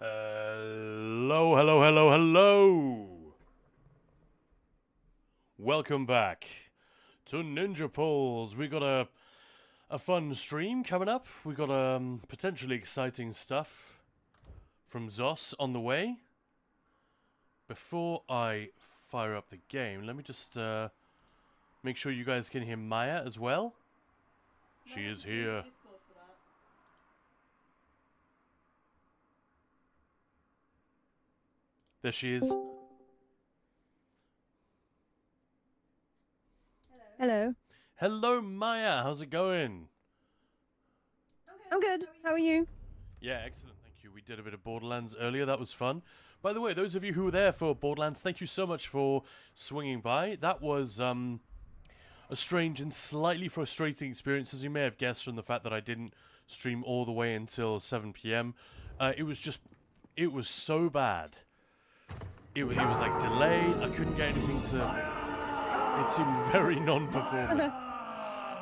Hello, hello, hello, hello. Welcome back to Ninja Pulls. We got a fun stream coming up. We got potentially exciting stuff from Zos on the way. Before I fire up the game, let me just make sure you guys can hear Maya as well. She is here. There she is. Hello. Hello, Maya. How's it going? I'm good. How are you? Yeah, excellent. Thank you. We did a bit of Borderlands earlier. That was fun. By the way, those of you who were there for Borderlands, thank you so much for swinging by. That was a strange and slightly frustrating experience, as you may have guessed from the fact that I didn't stream all the way until 7 p.m. It was so bad. It was like delayed. I couldn't get anything to... It seemed very non-performant.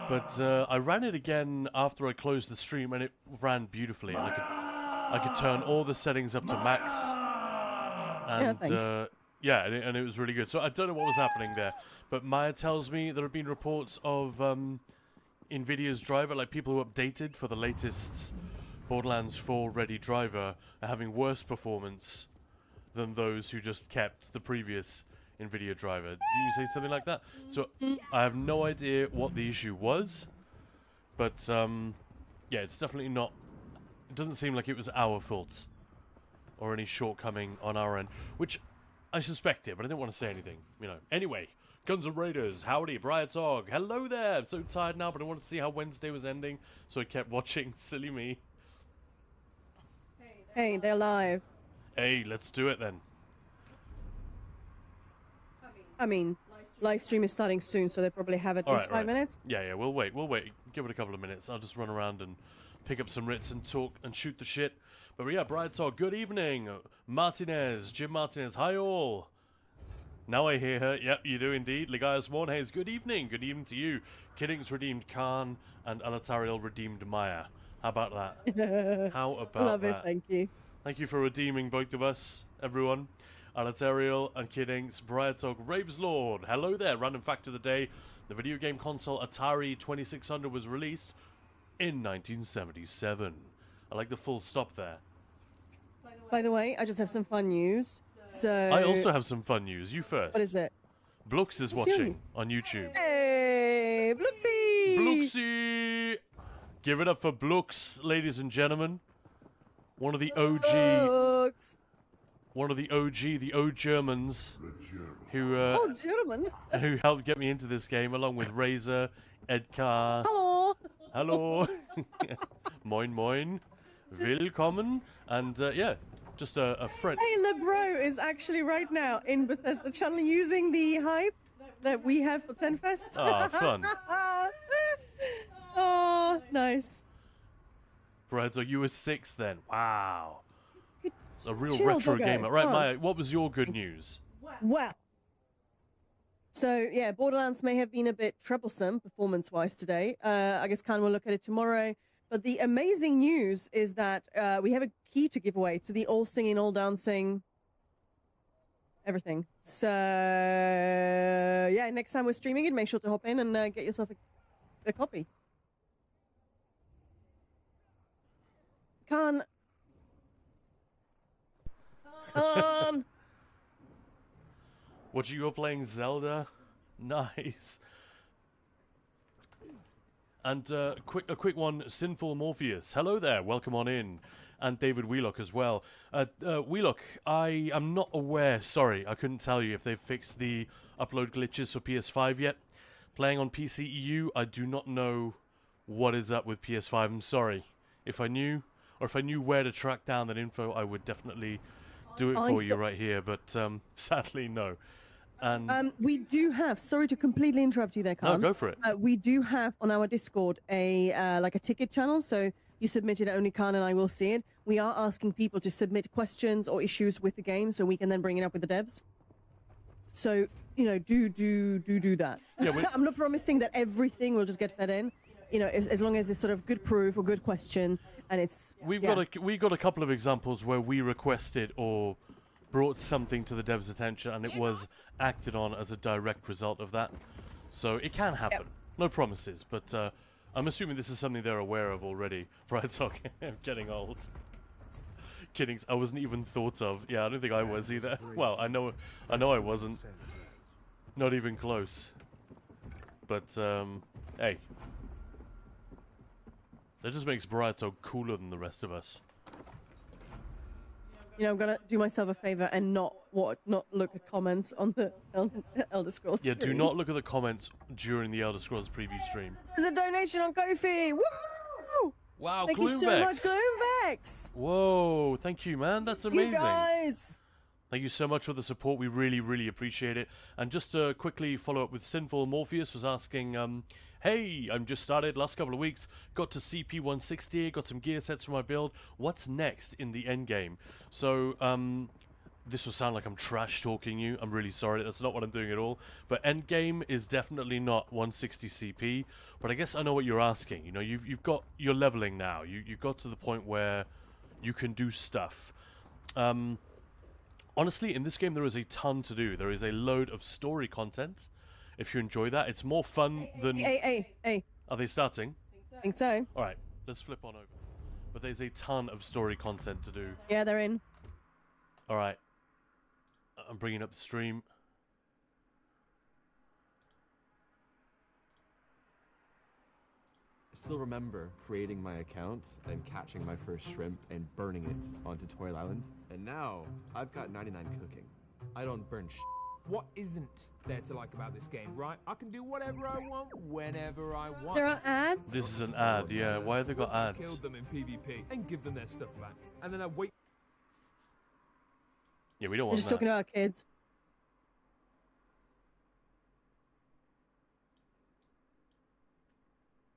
But I ran it again after I closed the stream, and it ran beautifully. I could turn all the settings up to max. And and it was really good. So I don't know what was happening there. But Maya tells me there have been reports of NVIDIA's driver, like people who updated for the latest Borderlands 4 ready driver, are having worse performance than those who just kept the previous NVIDIA driver. Did you say something like that? So I have no idea what the issue was, but yeah, it's definitely not. It doesn't seem like it was our fault or any shortcoming on our end, which I suspected, but I didn't want to say anything. You know. Anyway, Guns N' Raiders, howdy, Briartog, hello there. I'm so tired now, but I wanted to see how Wednesday was ending, so I kept watching. Silly me. Hey, they're live. Hey, let's do it then. I mean, live stream is starting soon, so they probably have at least 5 minutes. Yeah, we'll wait. Give it a couple of minutes. I'll just run around and pick up some writs and talk and shoot the shit. But yeah, Brian Talk, good evening. Martinez, Jim Martinez, hi all. Now I hear her. Yep, you do indeed. Ligaius Mornhays, good evening. Good evening to you. Kiddings redeemed Khan and Alatariel redeemed Maya. How about that? How about that? Love it, thank you. Thank you for redeeming both of us, everyone. Alatariel and Kiddings, Briartog, Raves Lord. Hello there, random fact of the day. The video game console Atari 2600 was released in 1977. I like the full stop there. By the way, I just have some fun news. So I also have some fun news. You first. What is it? Blux is watching on YouTube. Hey, Bluxy! Bluxy! Give it up for Blux, ladies and gentlemen. One of the OG... Blux. One of the OG, the old Germans, who who helped get me into this game, along with Razor, Edgar. Hello. Moin moin, willkommen, and yeah, just a friend. Hey, LeBro is actually right now in Bethesda channel using the hype that we have for Tenfest. Ah, fun. Oh, nice. Brad, so you were 6 then? Wow. A real Chill, retro doggo. gamer. Right, Maya, what was your good news? Well, so yeah, Borderlands may have been a bit troublesome performance-wise today. I guess Khan will look at it tomorrow. But the amazing news is that we have a key to give away to the all singing, all dancing, everything. So yeah, next time we're streaming it, make sure to hop in and get yourself a copy. Khan. What, you were playing Zelda? Nice. And a quick one, Sinful Morpheus. Hello there, welcome on in. And David Wheelock as well. Wheelock, I am not aware, sorry, I couldn't tell you if they've fixed the upload glitches for PS5 yet. Playing on PC EU, I do not know what is up with PS5, I'm sorry. If I knew, or if I knew where to track down that info, I would definitely do it for you right here, but sadly, no. And we do have, sorry to completely interrupt you there, Khan. No, go for it. We do have on our Discord a like a ticket channel, so you submit it, only Khan and I will see it. We are asking people to submit questions or issues with the game, so we can then bring it up with the devs. So, you know, do that. Yeah, I'm not promising that everything will just get fed in. You know, as long as it's sort of good proof or good question, and it's We've got a couple of examples where we requested or brought something to the devs' attention, and it was acted on as a direct result of that. So it can happen. No promises, but I'm assuming this is something they're aware of already. Right, so I'm getting old. Kidding, I wasn't even thought of. Yeah, I don't think I was either. Well, I know I wasn't. Not even close. But, hey. That just makes Briato cooler than the rest of us. You know, I'm gonna do myself a favor and not look at comments on the Elder Scrolls Yeah, stream. do not look at the comments during the Elder Scrolls preview stream. There's a donation on Ko-fi! Woo! Wow, Thank you so much, Gloomvex! Whoa, thank you, man. That's amazing. You guys! Thank you so much for the support. We really, really appreciate it. And just to quickly follow up with Sinful, Morpheus was asking, hey, I'm just started last couple of weeks, got to CP 160, got some gear sets for my build. What's next in the endgame? So, this will sound like I'm trash talking you. I'm really sorry. That's not what I'm doing at all. But endgame is definitely not 160 CP. But I guess I know what you're asking. You know, you're leveling now. You've got to the point where you can do stuff. Honestly, in this game there is a ton to do. There is a load of story content. If you enjoy that, it's more fun than... Hey. Are they starting? I think so. Alright, let's flip on over. But there's a ton of story content to do. Yeah, they're in. Alright. I'm bringing up the stream. I still remember creating my account and catching my first shrimp and burning it onto Toil Island. And now, I've got 99 cooking. I don't burn What isn't there to like about this game, right? I can do whatever I want, whenever I want. There are ads? This is an ad, yeah. Why have they got Once I ads? killed them in PvP and give them their stuff back. And then I wait. Yeah, we don't They're want just that. talking about kids.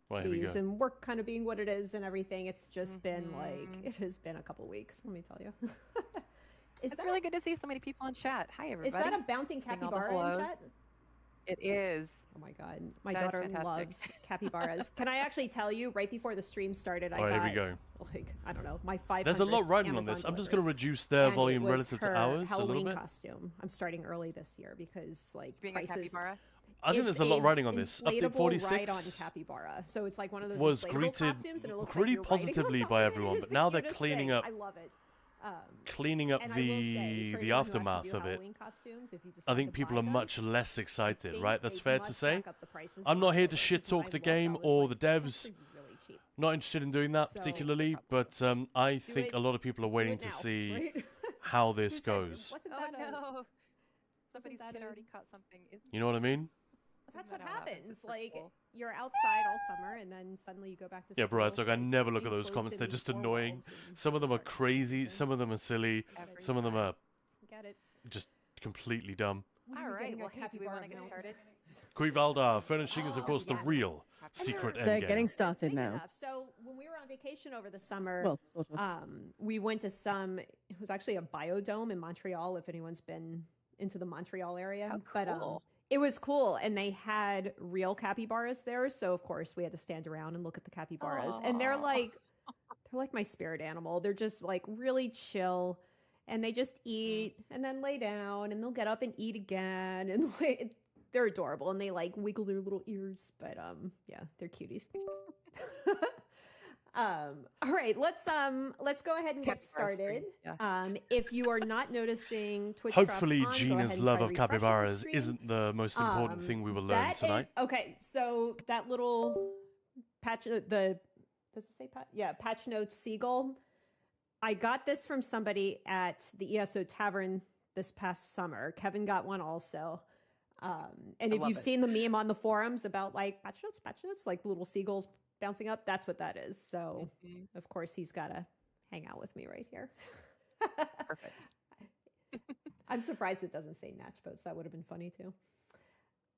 Right, here we go. And work kind of being what it is and everything. It's just been like, it has been a couple weeks, let me tell you. It's really good to see so many people in chat. Hi, everybody. Is that a bouncing Seeing all the capybara in hellos. chat? It is. Oh my god, my That is daughter fantastic. loves capybaras. Can I actually tell you, right before the stream started, I Alright, got, here we go. like, I don't know, my 500th There's a lot riding on Amazon this. I'm just delivery. going to reduce their And it volume was relative to her ours a Halloween little bit. costume. I'm starting early this year because, like, Being a prices... capybara. I think It's there's a lot a riding on this. Update inflatable 46 ride-on capybara. So it's like one of those was inflatable greeted costumes, and it looks pretty like you're riding on positively top by of it. everyone, It is but the now they're cutest cleaning thing. up I love it. cleaning up And I will say, for the anyone who has to aftermath do of it. Halloween costumes, if you I decide think to people buy are them, much less excited, think right? That's they fair to must say. jack up the prices I'm in not here to October, shit because when talk I the looked, game I was or like, the "This is devs. actually really cheap." Not interested in doing that So- particularly, but I think it- a lot of people are Do waiting it to now, see right? how Who this said- goes. Wasn't Oh that a- no. Somebody's that kid a- already caught something. Isn't You know what I mean? That's Isn't what that how it happens? happens. It's Like, cool. you're outside all summer, and then suddenly you go back to Yeah, school. bro, it's like I never look at being those closed comments. in They're these just four annoying. walls and Some of them are start crazy. something. Some of them are silly. Every Some of them time. are Get it? just completely dumb. When are All we right. getting Well, our hey, do we want to capybara get mount? started? Quivaldar, furnishing is of course the yeah. real And secret They're endgame. getting started Big now. enough. So when we were on vacation over the summer, Well, sort of. we went to some. It was actually a biodome in Montreal. If anyone's been into the Montreal area, How but cool. it was cool, and they had real capybaras there. So of course we had to stand around and look at the capybaras, and they're Aw. like my spirit animal. They're just like really chill, and they just eat and then lay down, and they'll get up and eat again, and like, they're adorable, and they like wiggle their little ears. But yeah, they're cuties. All right, let's go ahead and get Capybara started. stream, yeah. If you are not noticing Twitch Hopefully, drops on, go ahead Gina's and love try of refreshing the capybaras stream. isn't the most important thing we will learn That tonight. is- okay, so that little patch, does it say patch? Yeah, patch notes seagull. I got this from somebody at the ESO Tavern this past summer. Kevin got one also. And if love you've it. seen the meme on the forums about like patch notes, like little seagulls bouncing up, that's what that is. So Mhm. of course he's got to hang out with me right here. Perfect. I'm surprised it doesn't say Natch Boats. That would have been funny too.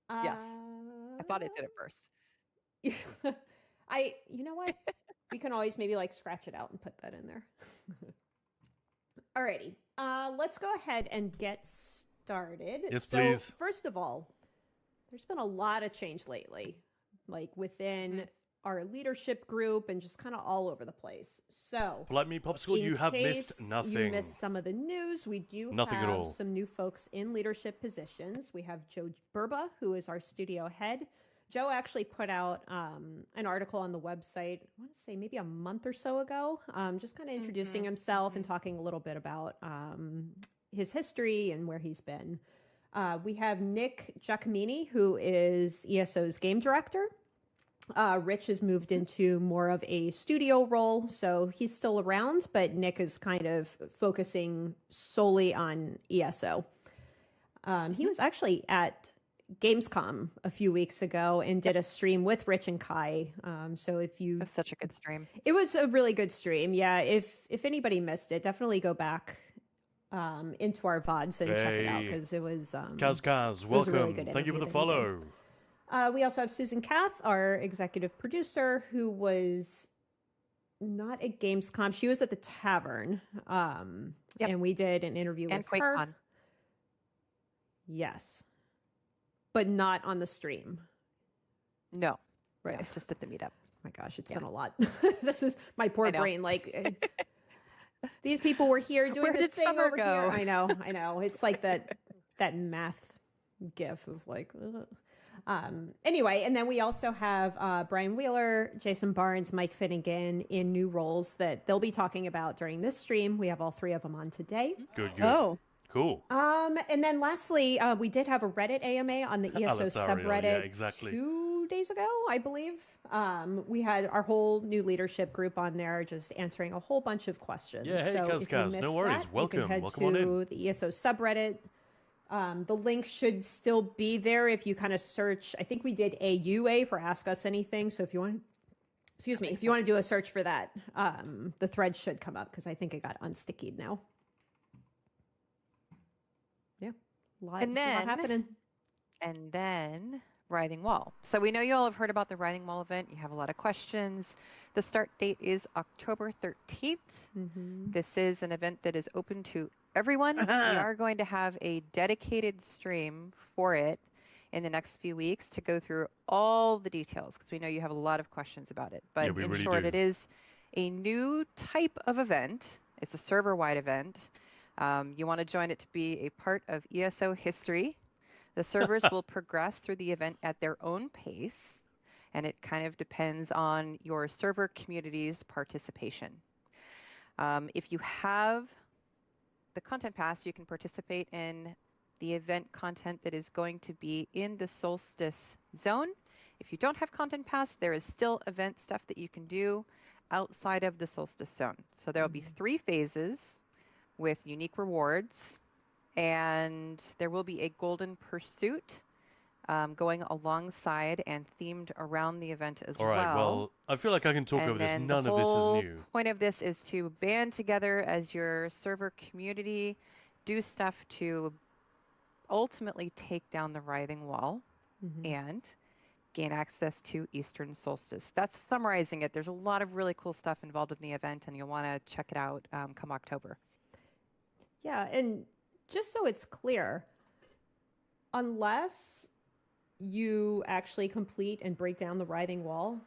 Yes. I thought it did at first. You know what? We can always maybe like scratch it out and put that in there. Alrighty. Let's go ahead and get started. Yes, so, please. First of all, there's been a lot of change lately. Like within our leadership group, and just kind of all over the place. So, Like me, Popsicle, you have missed case nothing. You missed some of the news. We do Nothing at have all. some new folks in leadership positions. We have Joe Burba, who is our studio head. Joe actually put out an article on the website, I want to say maybe a month or so ago, just kind of introducing himself and talking a little bit about his history and where he's been. We have Nick Giacomini, who is ESO's game director. Rich has moved into more of a studio role, so he's still around, but Nick is kind of focusing solely on ESO. He was actually at Gamescom a few weeks ago and did a stream with Rich and Kai. So if you, It was such a good stream. it was a really good stream. Yeah, if anybody missed it, definitely go back into our VODs and check it out Hey. because it was Kaz, it was a welcome. really good Thank you for the interview that he did. follow. We also have Susan Kath, our executive producer, who was not at Gamescom. She was at the Tavern. Yep. And we did an interview And with her. QuakeCon. Yes. But not on the stream. No. Right. No, just at the meetup. My gosh, it's Yeah. been a lot. This is my poor I know. brain. These people were here doing Where this did thing summer over go? here. I know. It's like that math gif of like. Anyway, and then we also have Brian Wheeler, Jason Barnes, Mike Finnegan in new roles that they'll be talking about during this stream. We have all three of them on today. Good. Oh, Cool. And then lastly, we did have a Reddit AMA on the ESO Alex Ariel, subreddit yeah, exactly. 2 days ago, I believe. We had our whole new leadership group on there just answering a whole bunch of questions. Yeah, hey, so Kaz, if you Kaz, missed no worries. that, Welcome. you can head Welcome on in. to the ESO subreddit. The link should still be there if you kind of search. I think we did AUA for Ask Us Anything. So if you want, if you want to do a search for that, the thread should come up because I think it got unstickied now. Yeah, lot happening. And then Writhing Wall. So we know you all have heard about the Writhing Wall event. You have a lot of questions. The start date is October 13th. This is an event that is open to everyone. We are going to have a dedicated stream for it in the next few weeks to go through all the details because we know you have a lot of questions about it. But we in really short, do. it is a new type of event. It's a server-wide event. You want to join it to be a part of ESO history. The servers will progress through the event at their own pace, and it kind of depends on your server community's participation. If you have the content pass, you can participate in the event content that is going to be in the Solstice zone. If you don't have content pass, there is still event stuff that you can do outside of the Solstice zone. So there will be 3 phases with unique rewards, and there will be a golden pursuit going alongside and themed around the event as All right. Well, I feel like I can talk and over this. then None the of this whole is new. point of this is to band together as your server community, do stuff to ultimately take down the Writhing Wall and gain access to Eastern Solstice. That's summarizing it. There's a lot of really cool stuff involved in the event, and you'll want to check it out come October. Yeah, and just so it's clear, unless you actually complete and break down the Writhing Wall,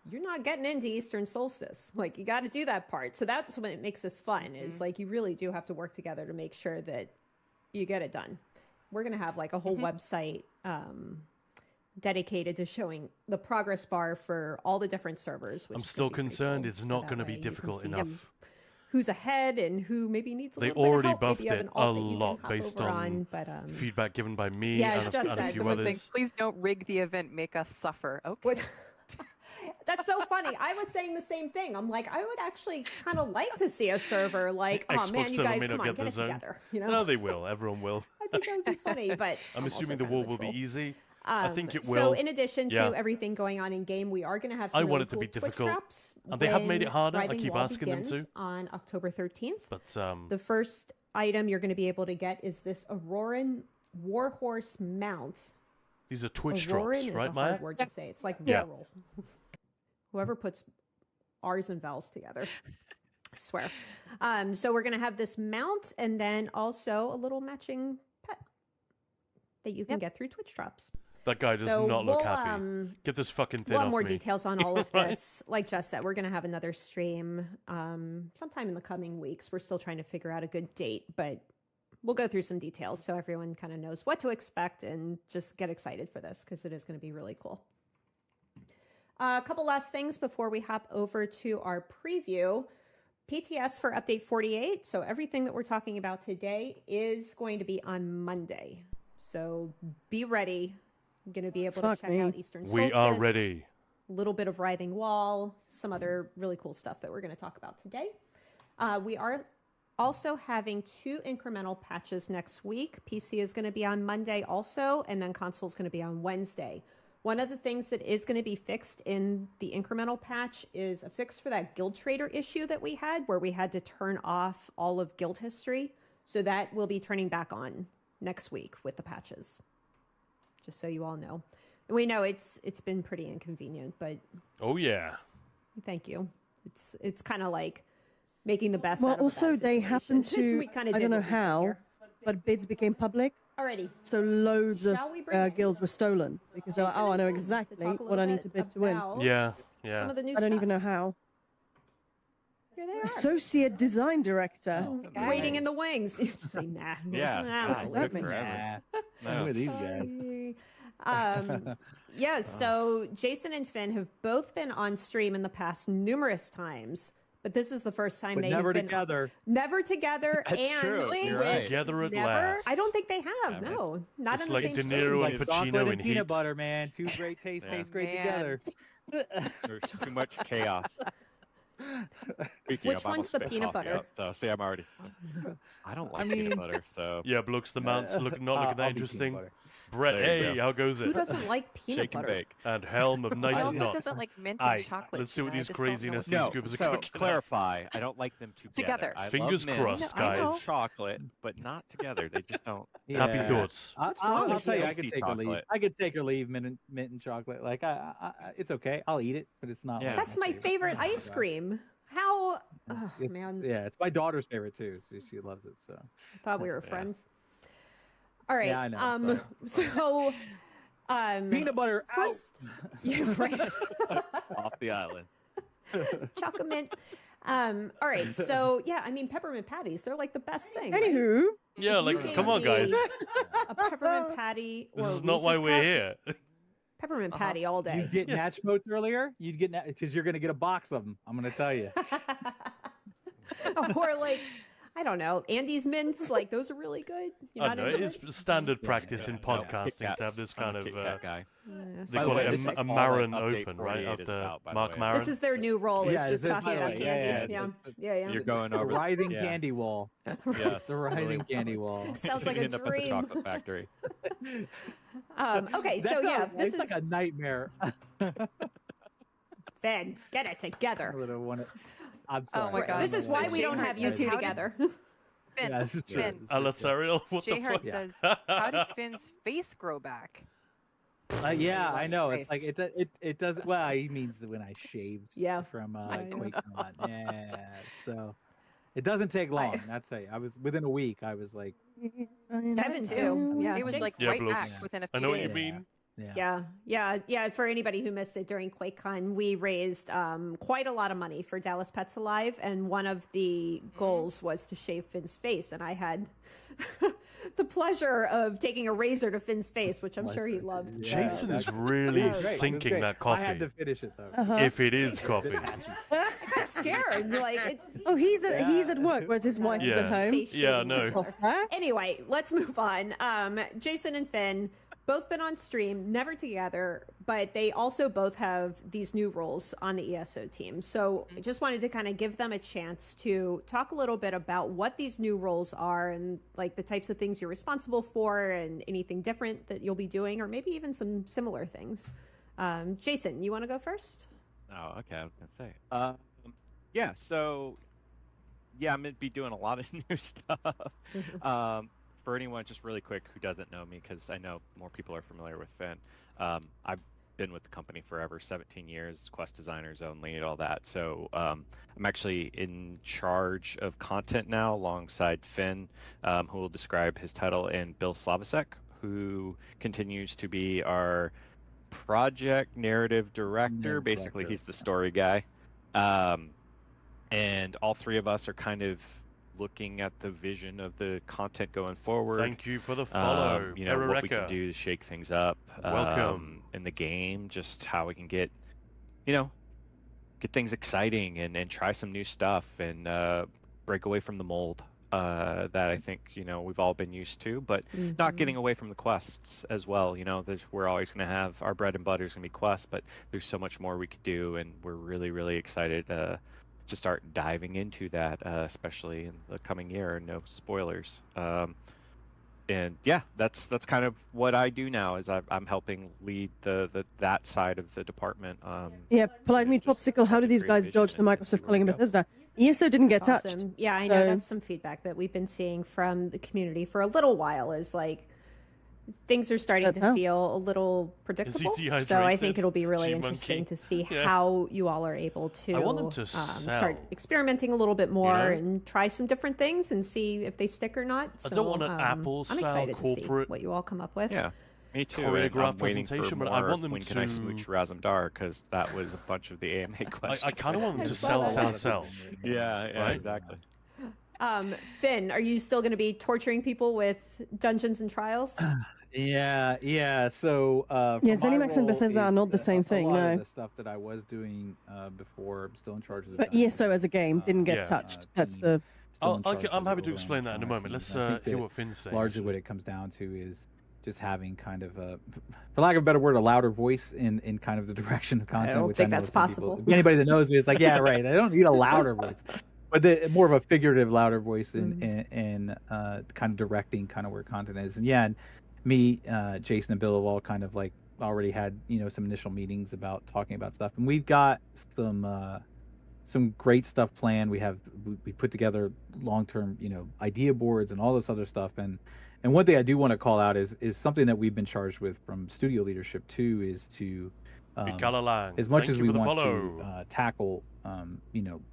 you're not getting into Eastern Solstice. Like, you got to do that part. So that's what makes this fun, is like you really do have to work together to make sure that you get it done. We're going to have like a whole website dedicated to showing the progress bar for all the different servers. Which I'm is still gonna be pretty concerned cool. it's So not that going to way be you can difficult see enough. who's ahead and who maybe needs a They little bit already of help. Maybe buffed you have it an a alt that you can lot hop based over on but, feedback given by me Yeah, and it's a, just and a that few the others. Saying, please don't rig the event, make us suffer. Okay. With, that's so funny. I was saying the same thing. I'm like, I would actually kind of like to see a server like, oh Xbox man, you server guys, may come not on, get get the it zone. together. You know, No, they will. Everyone will. I think that would be funny. But I'm also assuming the kind wall of a will be troll. easy. I think it will. So in addition to Yeah. everything going on in game, we are going to have some I really want it to cool be Twitch difficult. drops. And they have made when it harder. I Writhing keep Wall asking them begins to. on October 13th. But The first item you're going to be able to get is this Auroran Warhorse mount. these are Twitch Auroran drops, is right, a Maya? hard word to say. It's like Yeah. Warroll. Whoever puts R's and vowels together. I swear. So we're going to have this mount and then also a little matching pet that you can get through Twitch drops. That guy does So not look we'll, happy. Get this fucking thing We'll have off more me. details on all of Right? this. Like Jess said, we're going to have another stream sometime in the coming weeks. We're still trying to figure out a good date, but we'll go through some details so everyone kind of knows what to expect and just get excited for this because it is going to be really cool. A couple last things before we hop over to our preview. PTS for update 48. So everything that we're talking about today is going to be on Monday. So be ready. I'm going to be able to check out Eastern Solstice. We are ready. A little bit of Writhing Wall, some other really cool stuff that we're going to talk about today. We are also having 2 incremental patches next week. PC is going to be on Monday also, and then console is going to be on Wednesday. One of the things that is going to be fixed in the incremental patch is a fix for that guild trader issue that we had where we had to turn off all of guild history. So that will be turning back on next week with the patches. Just so you all know. And we know it's been pretty inconvenient, but Oh yeah. thank you. It's kind of like making the best Well, out of a also bad they situation. happened to, We kinda I did don't know what we could how, here. but bids became public. Alrighty. So loads of Shall we bring in guilds were stolen because they're like, Jason oh, I and know Finn to exactly talk a what I little need to bit bid to win. about Yeah. Some Yeah. of the new I don't stuff. even know how. Here they are. Associate design director. Waiting in the wings. Just say nah. Yeah, Nah, God, what does that took mean? forever. Who are these guys? Yeah, so Jason and Finn have both been on stream in the past numerous times, but this is the first time But they never have been together. never together. That's and true. You're with- right. Together at Never? last. I don't think they have. Yeah, No, not It's in the like same De stream. Niro Like and chocolate Pacino and in peanut Heat. butter, man. Two great tastes Yeah. taste great Man. together. There's too much chaos. Speaking Which of, I almost one's the spit peanut coffee butter? out, so see, I'm already. I don't like mean- peanut butter, so Yeah, Blux, the mounts look not looking that I'll be peanut interesting. butter. Brett, There you hey, go. how goes Who it? doesn't like peanut shake and butter? bake. And Helm of Night Who is also not. doesn't like mint Aye, and chocolate? let's see what I these just don't know craziness what these No, scoopers are so cooking up. clarify. I don't like them together. Together. I Fingers love mint. crossed, I know. guys. Chocolate, but not together. They just don't. Happy Yeah. thoughts. wrong I'll with tell you, you? I could Toasty take or leave. chocolate. I could take or leave mint and chocolate. Like it's okay. I'll eat it, but it's not. Yeah. like That's my favorite Oh, ice God. cream. How? Oh, It's- man, Yeah, it's my daughter's favorite too. So she loves it. So I thought we were Yeah. friends. All right. Yeah, I know, So, peanut butter out. first, yeah, right. Off the island. Chocolate mint. All right. So, yeah, I mean, peppermint patties, they're like the best thing. right? Anywho, Yeah, If you like, come on, gave guys. me A peppermint patty. This or is not why Reese's we're cup, here. Peppermint patty all day. You'd get match boats earlier. You'd get because you're gonna get a box of them. I'm gonna tell you. Or like, I don't know, Andy's mints. Like those are really good. You're I not don't know. into It's it? standard practice in No, podcasting Kit to have Kats. this I'm kind a of. Kit Kat guy. Yes. They By the call way, it this is a all that Marin Update Open, right? 48 is After about, by the Mark way. Maron. This is their new role. Is Yeah, just this is talking my about way. candy. Yeah, Yeah. You're going The over writhing yeah. candy wall. Yeah. It's a writhing candy wall. Sounds like a End up at the dream. chocolate factory. Okay, so That yeah, sounds- this it's is like a nightmare. Ben. Get it I together. would have wanted. I'm sorry. my God. This is why we don't have you two How did- together. Finn, Yeah, this is true. Finn. This is Let's true. Ariel, what the J Hart fuck? says, "How did Finn's face grow back?" Yeah, I know. Face. It's like it does. Well, he means that when I shaved. Yeah. From I know. QuakeCon. Yeah. So it doesn't take long. That's it. I was within a week. I was like, Kevin too. Yeah. It was Jinx. like Yeah, right Blue. back within a few I know what days. you mean. Yeah. For anybody who missed it during QuakeCon, we raised quite a lot of money for Dallas Pets Alive, and one of the goals was to shave Finn's face, and I had the pleasure of taking a razor to Finn's face, which I'm sure he loved. Yeah, Jason that's- is really It was great. It was sinking great. that I had coffee. to finish it though. If it is coffee. I got scared. Like, oh, he's at work, whereas his wife is at Yeah. home. face Yeah, shaving no. was killer. Huh? Anyway, let's move on. Jason and Finn both been on stream, never together, but they also both have these new roles on the ESO team. So I just wanted to kind of give them a chance to talk a little bit about what these new roles are and like the types of things you're responsible for and anything different that you'll be doing, or maybe even some similar things. Jason, you want to go first? Oh, okay. I was gonna say. Yeah. So, yeah, I'm gonna be doing a lot of new stuff. For anyone just really quick who doesn't know me, because I know more people are familiar with Finn, I've been with the company forever, 17 years, quest designers only, and all that. So I'm actually in charge of content now alongside Finn, who will describe his title, and Bill Slavacek, who continues to be our project narrative director. Basically, he's the story guy. And all three of us are kind of looking at the vision of the content going forward. Thank you for the follow. You know, what we can Erika. do to shake things up Welcome. in the game, just how we can get, you know, get things exciting and try some new stuff and break away from the mold that I think, you know, we've all been used to, but not getting away from the quests as well. You know, we're always going to have our bread and butter is going to be quests, but there's so much more we could do, and we're really, really excited to start diving into that, especially in the coming year. No spoilers. And yeah, that's kind of what I do now. Is I'm helping lead that side of the department. Yeah, Polite Meat just Popsicle, how have do a these great guys vision dodge the and Microsoft where calling we him go. Bethesda? ESO didn't get That's touched. awesome. Yeah, I know So- that's some feedback that we've been seeing from the community for a little while. Is like things are starting That's to how. feel a little predictable. So I dehydrated? think it'll be really Gee, interesting monkey. to see Yeah. how you all are able to, I want them to start sell, experimenting a little bit more know? and try some different things and see if they stick or not. I don't want an So, I'm Apple-style excited to see corporate what you all come up with. Yeah, me too. And choreographed I'm waiting for presentation, more. but I want them When can I to- smooch Razumdar? Because that was a bunch of the AMA questions. I kind of want them I to saw sell, that. sell. Yeah, Right? exactly. Finn, are you still going to be torturing people with Dungeons and Trials? Yeah. So Yeah, for my ZeniMax and role, Bethesda are it's, not the same thing, A lot no. of the stuff that I was doing before, I'm still in charge of the But ESO as a Dungeons, game didn't get Yeah. touched. That's team. the. Still in charge I'm of the happy to overall explain that in a entire moment. Let's team. And I think hear that what Finn's saying. largely actually. what it comes down to is just having kind of a, for lack of a better word, a louder voice in kind of the direction of content. don't which think know that's some people- possible. anybody that knows me is like, yeah, right. I don't need a louder voice, but more of a figurative, louder voice in kind of directing kind of where content is. And yeah, and me, Jason, and Bill have all kind of like already had some initial meetings about talking about stuff, and we've got some great stuff planned. We put together long-term idea boards and all this other stuff, and one thing I do want to call out is something that we've been charged with from studio leadership too, is to Ikalalang, as much thank as you we for the want follow. to tackle some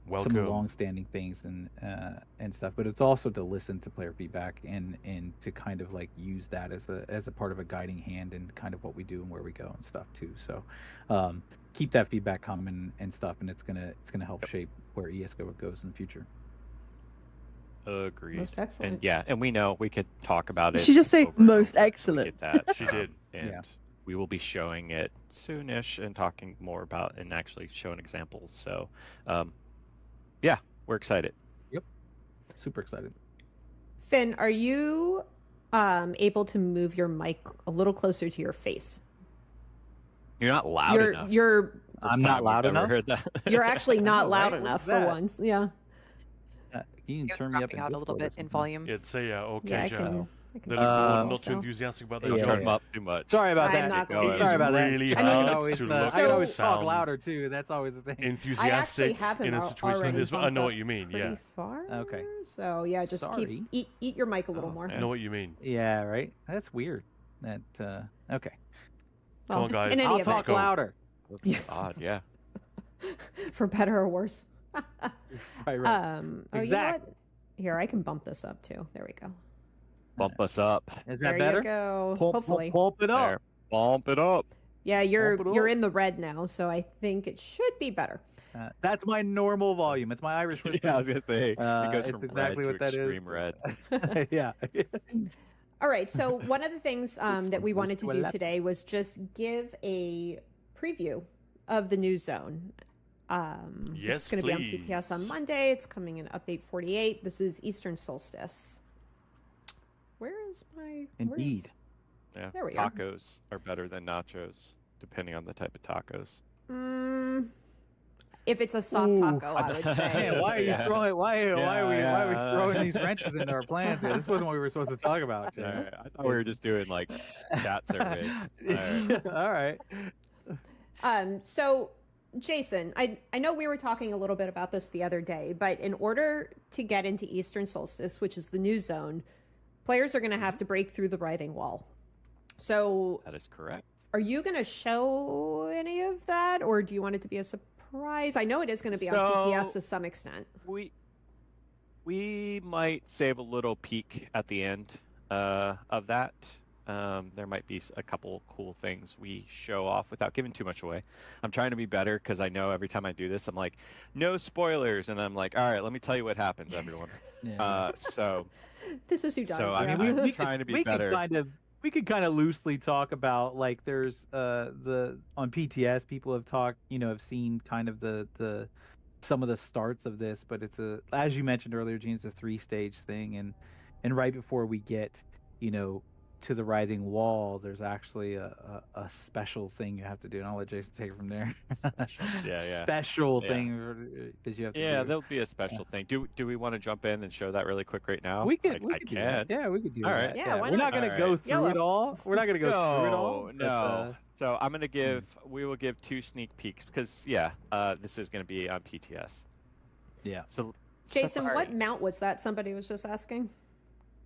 Welcome. long-standing things and stuff, but it's also to listen to player feedback and to kind of like use that as a part of a guiding hand in kind of what we do and where we go and stuff too. So keep that feedback coming and stuff, and it's gonna help shape where ESCO goes in the future. Agreed. Most excellent. And yeah, and we know we could talk about it. She just say over and most over. We excellent. get that. She did. And Yeah. we will be showing it soonish and talking more about and actually showing examples. So, yeah, we're excited. Super excited. Finn, are you able to move your mic a little closer to your face? You're not loud enough. You're I'm not loud I've never enough. heard that. you're actually not know, loud right? enough What's for that? once. Yeah. You It can was turn me up dropping in out a little Discord or bit in something. volume. It's say okay, Yeah, I Jan. can They're do not that too also. enthusiastic about Don't that. Yeah, turn joke. them up too much. Sorry about I'm that. not Go going ahead. to. Sorry about that. really I mean, hard I always, to I look can always and talk sound louder too. That's always the thing. I actually enthusiastic have him in a situation like already this, but I bumped know up what you mean. pretty Yeah, far. Okay. So yeah, just Sorry. eat your mic a little Oh, more. I know what you mean. Yeah, right. That's weird. That okay. Come on, guys. In any I'll event, talk louder. That's odd, yeah. for better or worse. Right. Oh, you know what? Exactly. Here, I can bump this up too. There we go. Bump us up. Is that There better? you go. Pulp, Hopefully. pulp it up. There. Bump it up. Yeah, you're Pump it you're up. in the red now, so I think it should be better. That's my normal volume. It's my Irish whisper. Yeah, I was gonna say it goes it's from exactly red what to that is. extreme red. Yeah. All right, so one of the things that we one wanted to goes to do 11. today was just give a preview of the new zone. This Yes, is going to be on please. PTS on Monday. It's coming in Update 48. This is Eastern Solstice. Where is my... Indeed. Yeah. There we go. Tacos are better than nachos, depending on the type of tacos. If it's a soft Ooh. taco, I would say. Man, why are you Yeah. throwing? Why are we Yeah. throwing these wrenches into our plans here? This wasn't what we were supposed to talk about. Jay. Alright, I thought we were just doing like chat surveys. All right. So, Jason, I know we were talking a little bit about this the other day, but in order to get into Eastern Solstice, which is the new zone, players are going to have to break through the Writhing Wall. So, That is correct. are you going to show any of that, or do you want it to be a surprise? I know it is going to be on PTS to some extent. We might save a little peek at the end of that. There might be a couple cool things we show off without giving too much away. I'm trying to be better because I know every time I do this, I'm like, no spoilers, and I'm like, all right, let me tell you what happens, everyone. So This is who dies. So, I yeah. mean, I'm trying to be better. We could kind of loosely talk about, like, there's the on PTS people have talked, have seen kind of the some of the starts of this, but it's as you mentioned earlier, Gene, it's a 3-stage thing, and right before we get to the Writhing Wall, there's actually a special thing you have to do, and I'll let Jason take it from there. Special thing because you have to do. There'll be a special thing. Do we want to jump in and show that really quick right now? We can. Yeah, we could do all that. right. Yeah, We're not gonna go through it all. We're not gonna go through it all. No. So I'm gonna we will give 2 sneak peeks because this is gonna be on PTS. Yeah. So Jason, what mount was that? Somebody was just asking.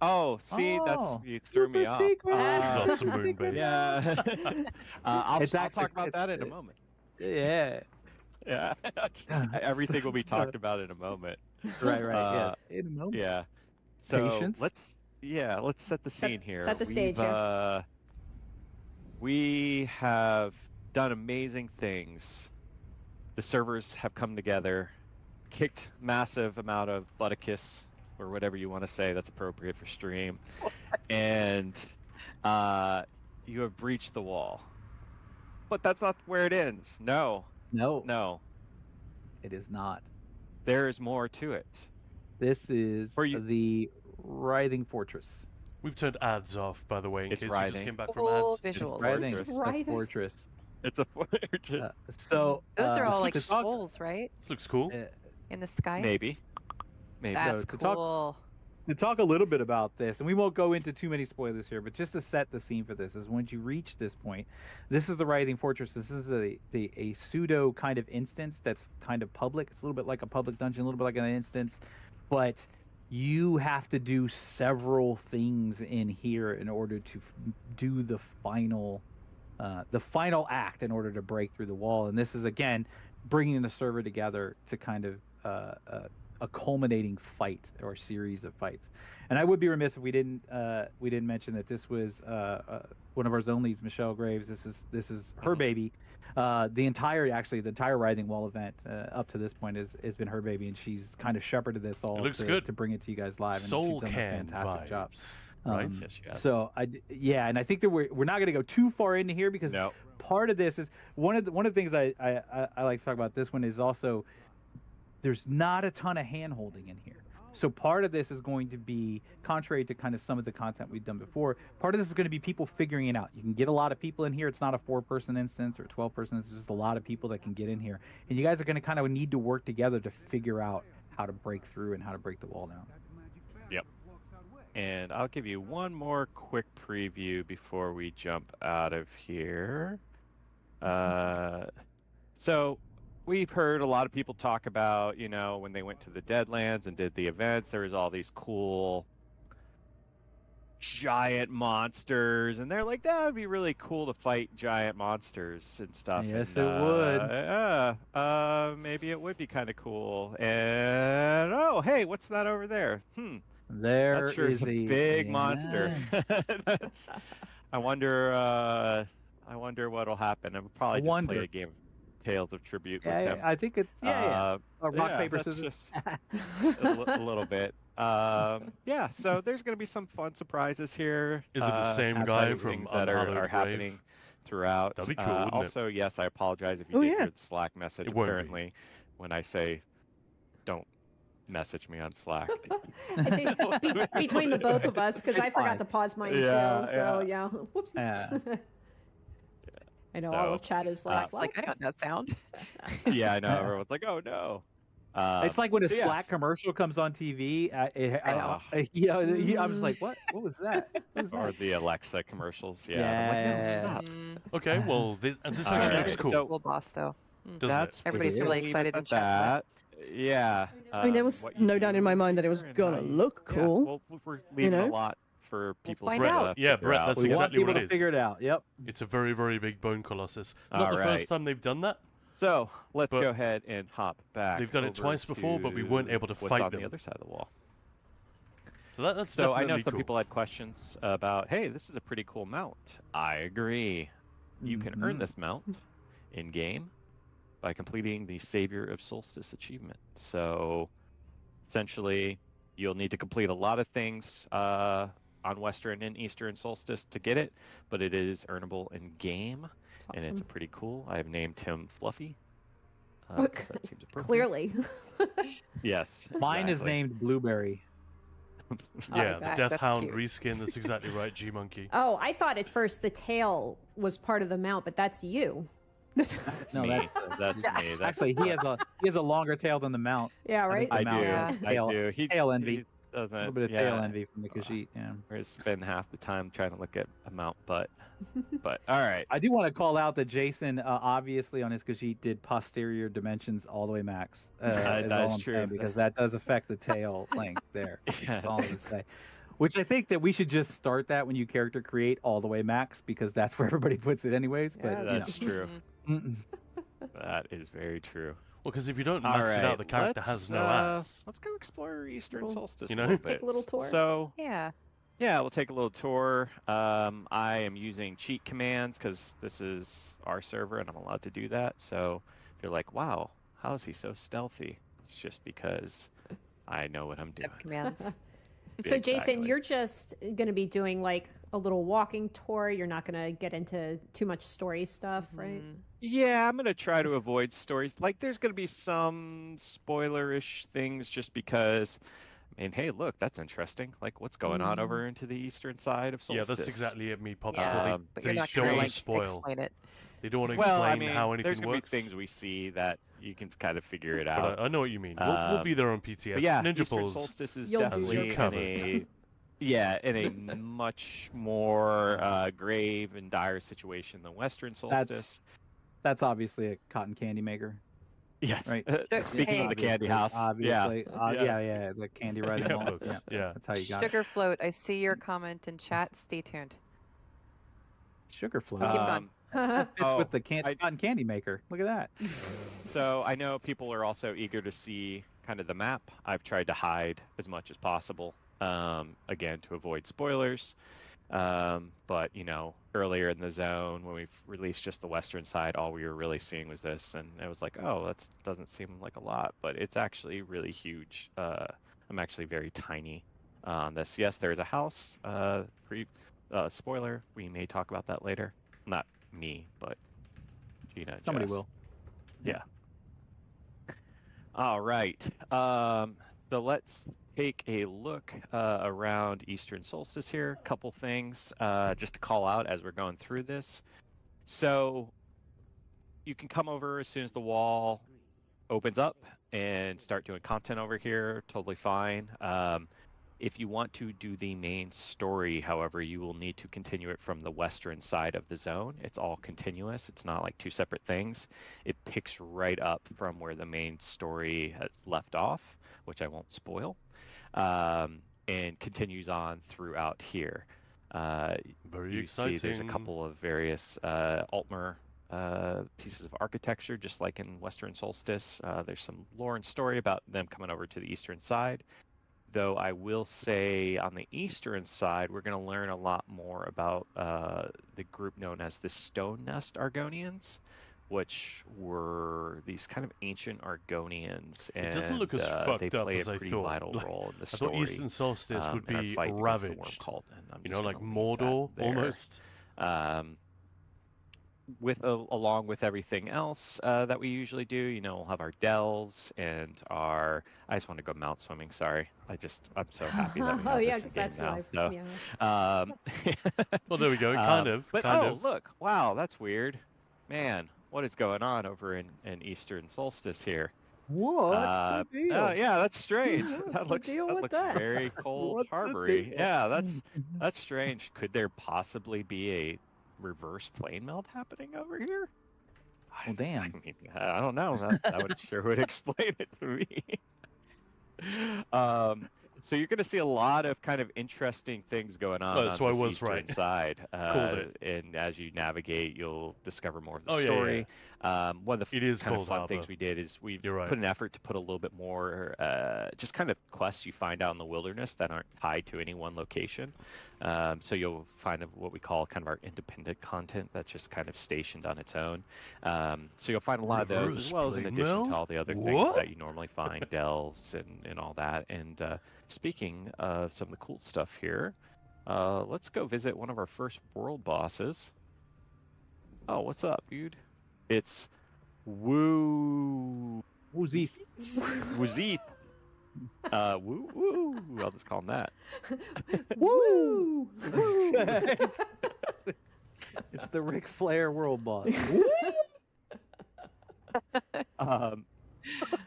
Oh, see, you threw me off. Got some moon base. Yeah. I'll talk about that in a moment. Yeah. Yeah. Everything will be talked about in a moment. Right. Yes. In a moment. Yeah. So Patience. let's set the scene here. Set the stage. We have done amazing things. The servers have come together, kicked massive amount of butticus, or whatever you want to say that's appropriate for stream, and you have breached the wall. But that's not where it ends. No. It is not. There is more to it. This is the Writhing Fortress. We've turned ads off, by the way, in It's case writhing. you just came back from Cool ads. visuals. It's writhing. a fortress. It's a fortress. So Those are all like to talk- skulls, right? This looks cool. In the sky. Maybe. That's to cool. talk a little bit about this, and we won't go into too many spoilers here, but just to set the scene for this is once you reach this point, this is the Writhing Fortress. This is a pseudo kind of instance that's kind of public. It's a little bit like a public dungeon, a little bit like an instance, but you have to do several things in here in order to do the final act in order to break through the wall. And this is again bringing the server together to kind of a culminating fight or series of fights. And I would be remiss if we didn't mention that this was one of our zone leads, Michelle Graves. This is her baby. The entire Writhing Wall event up to this point has been her baby, and she's kind of shepherded this all to bring it to you guys live. And Soul she's done a fantastic vibes, job. right? So and I think that we're not going to go too far into here because part of this is one of the things I like to talk about. This one is also there's not a ton of hand holding in here. So part of this is going to be, contrary to kind of some of the content we've done before, part of this is going to be people figuring it out. You can get a lot of people in here. It's not a 4-person instance or 12-person. It's just a lot of people that can get in here. And you guys are going to kind of need to work together to figure out how to break through and how to break the wall down. Yep. And I'll give you one more quick preview before we jump out of here. So we've heard a lot of people talk about, when they went to the Deadlands and did the events, there was all these cool giant monsters, and they're like, that would be really cool to fight giant monsters and stuff. Yes, and, it would. Maybe it would be kind of cool. And hey, what's that over there? There that sure is a big monster. I wonder what'll happen. I'll probably just play a game of Tales of Tribute with him. I think it's rock paper scissors. A little bit. So there's going to be some fun surprises here. Is it the same guy from things that are happening throughout? That'd be cool. Wouldn't Also, yes, I apologize if you did hear the Slack message. Apparently, when I say don't message me on Slack. I think between the both of us, because I forgot to pause mine too. So whoops. I know all of chat is like, I know that sound. Yeah, I know. Everyone's like, oh no. It's like when a Slack commercial comes on TV. I was like, what? What was that? Or the Alexa commercials. Yeah. I'm like, no, stop. Okay, well, this actually looks cool. So, cool boss, though. Everybody's really excited in chat. Yeah. I mean, there was no doubt in my mind that it was gonna look cool. Yeah, we're leaving a lot for people to find out. Yeah, Brett, that's exactly what it is. Figure it out. Yep. It's a very, very big bone colossus. Not the first time they've done that. So let's go ahead and hop back. They've done it twice before, but we weren't able to fight them. On the other side of the wall. So that's So I definitely know some cool. people had questions about, hey, this is a pretty cool mount. I agree. You can earn this mount in game by completing the Savior of Solstice achievement. So essentially, you'll need to complete a lot of things on Western and Eastern Solstice to get it, but it is earnable in game, and it's awesome. pretty cool. I've named him Fluffy because that seems appropriate. Clearly. Yes. Mine is exactly. named Blueberry. I Yeah, like the that. Death That's Hound cute. reskin. That's exactly right, G Monkey. Oh, I thought at first the tail was part of the mount, but that's you. That's No, me. that's- That's me. That's, Actually, he has a longer tail than the mount. Yeah, I right? think the I mount do. Yeah. has I tail, do. tail envy. He A doesn't. little bit of tail envy from the Khajiit. Yeah. I spend half the time trying to look at a mount, but all right. I do want to call out that Jason obviously on his Khajiit did posterior dimensions all the way max. That all is I'm true. saying, because that does affect the tail length there. That's all I'm gonna Yes. say. Which I think that we should just start that when you character create all the way max, because that's where everybody puts it anyways. But Yeah, That's true. Mm-mm. That is very true. Well, because if you don't All max right, it out, the character has no ass. Let's go explore Eastern Little- Solstice you a know? little Take bit. a little tour. So Yeah. yeah, we'll take a little tour. I am using cheat commands because this is our server and I'm allowed to do that. So if you're like, wow, how is he so stealthy? It's just because I know what I'm doing. Have commands. So, Jason, Exactly. you're just going to be doing like a little walking tour. You're not going to get into too much story stuff, right? Mhm. Yeah, I'm gonna try to avoid stories. Like, there's gonna be some spoiler-ish things just because. I mean, hey, look, that's interesting. Like, what's going on over into the eastern side of Yeah, Solstice? that's exactly it, me, Popsicle. Yeah, but they you're not don't gonna want like to spoil. explain it. They don't want to Well, explain I mean, how there's anything gonna works. be things we see that you can kind of figure it But out. I know what you mean. We'll be there on PTS. But yeah, Ninja Eastern Pulls. Solstice is You'll do definitely your in a in a much more grave and dire situation than Western Solstice. That's obviously a cotton candy maker. Yes. Right. Speaking of the candy Obviously, house, Obviously. Yeah. Yeah, the candy right Yeah, in the folks, yeah. yeah. That's how you got it. Sugar Float, I see your comment in chat. Stay tuned. Sugar float. Keep going. Fits with the I- cotton candy maker. Look at that. So I know people are also eager to see kind of the map. I've tried to hide as much as possible, again, to avoid spoilers. But, you know, earlier in the zone, when we've released just the western side, all we were really seeing was this. And it was like, oh, that doesn't seem like a lot, but it's actually really huge. I'm actually very tiny on this. Yes, there is a house. Spoiler, we may talk about that later. Not me, but Gina. Somebody Jess. will. Yeah. All right. So let's take a look around Eastern Solstice here. A couple things just to call out as we're going through this. So you can come over as soon as the wall opens up and start doing content over here. Totally fine. If you want to do the main story, however, you will need to continue it from the western side of the zone. It's all continuous. It's not like two separate things. It picks right up from where the main story has left off, which I won't spoil, and continues on throughout here. Very You exciting. see there's a couple of various Altmer pieces of architecture, just like in Western Solstice. There's some lore and story about them coming over to the eastern side. Though I will say on the eastern side, we're going to learn a lot more about the group known as the Stone Nest Argonians, which were these kind of ancient Argonians. And It doesn't look as they fucked up play as a I pretty thought. vital Like, role in the I story. thought Eastern Solstice would in our be fight against the worm ravaged. cult, and I'm You just know, like gonna leave that Mordor there. almost. Along with everything else that we usually do, you know, we'll have our delves and our. I just want to go mount swimming. Sorry, I'm so happy that we have Oh, yeah, this because in-game that's now. live. So, Yeah. Well, there we go. Kind of. But kind oh, of. look! Wow, that's weird. Man, what is going on over in Eastern Solstice here? What's the deal? Yeah, that's strange. What's that the looks deal with looks that? very cold What's the harbory. deal? Yeah, that's strange. Could there possibly be a reverse plane melt happening over here? Well, damn. I mean, I don't know. That would sure would explain it to me. So you're going to see a lot of kind of interesting things going on so I this was eastern right. side. Called it. And as you navigate, you'll discover more of the Oh, yeah, story. One of the It is kind of Cold fun Harbor. things we did is we've You're right. put an effort to put a little bit more just kind of quests you find out in the wilderness that aren't tied to any one location. So you'll find what we call kind of our independent content that's just kind of stationed on its own. So you'll find a lot of those, as well as in addition to all the other things that you normally find, delves and all that. And speaking of some of the cool stuff here, let's go visit one of our first world bosses. Oh, what's up, dude? It's Woo. Woozy. Woozy. Woo woo. I'll just call him that. Woo! It's the Ric Flair world boss.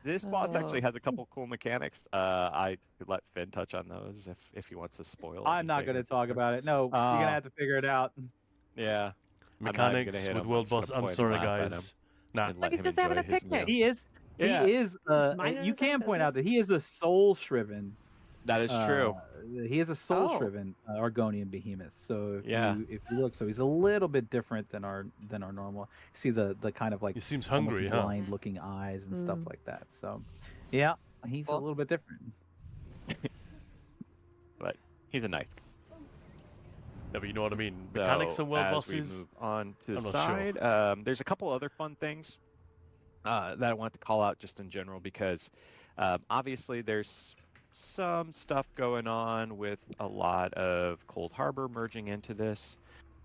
This boss actually has a couple cool mechanics. I could let Finn touch on those if he wants to spoil. I'm not going to talk about it. No, you're going to have to figure it out. Yeah. Mechanics with world boss. I'm sorry, guys. Nah. Like he's just having a picnic. He is. Yeah. He is. minding You his own can point out business. that he is a soul-shriven. That is true. He is a soul-shriven Argonian behemoth. So if you look, so he's a little bit different than our normal. See the kind of like He seems almost hungry, huh? blind-looking eyes and stuff like that. So, yeah, he's a little bit different. But he's a nice guy. No, but you know what I mean. Mechanics and world as bosses. we move on to the I'm not side, there's a couple other fun things that I want to call out just in general because obviously there's some stuff going on with a lot of Cold Harbor merging into this.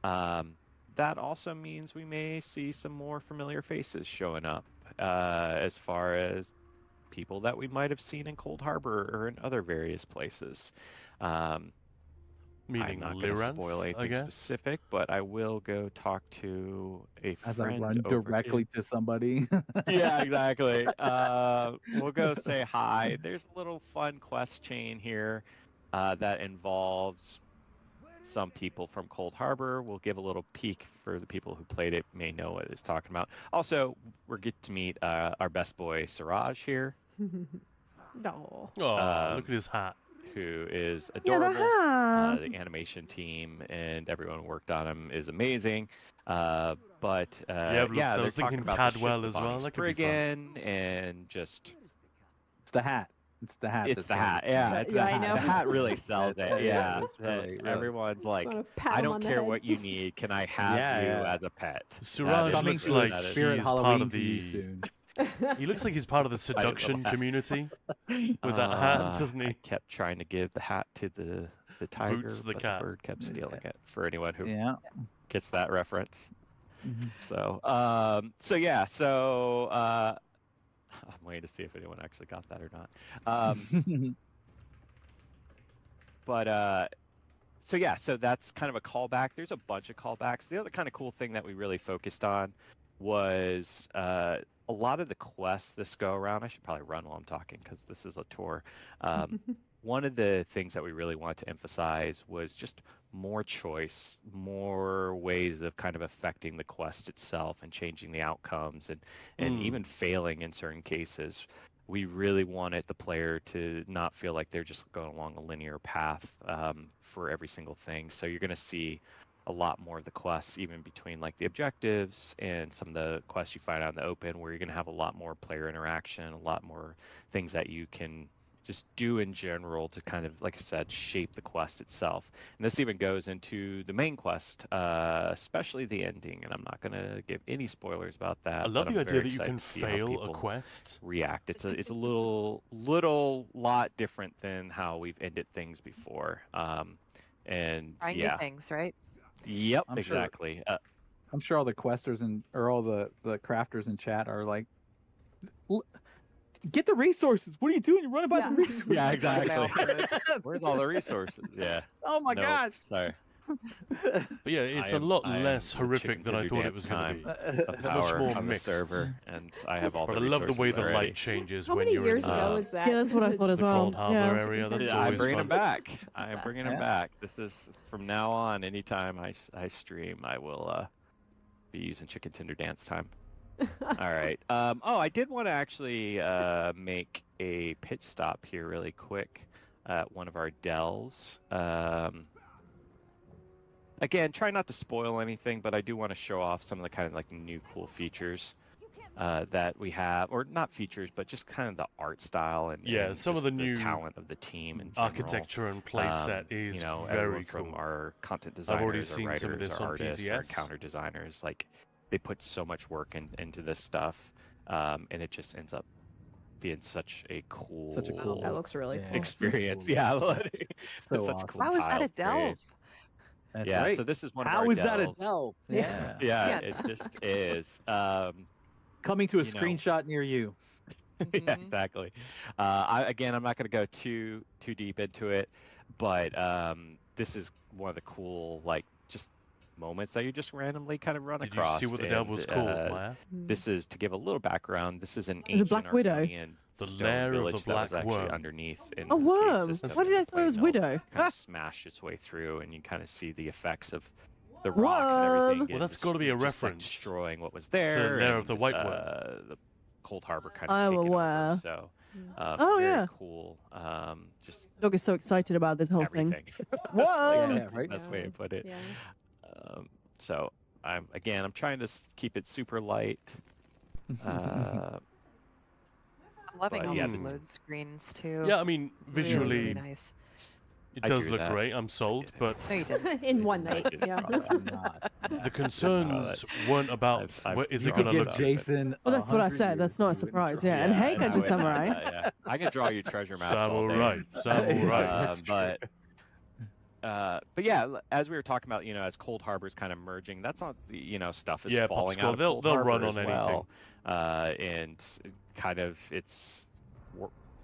That also means we may see some more familiar faces showing up as far as people that we might have seen in Cold Harbor or in other various places. Meaning I'm not going to Liranth, spoil I anything guess? specific, but I will go talk to a As I friend run over directly to somebody. Yeah, exactly. We'll go say hi. There's a little fun quest chain here that involves some people from Cold Harbor. We'll give a little peek for the people who played it may know what it's talking about. Also, we're get to meet our best boy Siraj here, No. Oh, look at his hat. who is Yeah, the adorable. hat. The animation team and everyone who worked on him is amazing. But but yeah, look, so I they're was talking thinking about the ship, Cadwell the as well, Bonnie that could be fun. Spriggan, and just It's the hat. It's the hat. it's that's the gonna hat. be- Yeah, it's Yeah, the I hat. know. The hat really sells Yeah, it. yeah, Yeah, it's really- really- everyone's like, wanna pat I him don't on the care head. what you need. Can I have Yeah, you yeah. as a pet? Suraj That Coming looks is- to a like that is- Spirit he's part Halloween of to you the- soon. He looks like he's part of the seduction community with that hat, doesn't I he? kept trying to give the hat to the tiger, Boots the but cat. the bird kept stealing it. For anyone who Yeah. gets that reference. Mhm. So, yeah, so I'm waiting to see if anyone actually got that or not. But so yeah, so that's kind of a callback. There's a bunch of callbacks. The other kind of cool thing that we really focused on was a lot of the quests this go around. I should probably run while I'm talking because this is a tour. One of the things that we really wanted to emphasize was just more choice, more ways of kind of affecting the quest itself and changing the outcomes and even failing in certain cases. We really wanted the player to not feel like they're just going along a linear path for every single thing. So you're going to see a lot more of the quests, even between like the objectives and some of the quests you find out in the open, where you're going to have a lot more player interaction, a lot more things that you can just do in general to kind of, like I said, shape the quest itself. And this even goes into the main quest, especially the ending. And I'm not going to give any spoilers about that. I love but the I'm idea very that you excited can to see how fail a people quest. react. It's a little lot different than how we've ended things before. And Trying new yeah, things, right? yep, I'm sure- exactly. I'm sure all the questers or all the crafters in chat are like, get the resources. What are you doing? You're running by Yeah. the resources. Yeah, My exactly. own Where's all the resources? Yeah. Oh my Nope, gosh. Sorry. But yeah, it's a lot less horrific than I thought it was going to be. A It's much power more on mixed. the server, and I have all But the I love the resources way the already. light changes How when many you're years in ago is that? Yeah, that's what I thought as the well. Cold Harbor Yeah. area. That's Yeah, I'm always bringing fun. him back. I am bringing him Yeah. back. This is from now on. Anytime I stream, I will be using Chicken Tender Dance Time. All right. I did want to actually make a pit stop here really quick. at one of our delves. Again, try not to spoil anything, but I do want to show off some of the kind of like new cool features that we have, or not features, but just kind of the art style and some of just the new talent of the team in general. architecture and playset is you know, very everyone cool. from our content I've already designers, our seen some of writers, this our on artists, our PTS. encounter designers, like they put so much work into this stuff, and it just ends up being such a cool That looks really Yeah. cool. experience. Cool. Yeah, So it's such awesome. cool How is that tile a delve? experience. That's Yeah, right. so this is one of How our is that a delves. delve? Yeah. Yeah. Yeah, it just is. Coming to a You know. screenshot near you. Yeah, Mhm. exactly. I'm not going to go too deep into it, but this is one of the cool, like, just moments that you just randomly kind of run Did you across. see what the delve was called, Maya? This is, to give a little background, this is an There's a ancient Black Widow. Arconian The stone lair of the village that was Black actually Worm. underneath in A this cave worm. system. Why did I and the thought it was plane mill Widow? kind of smashed its way through, and you kind of see the effects of the rocks and everything. Worm. Well, and that's gotta be a just, like, reference destroying what was to there. Lair and, of the White Worm. The Cold Harbor kind of I'm taking aware. over. So, Oh, very yeah. cool. Just Dog is so excited about this whole thing. everything. Whoa! Yeah, That's right? the best way to put it. Yeah. So I'm trying to keep it super light. I'm loving But all yeah, these the- load screens too. Yeah, I mean, Really, visually, really nice. it I does drew look that. great. I'm sold, but No, you didn't. In one I night. didn't Yeah. draw that. Not. the concerns weren't about I've what is You it could going to give look Jason- like. Jason. Well, that's what I 100 said. That's years not a and he wouldn't surprise, draw yeah. it. And hey, I Kanji wouldn't have Samurai. that, yeah. I could draw you treasure maps all day. Samurai, samurai. That's true. But yeah, as we were talking about, you know, as Cold Harbor's kind of merging, that's not the, you know, stuff is Yeah, falling Popsicle, out of they'll- Cold they'll Harbor run as on well. And kind of it's,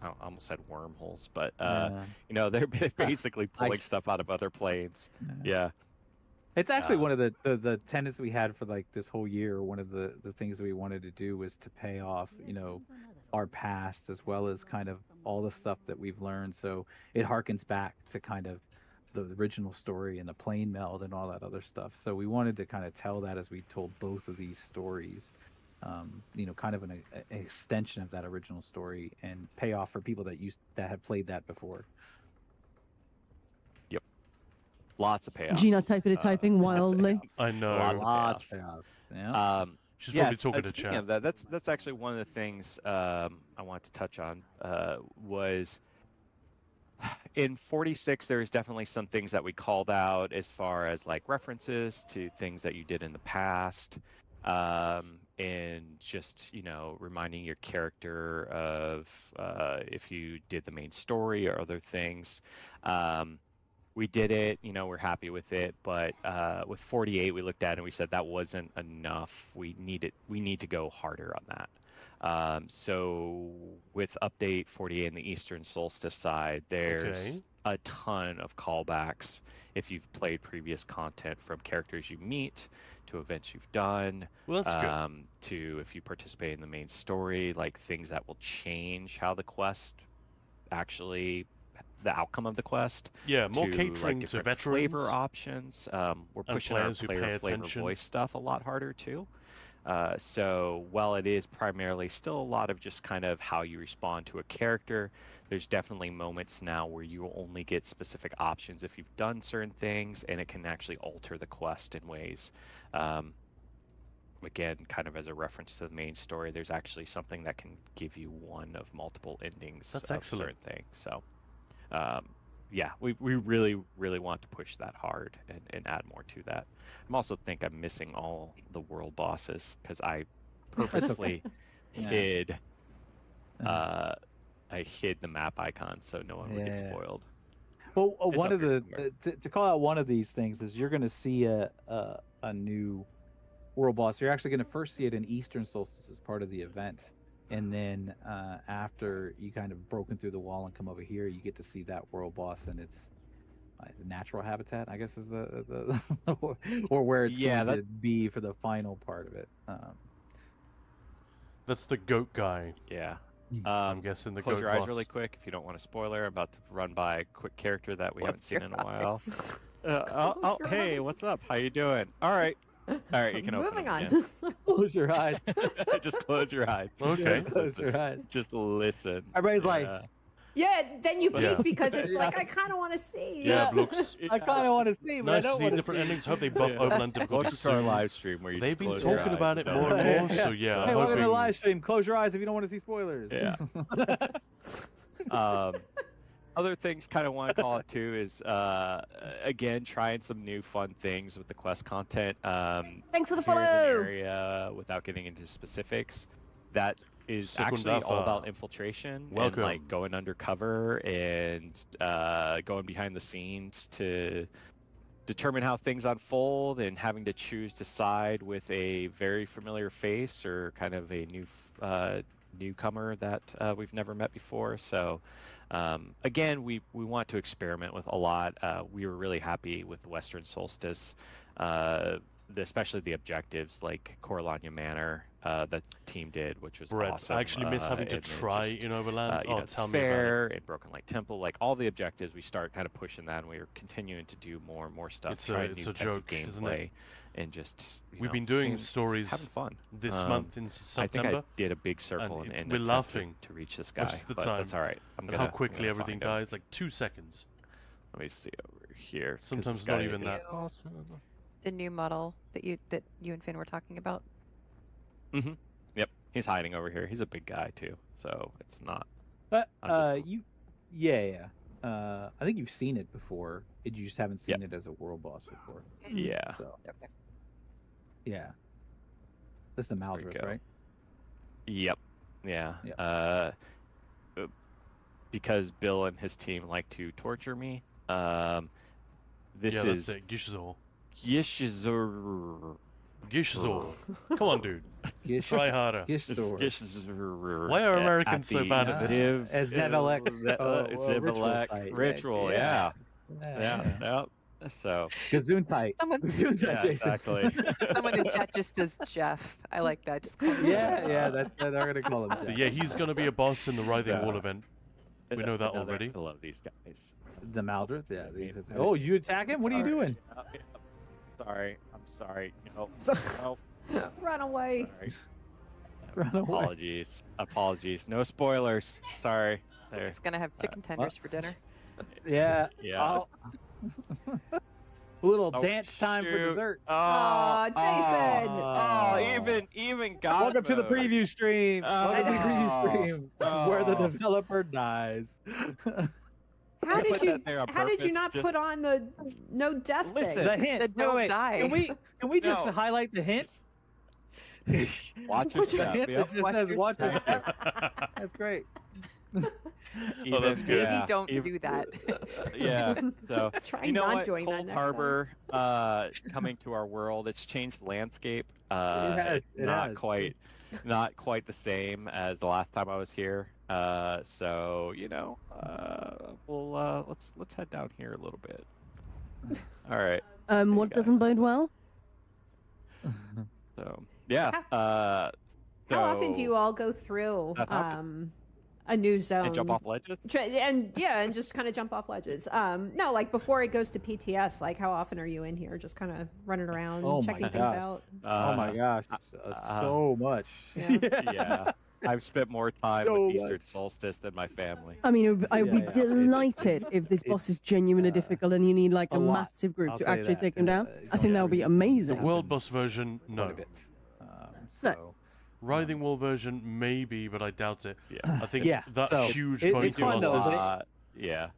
I almost said wormholes, but Yeah. you know, they're basically pulling Ice. stuff out of other planes. Yeah. It's actually one of the tenets we had for like this whole year. One of the things that we wanted to do was to pay off, you know, our past as well as kind of all the stuff that we've learned. So it harkens back to kind of the original story and the plane meld and all that other stuff. So we wanted to kind of tell that as we told both of these stories, you know, kind of an extension of that original story and pay off for people that have played that before. Lots of payoffs. Gina typing Lots of wildly. payoffs. I know. Lots of Lots of yeah. She's Yeah, probably talking to speaking chat. of that, that's actually one of the things I wanted to touch on was in 46. There's definitely some things that we called out as far as like references to things that you did in the past, and just, you know, reminding your character of if you did the main story or other things. We did it, you know, we're happy with it, but with 48 we looked at it and we said that wasn't enough. We need to go harder on that. So with update 48 in the Eastern Solstice side, there's a ton of callbacks if you've played previous content, from characters you meet to events you've done, Well, that's good. to if you participate in the main story, like things that will change how the quest actually, the outcome of the quest. Yeah, more to, catering like, to different veterans. flavor options. We're pushing our players who pay player flavor attention. voice stuff a lot harder too. So while it is primarily still a lot of just kind of how you respond to a character, there's definitely moments now where you will only get specific options if you've done certain things, and it can actually alter the quest in ways. Again, kind of as a reference to the main story, there's actually something that can give you one of multiple endings That's of excellent. certain things. So yeah, we really want to push that hard and add more to that. I'm also think I'm missing all the world bosses because I purposely Yeah. hid I hid the map icon so no one would get Yeah. spoiled. Well, It's one up of here the somewhere. to call out one of these things is you're going to see a new world boss. You're actually going to first see it in Eastern Solstice as part of the event, and then after you kind of broken through the wall and come over here, you get to see that world boss in its natural habitat, I guess is the or where it's going to be for the final part of it. That's the goat guy. Yeah. I'm guessing the Close goat your eyes boss. really quick if you don't want a spoiler. I'm about to run by a quick character that we haven't seen in a while. Close your Hey, eyes. what's up? How you doing? All right, you can open Moving them on. again. Close your eyes. Just close your eyes. Okay. Close your eyes. Just listen. Everybody's like, Yeah. Yeah, then you Yeah. peek because it's like I kind of want to see. Yeah, looks I kind of want to see, but I nice to don't see want to different see. endings. Hope they buff Overland difficulty Welcome to our soon. live stream where you They've just been close your talking eyes about and it don't more and more, Yeah. so yeah, Hey, I'm welcome to the hoping. live stream. Close your eyes if you don't want to see spoilers. Yeah. Other things kind of want to call it too is again trying some new fun things with the quest content. Thanks for the Here's an follow. area without getting into specifics that is Second actually all alpha. about infiltration Welcome. and like going undercover and going behind the scenes to determine how things unfold and having to choose to side with a very familiar face or kind of a newcomer that we've never met before. So again, we want to experiment with a lot. We were really happy with the Western Solstice, especially the objectives like Coralania Manor that the team did, which was Brett, awesome. I actually miss having to and then try just, in Overland. you know, Tell me about it. Fair and Broken Light Temple, like all the objectives, we start kind of pushing that, and we are continuing to do more and more stuff, It's try a new types joke, of isn't it? gameplay, and just We've been doing having stories fun this month in I September. think I did a big circle and and we're attempt laughing to reach this guy, most of the but time. that's all right. And how quickly everything dies, like 2 seconds. Let me see over here. 'cause Sometimes this not guy even is that. Awesome. The new model that you and Finn were talking about. Mm-hmm. Yep, he's hiding over here. He's a big guy too, so it's not. But Undercover. yeah. I think you've seen it before. You just haven't seen it as a world boss before. Yeah. So Okay. yeah, that's the we Maldrith, go. right? Yep. Yeah. Yep. Because Bill and his team like to torture me. This Yeah, that's is it. Gishzor. Gishzor. Gishzor. Come on, dude. Gish, Try harder. Gishzor. Why are at Americans so the bad at this? Zevelek, Zivalek ritual ritual, site. yeah. Yeah. Yeah. So, Gesundheit. Someone, Gesundheit, yeah, Jason. exactly. someone in chat just says Jeff. I like that. Just call him Jeff. yeah, they're gonna call him. But Jack. yeah, he's gonna be a boss in the Writhing Yeah. Wall event. We know that Another- already. I love these guys. The Maldrith. Yeah. Yeah. Oh, you attack him? What are you Sorry. doing? I'm sorry. No, So- no, Run away. sorry. Run away. Apologies. No spoilers. Sorry. There. He's gonna have chicken tenders for dinner. Yeah. Yeah. I'll- A little Oh, dance time for shoot. dessert. Aw, Jason. Even God. Welcome to the mode. preview stream. Welcome to the preview stream where the Oh. developer dies. How I did put you? that there on How did you purpose, not just- put on the no death Listen. The thing? hint. Then don't wait. die. Can we just No. highlight the hint? Watch your The step. hint Yep. that just Watch says your watch your step. step. That's great. Oh, that's good. Maybe don't do that. Yeah. So Try you know not what? doing that Cold next Harbor coming to our world. It's changed the landscape. It not has. quite the same as the last time I was here. So we'll let's head down here a little bit. All right. What guys. doesn't bode well? So yeah. How often do so- you all go through How- a new zone and jump off ledges? And just kind of jump off ledges? No, like before it goes to PTS. Like how often are you in here, just kind of running around, Oh my checking things gosh. out? Oh my gosh, so much. Yeah. Yeah. I've spent more time So with Eastern much. Solstice than my family. I mean, I'd be Yeah. delighted if this boss is genuinely difficult and you need like a a lot. massive group I'll to tell you actually that. take him down. I Don't think that would be worry. The amazing. world boss version, Quite no. a bit. So Writhing Wall version, maybe, but I doubt it. Yeah. I think Yeah, that so huge it's bounty fun, though, bosses. but Yeah.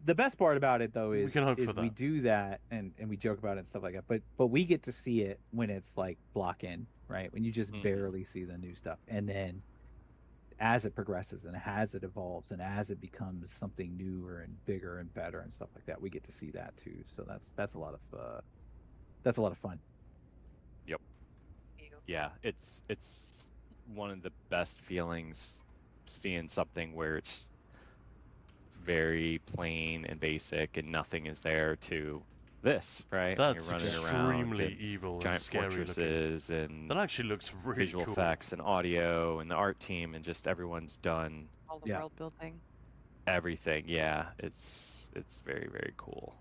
the best part about it though We is, can hope is for we that. do that and we joke about it and stuff like that, but we get to see it when it's like block in, right? When you just Mhm. barely see the new stuff, and then as it progresses and as it evolves and as it becomes something newer and bigger and better and stuff like that, we get to see that too. So that's a lot of fun. Yeah. It's one of the best feelings seeing something where it's very plain and basic and nothing is there to this, right? That's You're running around extremely in evil and giant scary looking. fortresses and That actually looks really visual cool. effects and audio and the art team and just everyone's done All the Yeah. world everything. everything. Yeah, it's very, very cool.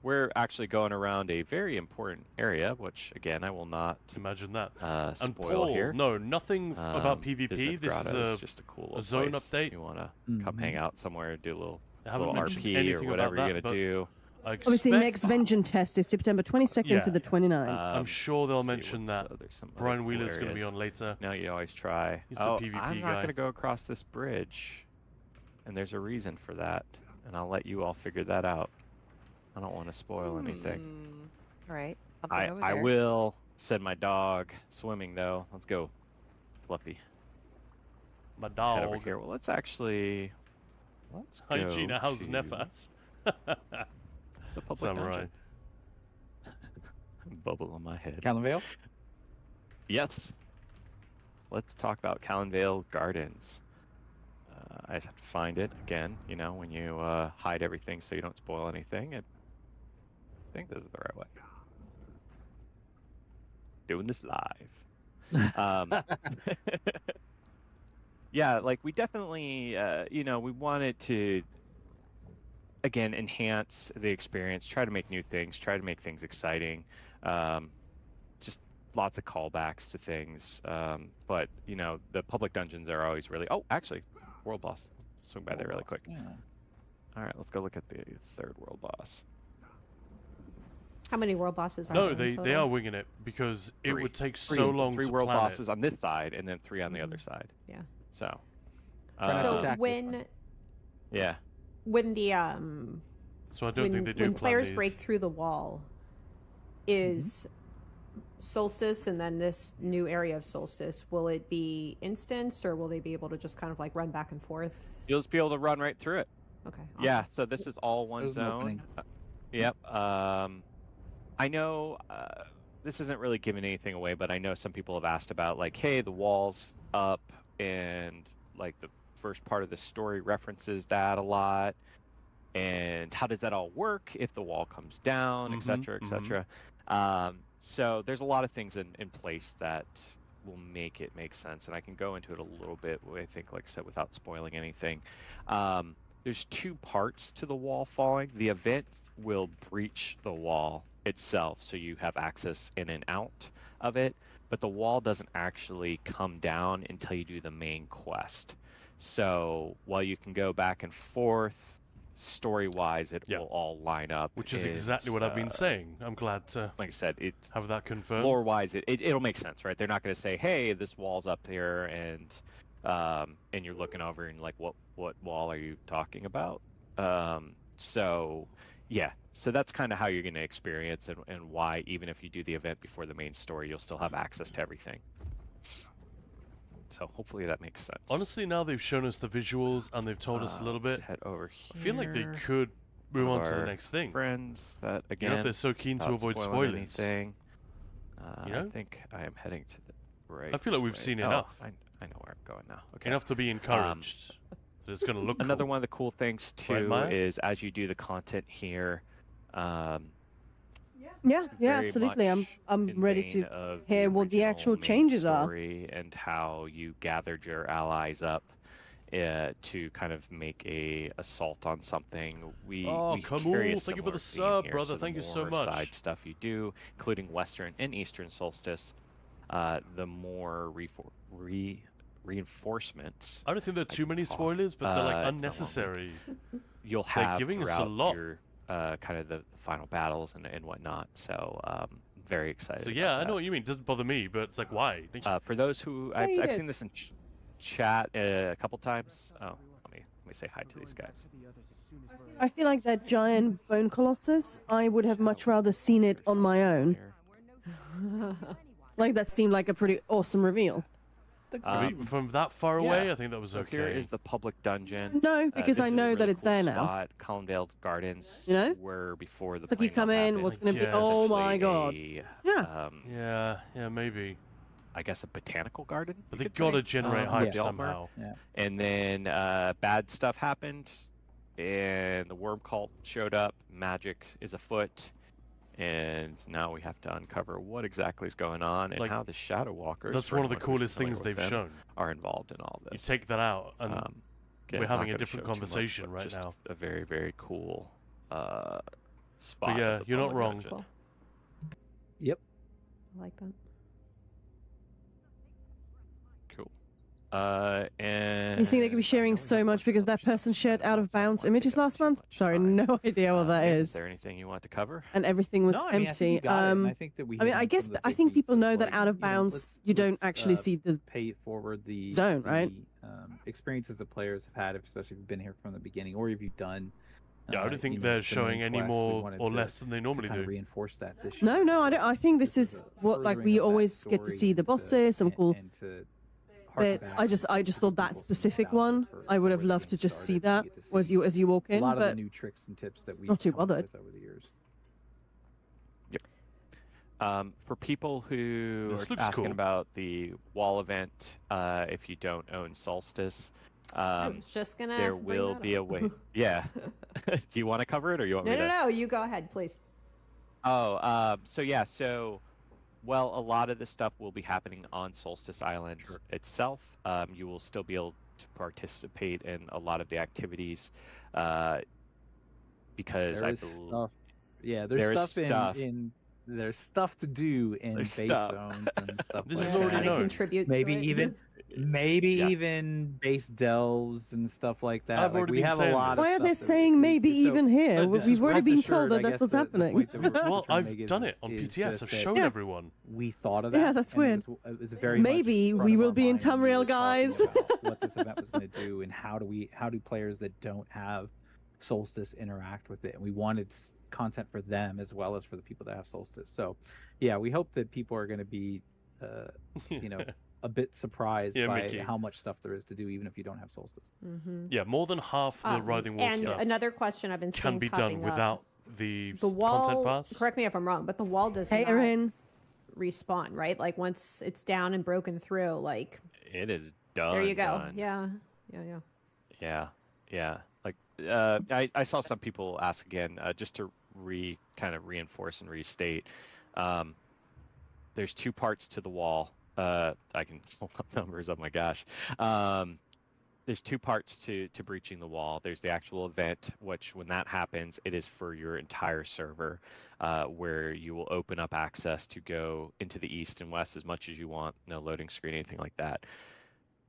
we're actually going around a very important area, which again I will not Imagine that. And spoil Paul, here. no, nothing about Bismuth PvP. This Grotto is is just a cool a little zone place. update. You want to come hang out somewhere, do a little, I haven't mentioned RP or anything whatever about you're that, gonna do. I Obviously, expect, next Vengeance test is September 22nd to Yeah. the 29th. I'm sure they'll see mention what's- that. there's some other Brian cool Wheeler's going to be areas. on later. Now you always try. He's the Oh, PvP I'm guy. not gonna go across this bridge, and there's a reason for that, and I'll let you all figure that out. I don't want to spoil anything. All right. I'll go over I there. will send my dog swimming though. Let's go, Fluffy. My Head over dog. here. Well, let's Hi, go Gina. How's to Nefas? the public Samurai. dungeon. Bubble on my head. Callanvale? Yes. Let's talk about Callanvale Gardens. I just have to find it again. You know, when you hide everything so you don't spoil anything. I think this is the right way. Doing this live. Yeah, like we definitely, you know, we wanted to, again, enhance the experience, try to make new things, try to make things exciting. Just lots of callbacks to things. But, you know, the public dungeons are always really, oh, actually, world boss. Swing by there really quick. Yeah. All right, let's go look at the third world boss. How many world bosses are No, there in they are total? winging it because it Three. would take Three. so long Three to world plan bosses on this side, and then 3 on the other side. Yeah. So, Try not to So attack this when one. yeah. when the So I don't when, think they do when plan players these. break through the wall, is Solstice and then this new area of Solstice, will it be instanced or will they be able to just kind of like run back and forth? You'll just be able to run right through it. Okay. Yeah, so this is all one There's an zone. opening. Yep. I know this isn't really giving anything away, but I know some people have asked about like, hey, the wall's up, and like the first part of the story references that a lot, and how does that all work if the wall comes down, et cetera, et cetera. So there's a lot of things in place that will make it make sense, and I can go into it a little bit, I think, like I said, without spoiling anything. There's 2 parts to the wall falling. The event will breach the wall itself, so you have access in and out of it, but the wall doesn't actually come down until you do the main quest. So while you can go back and forth, story-wise, it will all line up. Which is and, exactly what I've been saying. I'm glad to like I said, it have that confirmed. lore-wise, it'll make sense, right? They're not going to say, "Hey, this wall's up here," and you're looking over and like, what wall are you talking about? So yeah, so that's kind of how you're going to experience and why, even if you do the event before the main story, you'll still have access to everything. So hopefully that makes sense. Honestly, now they've shown us the visuals and they've told us a little Let's bit. head over here. I feel like they could move One on of to the our next thing. Friends that You again, know, if they're so keen to without avoid spoiling spoilers. anything, You know? I think I am heading to the right. I feel like we've way. seen Oh, enough. I know where I'm going now. Okay. Enough to be encouraged. That it's going to look Another cool. one of the cool things Right, too Maya? is as you do the content here. Yeah, very absolutely. much I'm in ready vein to of hear what the original actual main changes are. story and how you gathered your allies up to kind of make a assault on something. We Oh, we come carry a on, thank you for the similar theme sub, here, brother, so the thank you so more much. Side stuff you do, including Western and Eastern Solstice, the more reinforcements I don't think there are I too can many talk. spoilers, but they're like Not long unnecessary. you'll They're have giving us a throughout lot. your kind of the final battles and whatnot. So very excited. So about yeah, I that. know what you mean. It doesn't bother me, but it's like, why? Thank you. For those who I've seen this in chat a couple times. Oh, let me say hi to these guys. I feel like that giant bone colossus, I would have much rather seen it on my own. Like, that seemed like a pretty awesome reveal. I mean, from that far away, I think that was So okay. here is the public dungeon. No, because This I is a know that really it's cool there now. spot. Columndale Gardens, You know? were before the It's like you plane come melt in, happened. what's going to Yeah, be, oh Essentially my god. a, Yeah. Yeah, maybe. I guess a botanical garden. But you they could gotta say, generate or hype Delmar. somehow. Yeah. And then bad stuff happened, and the worm cult showed up. Magic is afoot, and now we have to uncover what exactly is going on and Like, how the Shadow Walkers. That's for one of the anyone who's coolest things familiar with they've them, shown. are involved in all You this. take that out, and Again, we're I'm having not a gonna different show too much, conversation but right just now. A very, very cool spot. But yeah, of the you're not public wrong. dungeon. Cool. Yep. I like that. Cool. And You think they could be sharing so much because that person shared out of bounds images last month? Sorry, no idea what that Is is. there anything you want to cover? And everything was No, I mean, I think you empty. got it, and I think that we. I mean, hit I on guess some of the I big think beats people of, know that like, out of bounds, you don't actually see the pay it forward the zone, right? experiences that players have had, especially if you've been here from the beginning, or if you've done. Yeah, I don't think you know, they're the showing main any quest. We more wanted or to- less than they normally to kind do. of reinforce that this year. No, I don't. I think this is what like we always get to see the bosses, some cool bits. I just thought that specific one, I would have loved to just see that as you walk in, a lot of the but new tricks and tips that we not too bothered. with over the years. For people who This are looks asking cool. about the wall event, if you don't own Solstice, I was just gonna. there bring will that be a up. way. Yeah. Do you want to cover it, or you want me to? No. You go ahead, please. Oh, so yeah, well, a lot of this stuff will be happening on Solstice Island itself. You will still be able to participate in a lot of the activities, because There I is believe stuff. Yeah, there is there's stuff stuff. in there's stuff to do in There's base stuff. zones and stuff This like is that. already Kinda known. contribute. Maybe to it. even even base delves and stuff like that. I've Like, already we been have a saying lot this. Why are of they stuff saying maybe so- even here? this is We've already rest been assured, told I that that's guess what's the happening. point that we're Well, trying to I've make done is- it on is PTS. just I've that shown everyone. we thought of that. Yeah, that's and weird. It was very much Maybe front we of will our be in mind when we Tamriel, were talking guys. about what this event was going to do and how do players that don't have Solstice interact with it, and we wanted content for them as well as for the people that have Solstice. So yeah, we hope that people are going to be a bit surprised by Mickey. how much stuff there is to do even if you don't have Solstice. Yeah, more than half the Writhing Wall And stuff another question I've been seeing can be popping done up. without the The wall. content pass. Correct me if I'm wrong, but the wall does Hey, not Erin. respawn, right? Like once it's down and broken through, like It is done. there you go. done. Yeah. Yeah. Like, I saw some people ask again, just to kind of reinforce and restate. There's two parts to the wall. I can pull up numbers. Oh my gosh. There's two parts to breaching the wall. There's the actual event, which when that happens, it is for your entire server, where you will open up access to go into the east and west as much as you want. No loading screen, anything like that.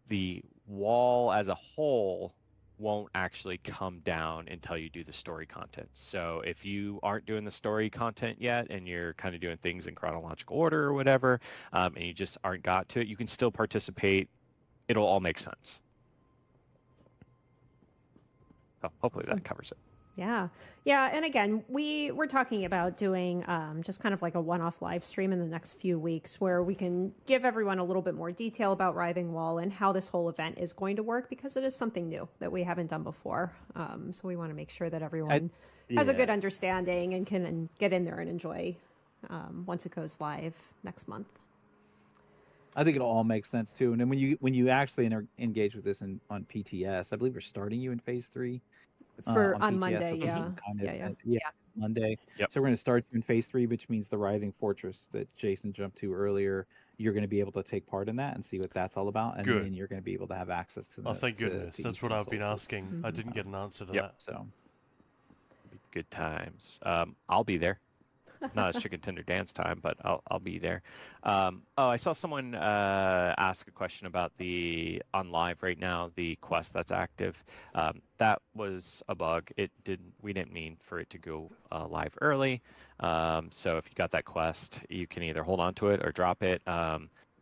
The wall as a whole won't actually come down until you do the story content. So if you aren't doing the story content yet and you're kind of doing things in chronological order or whatever, and you just aren't got to it, you can still participate. It'll all make sense. So hopefully that covers it. Yeah. And again, we're talking about doing just kind of like a one-off live stream in the next few weeks where we can give everyone a little bit more detail about Writhing Wall and how this whole event is going to work, because it is something new that we haven't done before. So we want to make sure that everyone has a good understanding and can get in there and enjoy once it goes live next month. I think it'll all make sense too. And then when you actually engage with this on PTS, I believe we're starting you in phase 3. On PTS, Monday, so yeah. Monday. Yep. So we're going to start you in phase 3, which means the Writhing Fortress that Jason jumped to earlier. You're going to be able to take part in that and see what that's all about, and Good. then you're going to be able to have access to. Oh, thank goodness. That's what I've been asking. I didn't get an answer to that. So Good times. I'll be there. Not a chicken tender dance time, but I'll be there. I saw someone ask a question about the on live right now, the quest that's active. That was a bug. We didn't mean for it to go live early. So if you got that quest, you can either hold on to it or drop it.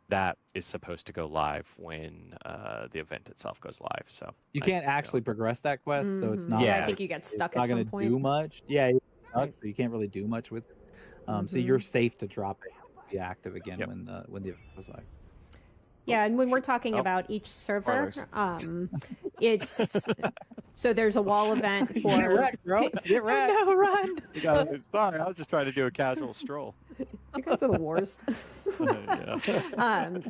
That is supposed to go live when the event itself goes live. So you can't actually progress that quest, so it's not. Yeah, I think you get stuck it's not at some gonna point. do much. Yeah, you're stuck, so you can't really do much with it. So you're safe to drop it, be active again when the event goes live. Yeah, and when we're talking about each server, it's so there's a wall event for. Get wrecked, bro. Get wrecked. No, run. Sorry, I was just trying to do a casual stroll. You guys are the worst.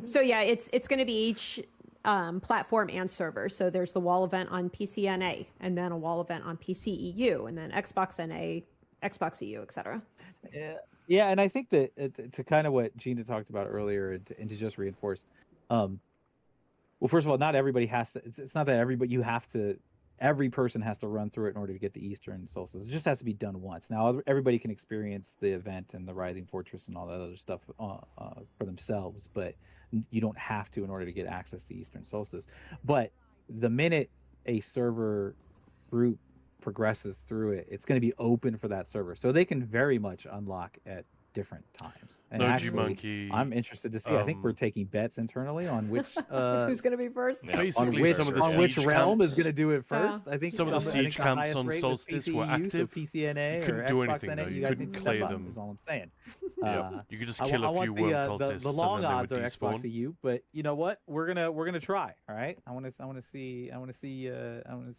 So yeah, it's going to be each platform and server. So there's the wall event on PCNA, and then a wall event on PCEU, and then Xbox NA, Xbox EU, etc. Yeah, and I think that to kind of what Gina talked about earlier, and to just reinforce, well, first of all, not everybody has to. It's not that everybody you have to every person has to run through it in order to get the Eastern Solstice. It just has to be done once. Now everybody can experience the event and the Writhing Fortress and all that other stuff for themselves, but you don't have to in order to get access to Eastern Solstice. But the minute a server group progresses through it, it's going to be open for that server, so they can very much unlock at different times. And No, actually, G-Monkey, I'm interested to see. I think we're taking bets internally on which Who's going to be first? Yeah. basically some of the on which siege realm camps, is going to do it first. I think some of the I think siege camps highest on rate was Solstice were PCEU, so active. PCNA You or couldn't do Xbox anything, NA. though. You You guys couldn't need to clay step up, them. is all I'm saying. You could just I kill a want few worm the cultists, the and long then they odds would are despawn. Xbox EU, but you know what? We're gonna try. All right. I want to see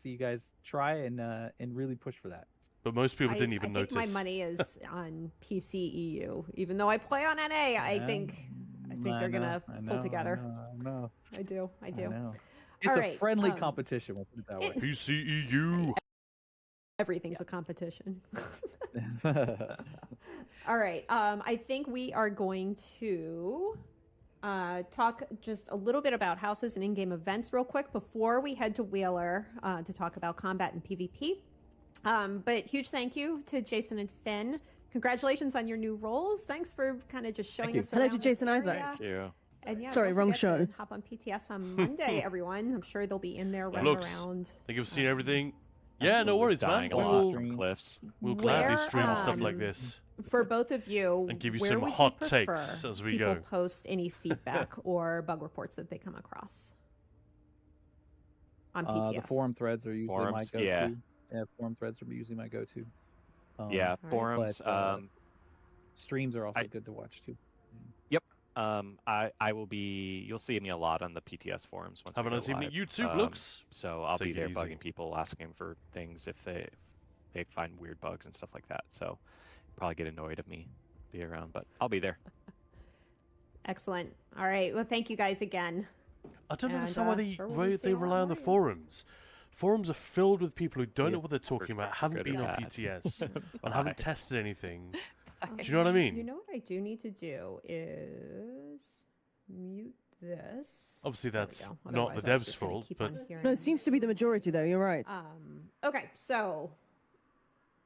you guys try and really push for that. But most people didn't even I think notice. my money is on PCEU, even though I play on NA. I think they're gonna pull together. I know. I do. I know. It's All a right, friendly competition. We'll put it that way. PCEU. Everything's a competition. All right. I think we are going to talk just a little bit about houses and in-game events real quick before we head to Wheeler to talk about combat and PvP. But huge thank you to Jason and Finn. Congratulations on your new roles. Thanks for kind of just showing us Hello around to this Jason area. Isaacs. Yeah. And yeah, Sorry, don't wrong forget to show. hop on PTS on Monday, everyone. I'm sure they'll be in there running Looks. around. Think you've seen everything. Yeah, no Absolutely worries, man. dying a We lot will, from cliffs. we'll gladly Where, stream stuff like this. For both of you, And give you where some would hot you prefer takes as we people go. post any feedback or bug reports that they come across on PTS? The forum threads are usually my Forums, go-to. yeah. Yeah, forum threads are usually my go-to. Yeah, Alright. forums. But, streams are also good to watch too. I will be. You'll see me a lot on the PTS forums once. Have a we go nice evening, live. YouTube. Looks. So I'll Take be it there easy. bugging people, asking for things if they find weird bugs and stuff like that. So probably get annoyed of me be around, but I'll be there. Excellent. All right. Well, thank you guys again. I don't And, understand why sure we'll be they seeing a lot rely on the more. forums. Forums are filled with people who don't know Yeah, what they're talking about, we're haven't good been at on that. PTS, and Bye. haven't tested anything. Um, Do you know what I mean? You know what I do need to do is mute this. Obviously, There we that's go. not the Otherwise, I was devs' just gonna fault, keep but on hearing No, it seems to be the majority, though. You're right. Okay, so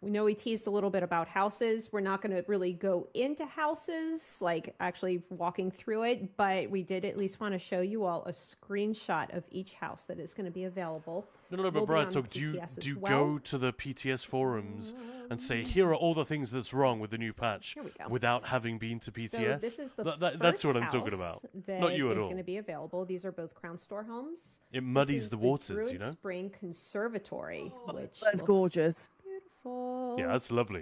we know we teased a little bit about houses. We're not going to really go into houses, like actually walking through it, but we did at least want to show you all a screenshot of each house that is going to be available. no, but Will be Brian, on talk. Do you PTS as do you well. go to the PTS forums and say here are all the things that's wrong with the new patch Here we go. without having been to PTS? So this is the That's what I'm first talking house about. that Not you at is all. going to be available. These are both Crown Store homes. It This muddies is the waters, you Druid know. Spring Conservatory, which That's looks gorgeous. beautiful. Yeah, that's lovely.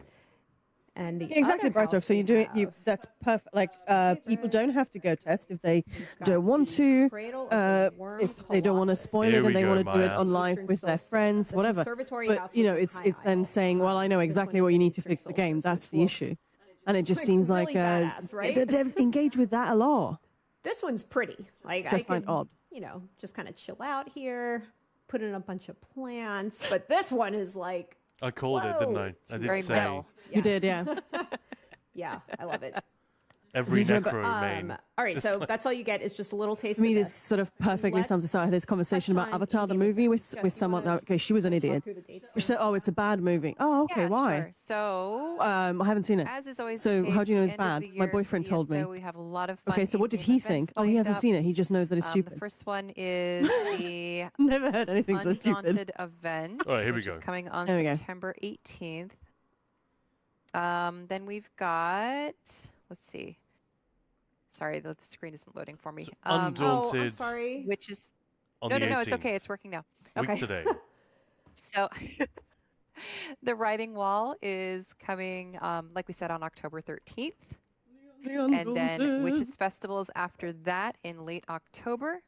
And the Yeah, exactly, other Brightok. house So you we do it. You have that's perfect. Like people don't have to go test if they got don't want the to. Cradle of the Worm If they don't want to Colossus. spoil Here it we and they go, want to do it Maya. on live Eastern with their Solstice. friends, The whatever. Conservatory But house you was know, in it's High then Isle. saying, well, I know This exactly one what is you in need to Eastern fix the game. Solstice, That's which the looks issue, and it just seems really like badass, right? the devs engage with that a lot. This one's pretty. Like I Just find could, odd. you know, just kind of chill out here, put in a bunch of plants. But this one is like, I called it, didn't whoa, I? it's I did very say metal. You did, yeah. Yeah, I love it. every Zero, but, necro main. All right, so that's all you get is just a little taste For me, of this sort of perfectly sums us out. I had this conversation touch about on Avatar, the in-game movie, events. Jess, with you someone. wanna Okay, she was an talk idiot. through the dates She said, "Oh, it's a bad movie." Oh, okay, Yeah, why? sure. So, I haven't seen it. as is always So the case, how do you know at it's the end of bad? the My year boyfriend for told me. ESO, we have a lot of fun Okay, so what did in-game he events think? Oh, he lined hasn't up. seen it. He just knows that it's The stupid. first one is the Never heard anything so stupid. Undaunted event, All right, here we which is go. coming on There we go. September 18th. Then we've got, let's see. Sorry, the screen isn't loading for me. So Oh, I'm Undaunted sorry. Which is, on no, the 18th. no, it's okay. It's working now. Week Okay. today. So the Writhing Wall is coming, like we said, on October 13th. And then Witches Festival is after that in late October.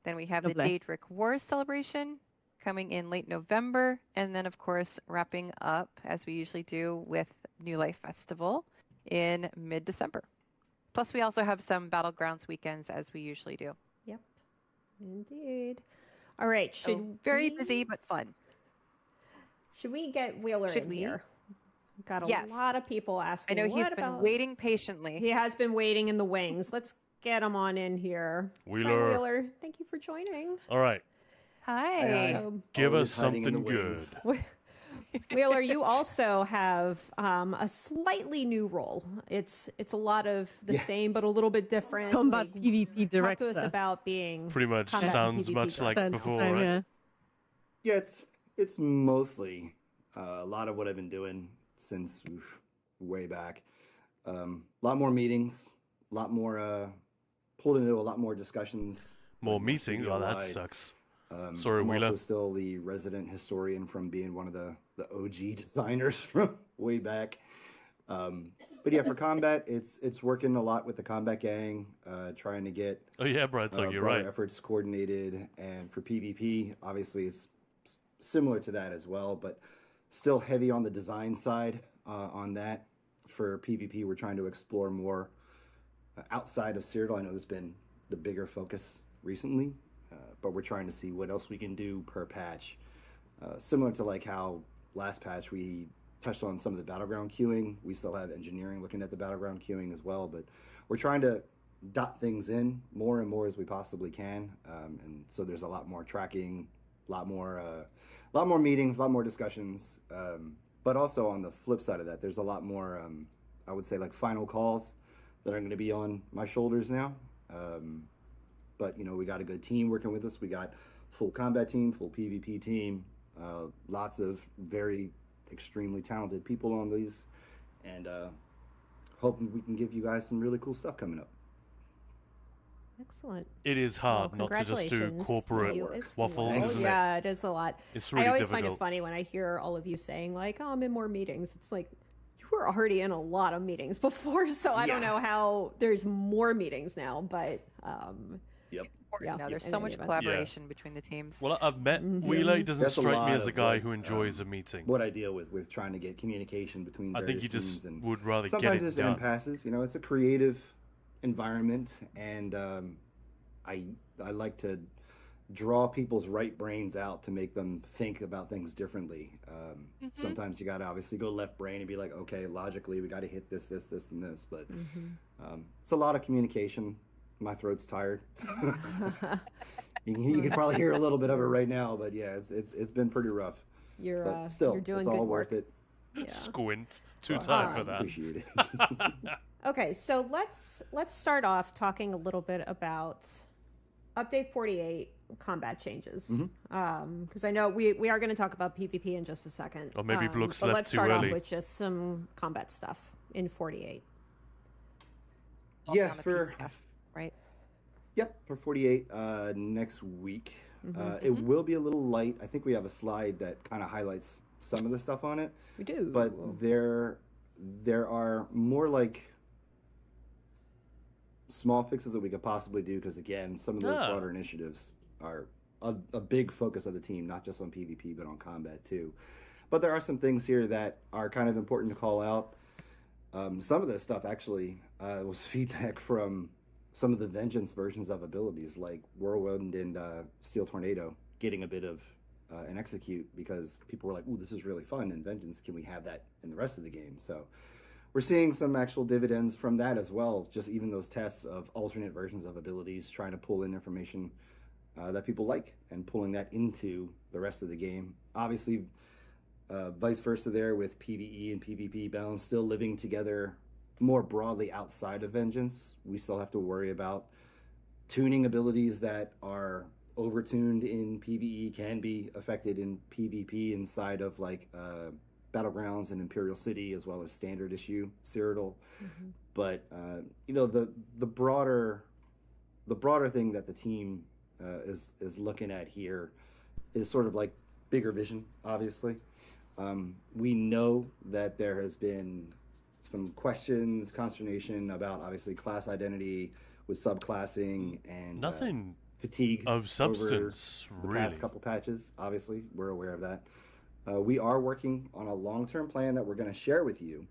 Then we have the Lovely. Daedric Wars celebration coming in late November. And then, of course, wrapping up, as we usually do, with New Life Festival in mid-December. Plus, we also have some Battlegrounds weekends, as we usually do. Yep, indeed. All right, should So very we- busy, but fun. Should we get Wheeler Should in we? here? Got a Yes. lot of people I asking. know he's what been about... waiting patiently. He has been waiting in the wings. Let's get him on in here. Brian Wheeler. Wheeler, thank you for joining. All right. Hi. Give Always us hiding in the something good. wings. Wheeler, you also have a slightly new role. It's a lot of the same, but a little bit different. Combat Like, PvP talk director. to us about being Pretty much combat sounds PvP much like director. before, Same, right? yeah. Yeah, it's mostly a lot of what I've been doing since way back. A lot more meetings, a lot more pulled into a lot more discussions. More like, meetings? Oh, that studio-wide. sucks. Sorry, I'm Wheeler. also still the resident historian from being one of the OG designers from way back. But yeah, for combat, it's working a lot with the combat gang, trying to get Oh yeah, Brad, so you're broader right. efforts coordinated. And for PvP, obviously it's similar to that as well, but still heavy on the design side on that. For PvP, we're trying to explore more outside of Cyrodiil. I know there's been the bigger focus recently, but we're trying to see what else we can do per patch. Similar to like how last patch we touched on some of the battleground queuing. We still have engineering looking at the battleground queuing as well, but we're trying to dot things in more and more as we possibly can. And so there's a lot more tracking, a lot more meetings, a lot more discussions. But also on the flip side of that, there's a lot more, I would say, like final calls that are going to be on my shoulders now. But you know, we got a good team working with us. We got full combat team, full PvP team, lots of very extremely talented people on these, and hoping we can give you guys some really cool stuff coming up. Excellent. It is hard Well, not to just do congratulations corporate to you as waffle, well. isn't it? Yeah, it is a lot. It's really I always difficult. find it funny when I hear all of you saying like, "Oh, I'm in more meetings." It's like you were already in a lot of meetings before, so I don't know how there's more meetings now. But Yep. yeah, No, there's in so any much event. collaboration between the teams. Well, I've met Wheeler. He doesn't That's a strike me lot as a of guy what, who enjoys a meeting. What I deal with trying to get communication between I various think you teams, just and would rather get sometimes it it's done. impasses. You know, it's a creative environment, and I like to draw people's right brains out to make them think about things differently. Sometimes you got to obviously go left brain and be like, okay, logically we got to hit this, and this. But it's a lot of communication. My throat's tired. You can probably hear a little bit of it right now, but yeah, it's been pretty rough. You're Still, you're doing it's good all work. worth it. Yeah. Squint. Too tired for that. Appreciate it. Okay, so let's start off talking a little bit about update 48 combat changes, because I know we are going to talk about PvP in just a second. Or maybe Blook but slept let's too start early. off with just some combat stuff in 48. Also Yeah, on the for PCast, right? Yep, for 48 next week. It will be a little light. I think we have a slide that kind of highlights some of the stuff on it. We do, But there are more like small fixes that we could possibly do, because again, some of those broader initiatives are a big focus of the team, not just on PvP but on combat too. But there are some things here that are kind of important to call out. Some of this stuff actually was feedback from some of the Vengeance versions of abilities, like Whirlwind and Steel Tornado, getting a bit of an execute, because people were like, "Ooh, this is really fun in Vengeance. Can we have that in the rest of the game?" So we're seeing some actual dividends from that as well. Just even those tests of alternate versions of abilities, trying to pull in information that people like and pulling that into the rest of the game. Obviously, vice versa there with PvE and PvP balance still living together more broadly outside of Vengeance. We still have to worry about tuning abilities that are overtuned in PvE can be affected in PvP inside of like Battlegrounds and Imperial City, as well as standard issue Cyrodiil. But you know, the broader thing that the team is looking at here is sort of like bigger vision. Obviously, we know that there has been some questions, consternation about obviously class identity with subclassing and Nothing fatigue of substance, over the really. past couple patches. Obviously, we're aware of that. We are working on a long-term plan that we're going to share with you,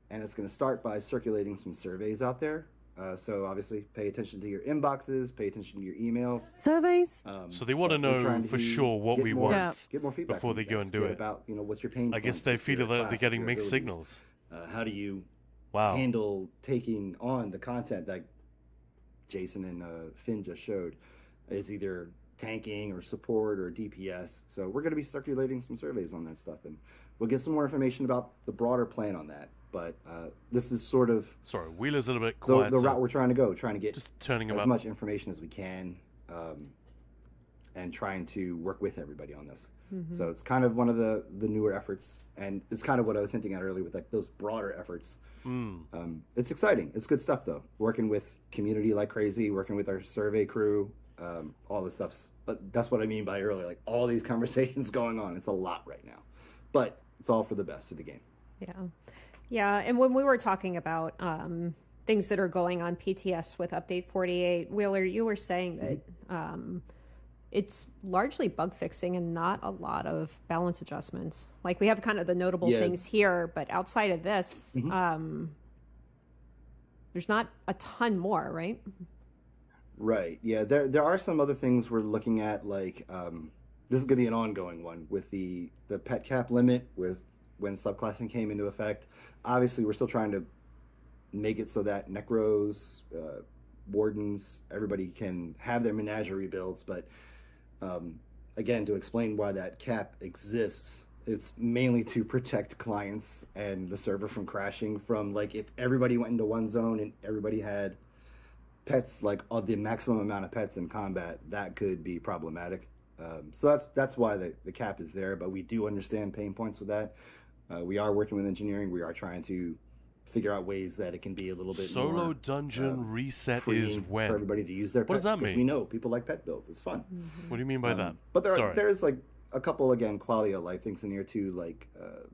and it's going to start by circulating some surveys out there. So obviously, pay attention to your inboxes, pay attention to your emails. Surveys? So they want to But we're trying know for to sure what get we more- want. Get more feedback before from they you go guys. and do Get it. about, you know, what's your pain I guess points they with feel your that class, they're getting your mixed abilities. signals. How do you Wow. handle taking on the content that Jason and Finn just showed? Is either tanking or support or DPS. So we're going to be circulating some surveys on that stuff, and we'll get some more information about the broader plan on that. But this is sort of Wheeler's a little bit the quiet. route we're trying to go, trying to get just turning him as up. much information as we can, and trying to work with everybody on this. So it's kind of one of the newer efforts, and it's kind of what I was hinting at earlier with like those broader efforts. It's exciting. It's good stuff though. Working with community like crazy, working with our survey crew, all this stuff's. But that's what I mean by earlier, like all these conversations going on. It's a lot right now, but it's all for the best of the game. Yeah, and when we were talking about things that are going on PTS with Update 48, Wheeler, you were saying that it's largely bug fixing and not a lot of balance adjustments. Like we have kind of the notable things here, but outside of this, there's not a ton more, right? Right. Yeah, there are some other things we're looking at, like this is going to be an ongoing one with the pet cap limit with when subclassing came into effect. Obviously, we're still trying to make it so that necros, wardens, everybody can have their menagerie builds. But again, to explain why that cap exists, it's mainly to protect clients and the server from crashing from, like, if everybody went into one zone and everybody had pets, like the maximum amount of pets in combat, that could be problematic. So that's why the cap is there. But we do understand pain points with that. We are working with engineering. We are trying to figure out ways that it can be a little bit Solo more dungeon reset is for when? everybody to use their pets. What does that 'cause mean? We know people like pet builds. It's fun. What do you mean by that? But there's like a couple, again, quality of life things in here too, like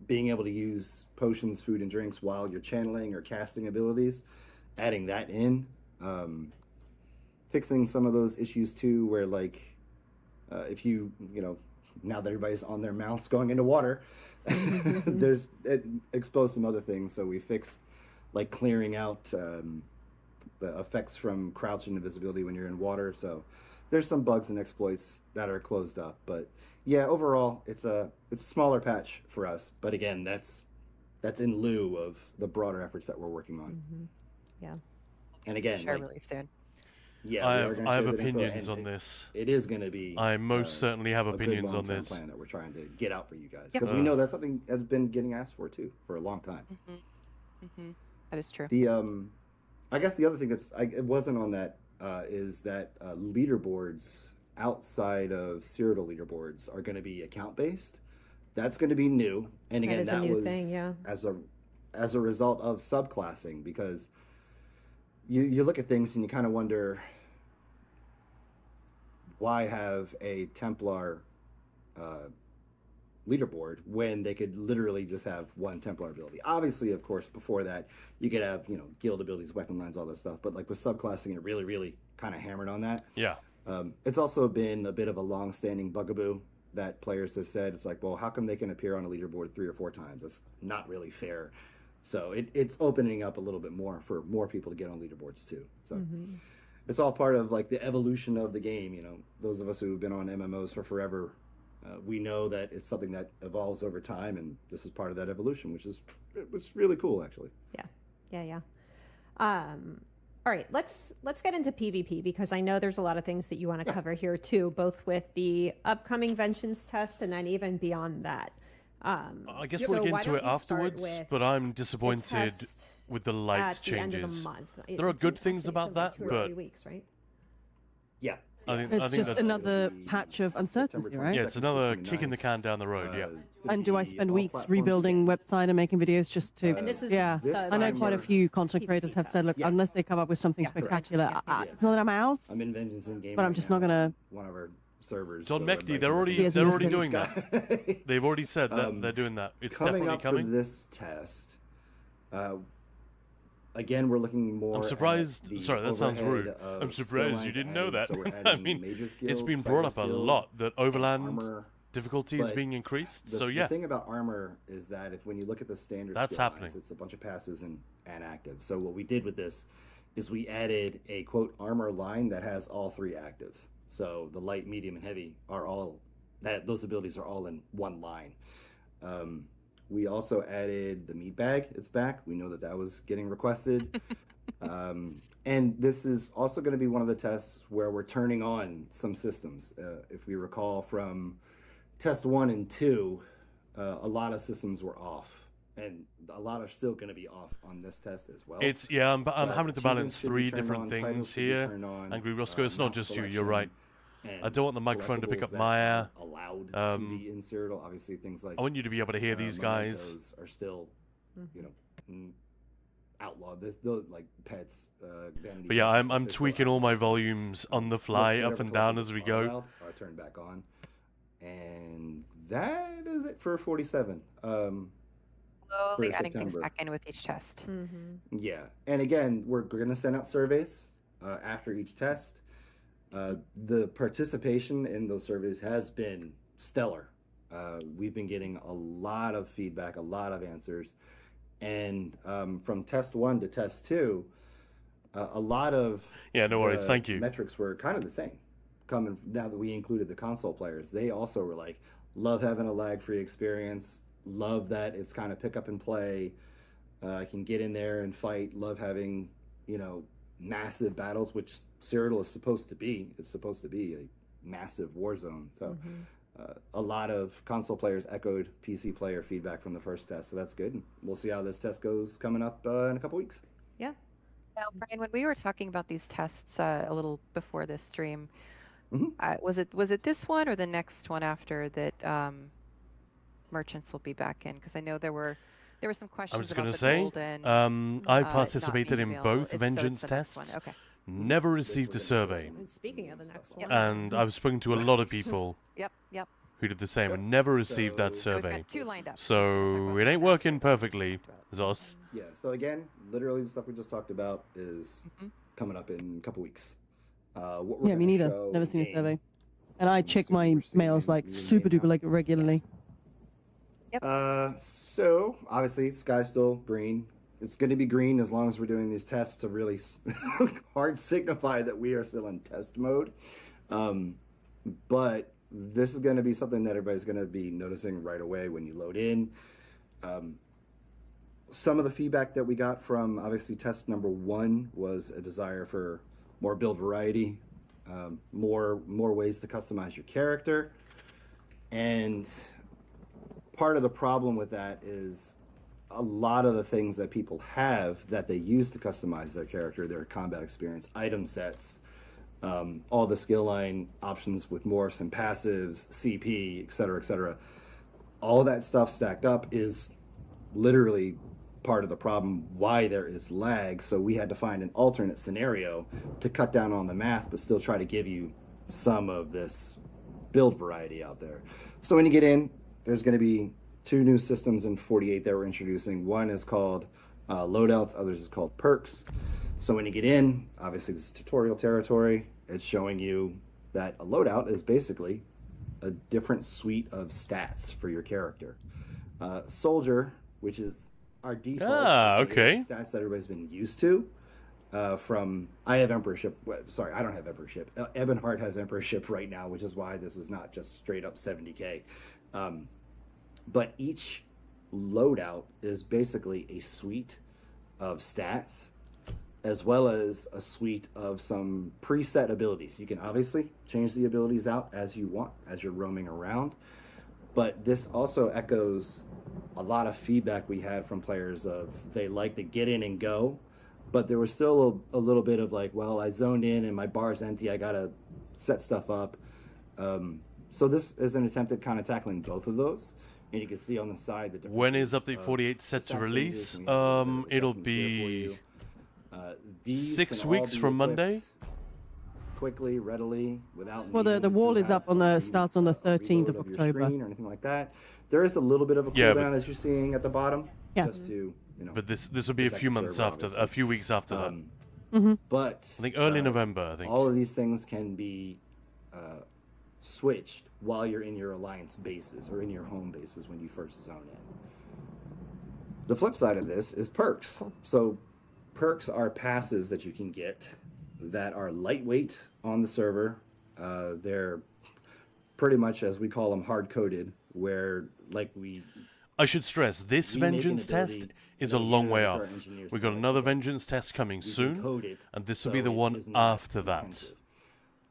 being able to use potions, food, and drinks while you're channeling or casting abilities, adding that in, fixing some of those issues too, where like if you know, now that everybody's on their mounts going into water, it exposed some other things. So we fixed like clearing out the effects from crouch and invisibility when you're in water. So there's some bugs and exploits that are closed up. But yeah, overall, it's a smaller patch for us. But again, that's in lieu of the broader efforts that we're working on. Yeah. And again, Share like, really soon. yeah, I have opinions on this. It is going to be. I most certainly have a good opinions on long-term this. plan that we're trying to get out for you guys, Yep. because we know that's something that's been getting asked for too for a long time. That is true. The I guess the other thing it wasn't on that is that leaderboards outside of Cyrodiil leaderboards are going to be account based. That's going to be new, and again, is a that new was thing, yeah. as a result of subclassing, because you look at things and you kind of wonder, why have a Templar leaderboard when they could literally just have one Templar ability? Obviously, of course, before that, you could have, you know, guild abilities, weapon lines, all that stuff. But like with subclassing, it really, really kind of hammered on that. Yeah. It's also been a bit of a long-standing bugaboo that players have said. It's like, well, how come they can appear on a leaderboard 3 or 4 times? That's not really fair. So it's opening up a little bit more for more people to get on leaderboards too. So it's all part of like the evolution of the game. You know, those of us who've been on MMOs for forever, we know that it's something that evolves over time, and this is part of that evolution, which is really cool, actually. Yeah. All right, let's get into PvP, because I know there's a lot of things that you want to cover here too, both with the upcoming Vengeance test and then even beyond that. I guess so we'll get why into don't it you start afterwards, with but I'm the disappointed test with the light at the end of changes. the month. There are It's good things actually about in like that, 2 or but 3 weeks, right? Yeah. I think It's just that's another patch of uncertainty, right? yeah, it's another kicking the can down the road. Yeah. And do I spend weeks rebuilding website and making videos just to? And this is yeah, this I know time quite a we're- few content PvP creators have said, test. look, Yes. unless they come up with something spectacular, it's not that I'm out. I'm in Vengeance in game, But I'm just not gonna- one of our servers. John so Mechty, everybody they're can already Yes, they're yes, already yes. doing that. that. They've already said that they're doing that. It's Coming definitely up coming. for this test. Again, we're looking more. I'm surprised. At the Sorry, that sounds rude. overhead of I'm skill surprised you lines didn't know added. that. So we're I adding mean, Mage's it's Guild, been brought up Fighter's a Guild, lot that and Overland armor. difficulty is But being increased. The, So yeah, the thing about armor is that when you look at the standard That's skill happening. lines, it's a bunch of passes and active. So what we did with this is we added a quote armor line that has all 3 actives. So the light, medium, and heavy are all those abilities are all in one line. We also added the meat bag. It's back. We know that was getting requested. And this is also going to be one of the tests where we're turning on some systems. If we recall from test 1 and 2, a lot of systems were off, and a lot are still going to be off on this test as well. It's I'm But having to balance achievements should be 3 turned different on, titles things should be here. turned on, Angry Roscoe, it's not map just you. You're selection, right. I don't want the microphone to pick up collectibles my that air. are allowed to be inserted. Obviously, things like I want you to be able to hear these guys. mementos are still, you know, outlawed. There's like pets, vanity. But yeah, pets and I'm stuff, they're still tweaking all my outlawed. volumes on the fly, up Whatever and down collectibles as we are go. allowed are turned back on, and that is it for 47. Slowly for adding things September. back in with each test. Yeah, and again, we're going to send out surveys after each test. The participation in those surveys has been stellar. We've been getting a lot of feedback, a lot of answers, and from test 1 to test 2, a lot of No worries, thank you. metrics were kind of the same. Coming now that we included the console players, they also were like, love having a lag-free experience. Love that it's kind of pick up and play. I can get in there and fight. Love having, massive battles, which Cyrodiil is supposed to be. It's supposed to be a massive war zone. So a lot of console players echoed PC player feedback from the first test. So that's good. And we'll see how this test goes coming up in a couple weeks. Yeah. Now, Brian, when we were talking about these tests a little before this stream, was it this one or the next one after that merchants will be back in? Because I know there were some questions I was about going the to say, golden. I not participated being in available. both So Vengeance it's the next tests. one. Okay. Never received a survey. And speaking of the next one, And I've spoken to a lot of people Yep. who did the same and never received that So we've survey. got 2 lined up. So it ain't working perfectly, Zos. Yeah. So again, literally the stuff we just talked about is coming up in a couple weeks. What we're Yeah, me gonna neither. show Never seen a in survey. And I check my mails like super duper like regularly. So obviously sky's still green. It's going to be green as long as we're doing these tests to really hard signify that we are still in test mode. But this is going to be something that everybody's going to be noticing right away when you load in. Some of the feedback that we got from obviously test number 1 was a desire for more build variety, more ways to customize your character. And part of the problem with that is a lot of the things that people have that they use to customize their character, their combat experience, item sets, all the skill line options with morphs and passives, CP, etc., all that stuff stacked up is literally part of the problem why there is lag. So we had to find an alternate scenario to cut down on the math but still try to give you some of this build variety out there. So when you get in, there's going to be 2 new systems in 48 that we're introducing. One is called loadouts, others is called perks. So when you get in, obviously this is tutorial territory. It's showing you that a loadout is basically a different suite of stats for your character. Soldier, which is our default okay. stats that everybody's been used to. From I have Emperorship. Sorry, I don't have Emperorship. Ebonheart has Emperorship right now, which is why this is not just straight up 70k. But each loadout is basically a suite of stats, as well as a suite of some preset abilities. You can obviously change the abilities out as you want, as you're roaming around. But this also echoes a lot of feedback we had from players of they like the get in and go, but there was still a little bit of like, well, I zoned in and my bar's empty, I gotta set stuff up. So this is an attempt at kind of tackling both of those. And you can see on the side the differences. When is update 48 set to release? It'll be 6 weeks from Monday. Quickly, readily, without. Well, the wall is up on starts on the 13th of October. Or anything like that. There is a little bit of a cooldown as you're seeing at the bottom. Yeah. Just to But this will be a few months after, a few weeks after that. But I think early November. I think all of these things can be switched while you're in your alliance bases or in your home bases when you first zone in. The flip side of this is perks. So perks are passives that you can get that are lightweight on the server. They're pretty much, as we call them, hard-coded, where like I should stress this we make an Vengeance test ability is you a know, we long hand it way over to our off. engineers We've to got be like, another okay, Vengeance test coming we can soon, code it and this will so be the it one is not after that. intensive.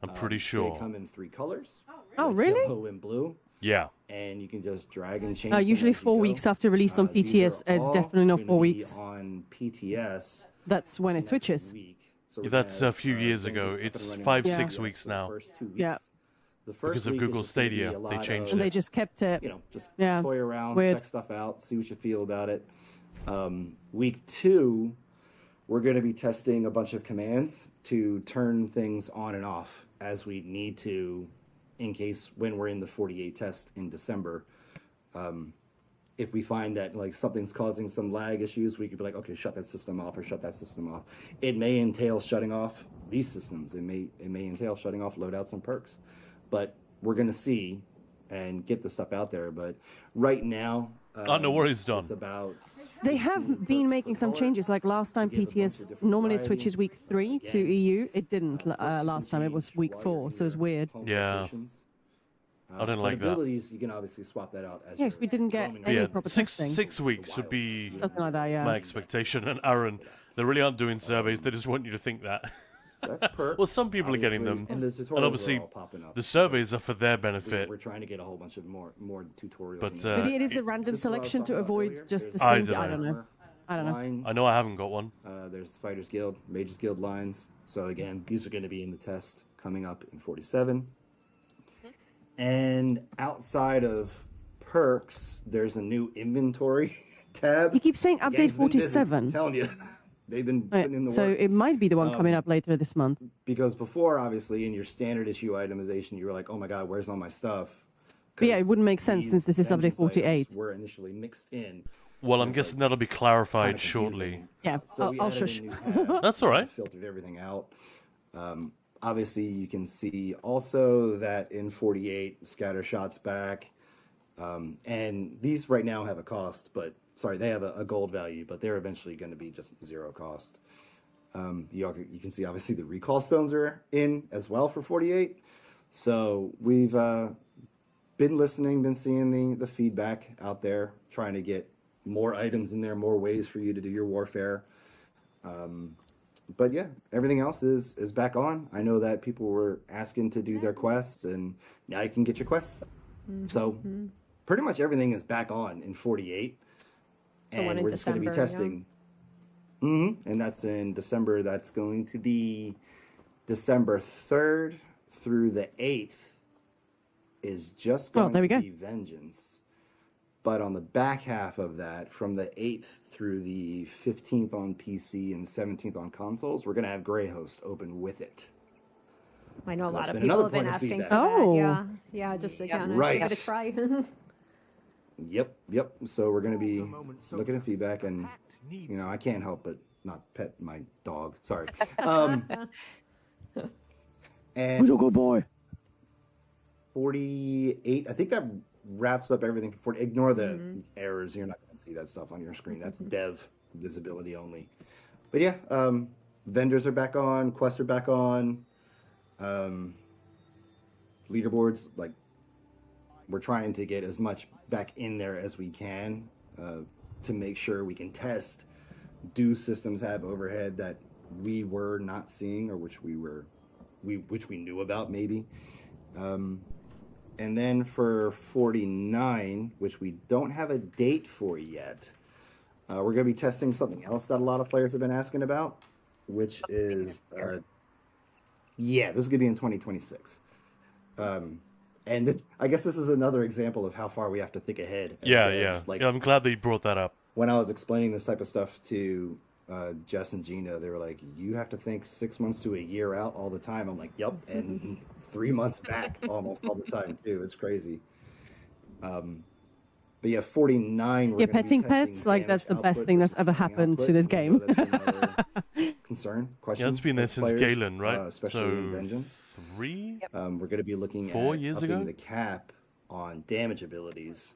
I'm pretty They sure. come in 3 colors. Oh, like really? Yellow and blue, Yeah. and you can just drag and change. them Usually as you 4 go. weeks after release on These PTS. are It's all definitely not gonna 4 be weeks. on PTS. That's when it next switches. week. So we're Yeah, gonna that's a have, few years ago. Vengeance up and It's running 5, on 6 PTS weeks for the now. first 2 weeks. Yeah. The first Because of week is Google just gonna be Stadia, a they lot changed of, And they just kept it. you know, just Yeah. toy around, Weird. check stuff out, see what you feel about it. Week 2, we're going to be testing a bunch of commands to turn things on and off as we need to, in case when we're in the 48 test in December. If we find that like something's causing some lag issues, we could be like, okay, shut that system off or shut that system off. It may entail shutting off these systems. It may entail shutting off loadouts and perks, but we're going to see and get the stuff out there. But right now, no worries, Don. it's about They 15 have been perks making per some color changes. Like last time to give a bunch of PTS, different normally it variety. switches week 3 to Again, EU. It didn't perks you last can time. It was change week while 4, you're so it's in weird. home Yeah. locations. I don't But like that. abilities, you can obviously swap that out as Yes, you're we didn't get roaming any Yeah, around. proper six testing. 6 weeks The would be wilds. Something like that, yeah. my expectation. And Aaron, they really aren't doing surveys. They just want you to think that. So that's perks. Well, some people are getting obviously, them, and the tutorials are obviously all popping up the surveys are because for their we- benefit. We're trying to get a whole bunch of more tutorials. But, and everything. Maybe it is a it- random This is what I was selection to talking about avoid earlier. just the There's I same. don't I don't know. armor I don't know. lines, I know I haven't got one. there's the Fighters Guild, Mages Guild lines. So again, these are going to be in the test coming up in 47. And outside of perks, there's a new inventory tab. You keep saying The update game's been busy, 47. I'm telling you, they've been Right, putting in the so work. it might be the one coming up later this month. Because before, obviously, in your standard issue itemization, you were like, "Oh my God, where's all my stuff?" But yeah, it 'Cause wouldn't make sense these since this is update vengeance 48. items were initially mixed in. Well, and I'm it's, guessing like, that'll be clarified kinda shortly. confusing. Yeah, So we I'll added shush. a new tab, That's all right. Filtered everything out. Obviously, you can see also that in 48, scatter shots back. And these right now have a cost, but sorry, they have a gold value, but they're eventually going to be just 0 cost. You can see obviously the recall stones are in as well for 48. So we've been listening, been seeing the feedback out there, trying to get more items in there, more ways for you to do your warfare. But yeah, everything else is back on. I know that people were asking to do their quests, and now you can get your quests. So pretty much everything is back on in 48. The one And in we're just going to be December, yeah. testing. And that's in December. That's going to be December 3rd through the 8th is just Well, going there we to go. be Vengeance. But on the back half of that, from the 8th through the 15th on PC and 17th on consoles, we're going to have Greyhost open with it. I know a That's lot of been people another have been point of asking for feedback. Oh. that. Yeah, yeah, just to kind of Right. give it a try. Yep. So we're going to be looking at feedback, and you know, I can't help but not pet my dog. Sorry. And good boy. 48. I think that wraps up everything for 40. Ignore the errors. You're not going to see that stuff on your screen. That's dev visibility only. But yeah, vendors are back on. Quests are back on. Leaderboards, like, we're trying to get as much back in there as we can to make sure we can test. Do systems have overhead that we were not seeing, or which we knew about maybe? And then for 49, which we don't have a date for yet, we're going to be testing something else that a lot of players have been asking about, which is, this is going to be in 2026. And I guess this is another example of how far we have to think ahead. As devs. Like, Yeah, I'm glad that you brought that up. when I was explaining this type of stuff to Jess and Gina, they were like, "You have to think 6 months to a year out all the time." I'm like, "Yep," and 3 months back almost all the time too. It's crazy. But yeah, 49. We're Yeah, gonna be petting testing pets, like, that's damage the best output thing that's versus ever healing happened to output. this I know game. that's been another concern, question. Yeah, it's been there of since players, Galen, right? especially in So Vengeance. 3? We're going to be looking 4 at years upping ago? the cap on damage abilities.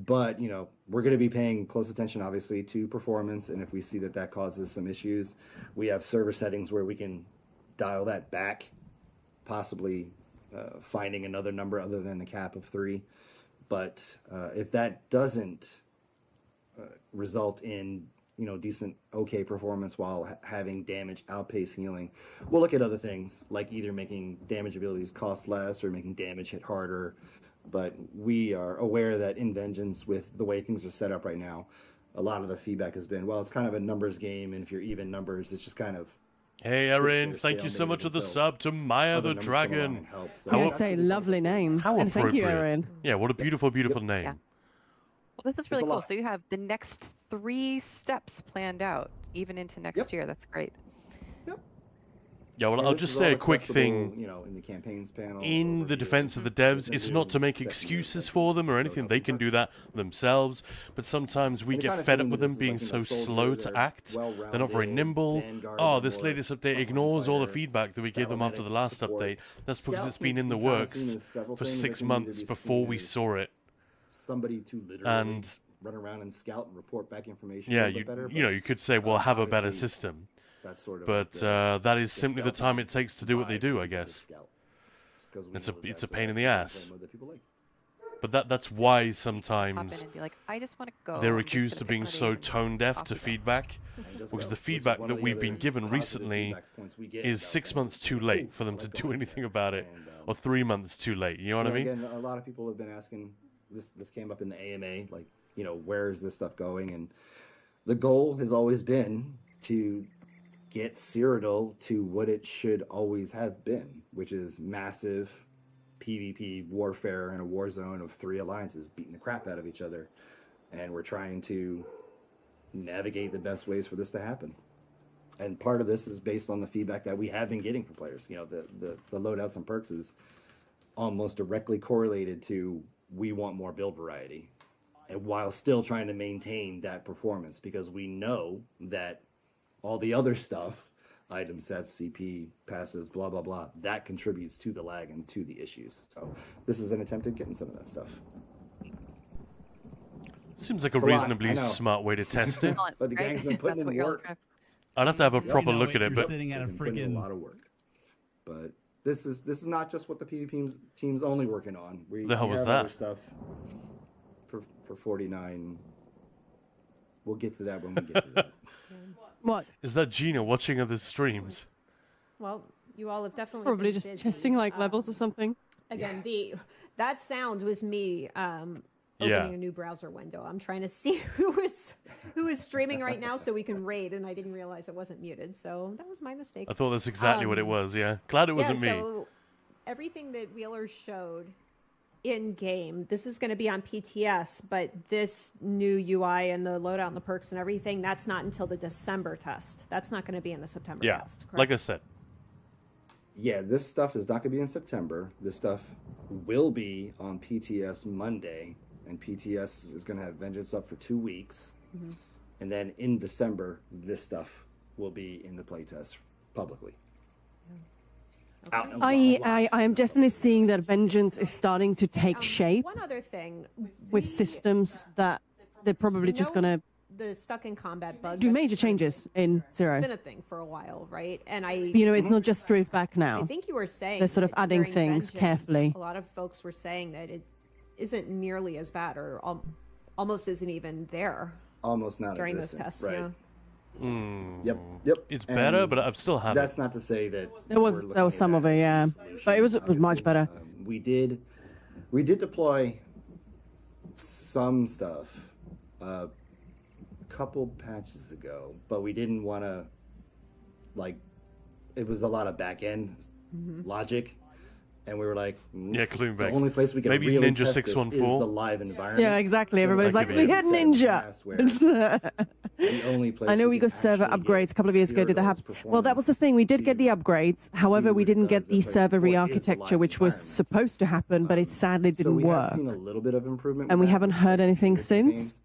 But, you know, we're going to be paying close attention, obviously, to performance. And if we see that that causes some issues, we have server settings where we can dial that back, possibly finding another number other than the cap of 3. But if that doesn't result in decent okay performance while having damage outpace healing. We'll look at other things like either making damage abilities cost less or making damage hit harder. But we are aware that in Vengeance, with the way things are set up right now, a lot of the feedback has been, well, it's kind of a numbers game, and if you're even numbers, it's just kind of. Hey, Erin, thank you so much for the sub to Maya the Dragon. I would say lovely name. How and thank you, appropriate. Erin. Yeah, what a beautiful, beautiful name. Yeah. Well, this is really cool. So you have the next 3 steps planned out, even into next year. That's great. Yeah, well, I'll just say a quick thing. In the campaigns panel. In the defense of the devs, it's not to make excuses for them or anything. They can do that themselves. But sometimes we get fed up with them being so slow to act. They're not very nimble. Oh, this latest update ignores all the feedback that we gave them after the last update. That's because it's been in the works for 6 months before we saw it. Somebody to literally run around and scout and report back information. Yeah, you could say, well, have a better system. But that is simply the time it takes to do what they do, I guess. It's a pain in the ass. But that's why sometimes they're accused of being so tone deaf to feedback, because the feedback that we've been given recently is 6 months too late for them to do anything about it, or 3 months too late. You know what I mean? Again, a lot of people have been asking. This came up in the AMA, like, where is this stuff going? And the goal has always been to get Cyrodiil to what it should always have been, which is massive PvP warfare in a war zone of 3 alliances beating the crap out of each other. And we're trying to navigate the best ways for this to happen. And part of this is based on the feedback that we have been getting from players. The loadouts and perks is almost directly correlated to we want more build variety, and while still trying to maintain that performance, because we know that all the other stuff, item sets, CP, passives, blah, blah, blah, that contributes to the lag and to the issues. So this is an attempt at getting some of that stuff. Seems like a reasonably smart way to test it. But the gang's been putting in work. I'd have to have a proper look at it, but sitting at a freaking lot of work. But this is not just what the PvP team's only working on. The hell was have that? Other stuff for 49. We'll get to that when we get to that. What? Is that Gina watching other streams? Well, you all have definitely Probably been just busy. testing like levels or something. Again, that sound was me opening a new browser window. I'm trying to see who is streaming right now so we can raid, and I didn't realize it wasn't muted, so that was my mistake. I thought that's exactly what it was, yeah. Glad it wasn't me. So everything that Wheeler showed in game, this is going to be on PTS, but this new UI and the loadout and the perks and everything, that's not until the December test. That's not going to be in the September test. Correct? Like I said. Yeah, this stuff is not going to be in September. This stuff will be on PTS Monday, and PTS is going to have Vengeance up for 2 weeks. Mm-hmm. And then in December, this stuff will be in the playtest publicly. Okay. I am definitely seeing that Vengeance is starting to take shape. One other thing. With systems that they're probably just going to the stuck in combat bug. Do major changes in Zero. It's been a thing for a while, right? And it's not just stripped back now. I think you were saying they're sort of adding things carefully. A lot of folks were saying that it isn't nearly as bad, or almost isn't even there. Almost not during those tests, right? Yeah. Yep. It's better, but I've still had That's it. not to say that there was some of it, yeah, but it was much better. We did deploy some stuff a couple patches ago, but we didn't want to, like, it was a lot of back end logic. And we were like, the only place we can maybe really Ninja test 614 this is the live environment. Yeah, exactly. Everybody's like, we hit Ninja. The only place I know we got server upgrades a couple of years ago. Did that happen? Well, that was the thing. We did get the upgrades. However, we didn't get the server re-architecture, which was supposed to happen, but it sadly didn't work. So we have seen a little bit of improvement. And we haven't heard anything since.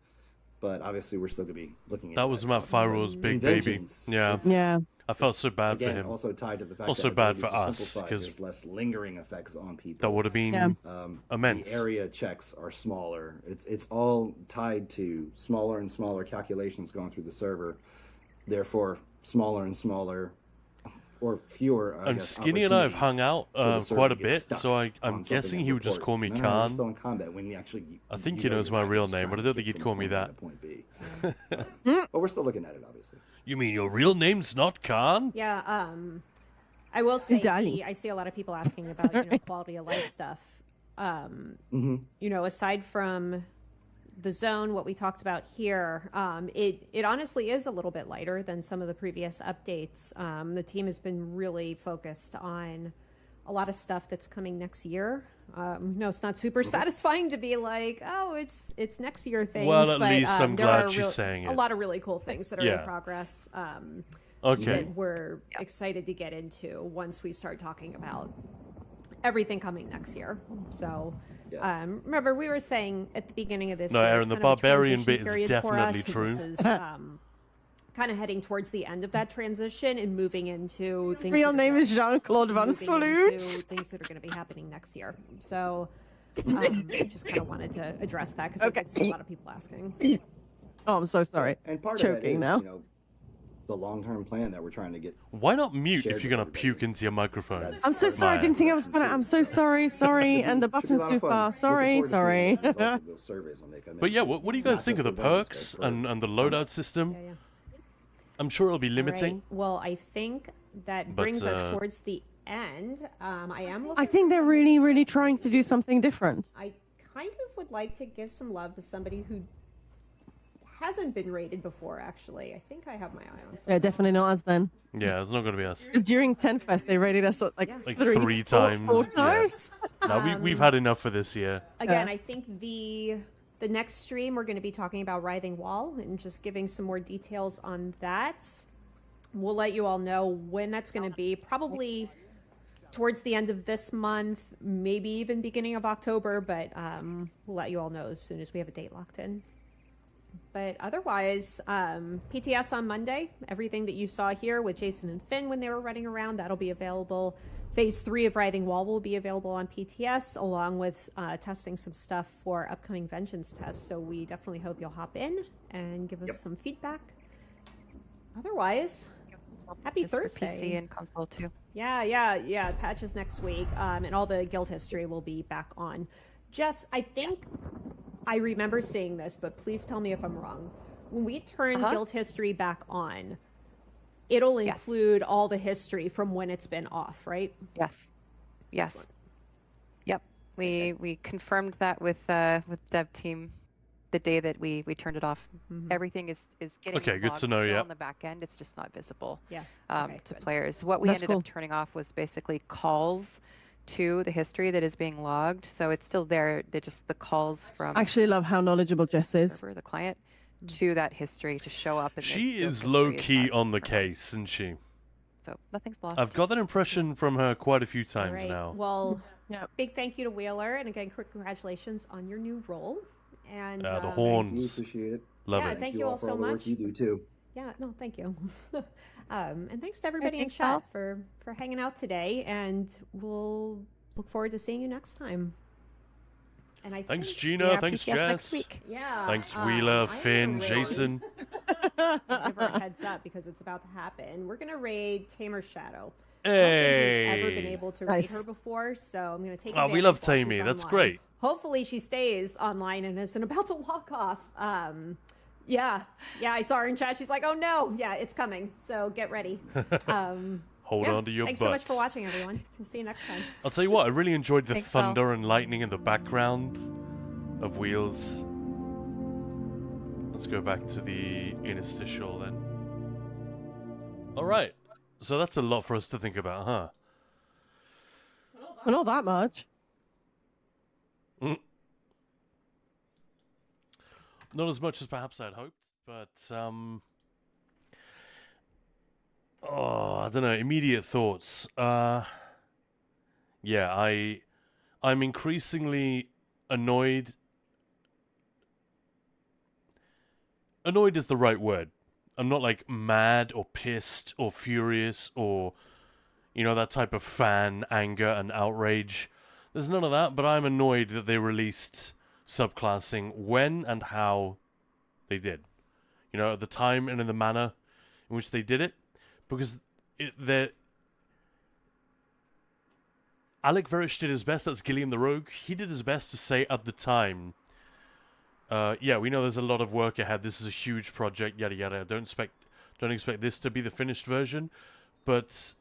But obviously, we're still going to be looking at that. Was Matt Firewall's big baby. Yeah. Yeah. I felt so bad for him. Also tied to the fact also that bad for us because there's less lingering effects on people. That would have been immense. The area checks are smaller. It's all tied to smaller and smaller calculations going through the server. Therefore, smaller and smaller or fewer. I And guess, Skinny and I have opportunities hung out for the server quite to a get bit, stuck so on I'm something guessing and he would just report, call me no, you're Khan. still in combat when you actually. I think you he know knows you're my not real just name, trying but I to don't get think he'd from call me point A that. to point B. But we're still looking at it, obviously. You mean your real name's not Khan? Yeah, I will say darling. I see a lot of people asking about quality of life stuff. Aside from the zone, what we talked about here, it honestly is a little bit lighter than some of the previous updates. The team has been really focused on a lot of stuff that's coming next year. No, it's not super satisfying to be like, oh, it's next year things. Well, at but, least I'm there glad are she's saying a it. lot of really cool things that are Yeah. in progress. Okay. That we're excited to get into once we start talking about everything coming next year. So, remember we were saying at the beginning of this No, year, Aaron, it's the kind of a barbarian transition bit is period for us, definitely and true. This is kind of heading towards the end of that transition and moving into things. Real that are name gonna- is Jean-Claude Van moving Salute. into things that are going to be happening next year. So, just kind of wanted to address that because I get a lot of people asking. Oh, I'm so sorry. And part Choking of that is, now. the long-term plan that we're trying to get. Why not mute Shared if you're with gonna everybody. puke into your microphone? That's I'm so part of sorry. I Maya. didn't think I was gonna. I'm so sorry. Sorry. And the Should be a button's lot too of fun. far. Looking Sorry. forward to seeing Sorry. the results of those surveys when they come in, But yeah, too. what do you guys Not think of just the for weapons, perks but for- and the loadout system? Yeah. I'm sure it'll be All limiting. right. Well, I think that But, brings us towards the end. I am looking. I think they're really, really trying to do something different. I kind of would like to give some love to somebody who hasn't been rated before. Actually, I think I have my eye on. Yeah, Someone. definitely not us then. Yeah, it's not gonna be us. Because during 10 Fest, they rated us like, Like three three four times, yeah. times. No, we've had enough for this year. Again, Yeah. I think the next stream we're going to be talking about Writhing Wall and just giving some more details on that. We'll let you all know when that's going to be. Probably towards the end of this month, maybe even beginning of October, but we'll let you all know as soon as we have a date locked in. But otherwise, PTS on Monday, everything that you saw here with Jason and Finn when they were running around, that'll be available. Phase 3 of Writhing Wall will be available on PTS, along with testing some stuff for upcoming Vengeance tests. So we definitely hope you'll hop in and give us some feedback. Otherwise, happy Just for Thursday. PC and console too. Yeah. Patches next week, and all the guild history will be back on. Jess, I think I remember seeing this, but please tell me if I'm wrong. When we turn guild history back on, it'll include all the history from when it's been off, right? Yes. Yep. We confirmed that with dev team the day that we turned it off. Everything is getting Okay, good to logged know, still yeah. on the back end. It's just not visible Yeah. to players. What we That's ended cool. up turning off was basically calls to the history that is being logged. So it's still there. They're just the calls from I actually love how knowledgeable Jess the is. server, the client, to that history to show up. In She the guild is history low as key that on the turned off. case, isn't she? So nothing's lost. I've got that impression from her quite a few All times right. now. Well, Yep. big thank you to Wheeler, and again, congratulations on your new role. And The Thank you, horns. appreciate it. Love Yeah, it. thank you all for so all the work much. you do too. Yeah, no, thank you. And thanks to everybody in thanks, chat Al. for hanging out today, and we'll look forward to seing you next time. And I Thanks, think, Gina. Yeah, Thanks, PTS Jess. next week. yeah. Thanks, I'm Wheeler, gonna Finn, raid- Jason. give her a heads up because it's about to happen. We're gonna raid Tamer's Shadow. I don't think Hey. we've ever been able to raid Nice. her before, so I'm gonna take. Oh, we advantage love while she's Tammy. That's online. great. Hopefully, she stays online and isn't about to log off. Yeah, I saw her in chat. She's like, "Oh no, yeah, it's coming." So get ready. Hold Yeah, on to your thanks butts. so much for watching, everyone. We'll see you next time. I'll tell you what, I really enjoyed the Thanks, Al. thunder and lightning in the background of Wheels. Let's go back to the interstitial then. Alright, so that's a lot for us to think about, huh? Well, not that much. Not as much as perhaps I'd hoped, but I don't know, immediate thoughts. Yeah, I'm increasingly annoyed. Annoyed is the right word. I'm not like mad or pissed or furious or that type of fan anger and outrage. There's none of that, but I'm annoyed that they released subclassing when and how they did. At the time and in the manner in which they did it, because Alec Verish did his best. That's Gillian the Rogue. He did his best to say at the time, yeah, we know there's a lot of work ahead. This is a huge project, yada yada. Don't expect this to be the finished version, but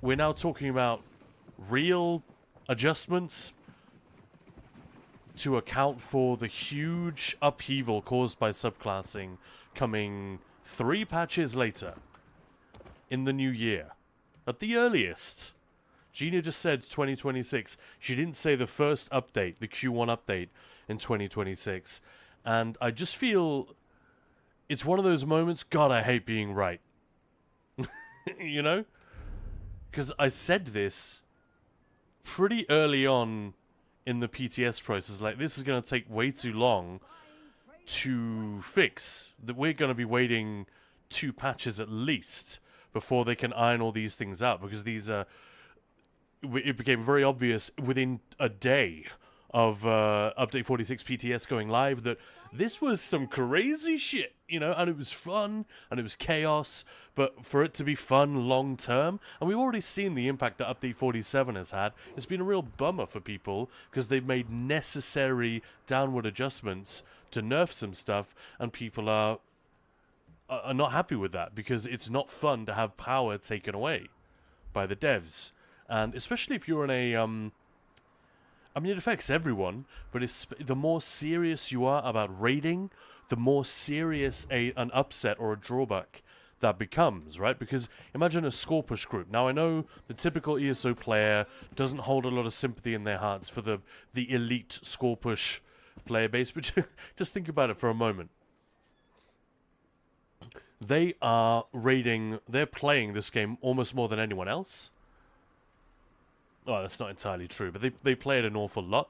we're now talking about real adjustments to account for the huge upheaval caused by subclassing coming 3 patches later in the new year. At the earliest. Gina just said 2026. She didn't say the first update, the Q1 update in 2026. And I just feel it's one of those moments, God, I hate being right. You know? Because I said this pretty early on in the PTS process. Like, this is going to take way too long to fix. That we're going to be waiting 2 patches at least before they can iron all these things out. Because these are... It became very obvious within a day of Update 46 PTS going live that this was some crazy shit, you know, and it was fun, and it was chaos, but for it to be fun long term, and we've already seen the impact that Update 47 has had, it's been a real bummer for people, because they've made necessary downward adjustments to nerf some stuff, and people are not happy with that, because it's not fun to have power taken away by the devs. And especially if you're in a, I mean, it affects everyone, but the more serious you are about raiding, the more serious an upset or a drawback that becomes, right? Because imagine a score push group. Now, I know the typical ESO player doesn't hold a lot of sympathy in their hearts for the elite score push player base, but just think about it for a moment. They are raiding, they're playing this game almost more than anyone else. Oh, that's not entirely true, but they play it an awful lot,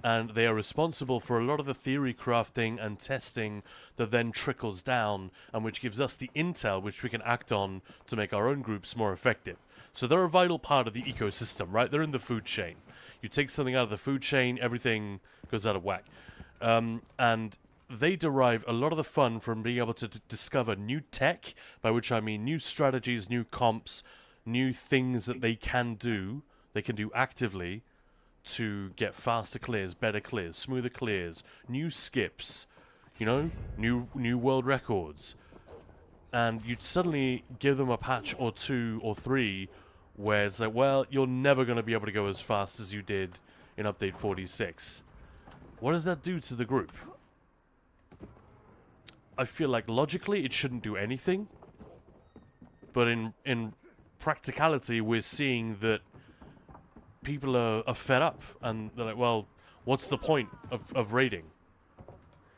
and they are responsible for a lot of the theory crafting and testing that then trickles down, and which gives us the intel which we can act on to make our own groups more effective. So they're a vital part of the ecosystem, right? They're in the food chain. You take something out of the food chain, everything goes out of whack. And they derive a lot of the fun from being able to discover new tech, by which I mean new strategies, new comps, new things that they can do actively to get faster clears, better clears, smoother clears, new skips, you know, new world records. And you'd suddenly give them a patch or 2 or 3 where it's like, well, you're never going to be able to go as fast as you did in Update 46. What does that do to the group? I feel like logically it shouldn't do anything, but in practicality we're seeing that people are fed up, and they're like, well, what's the point of raiding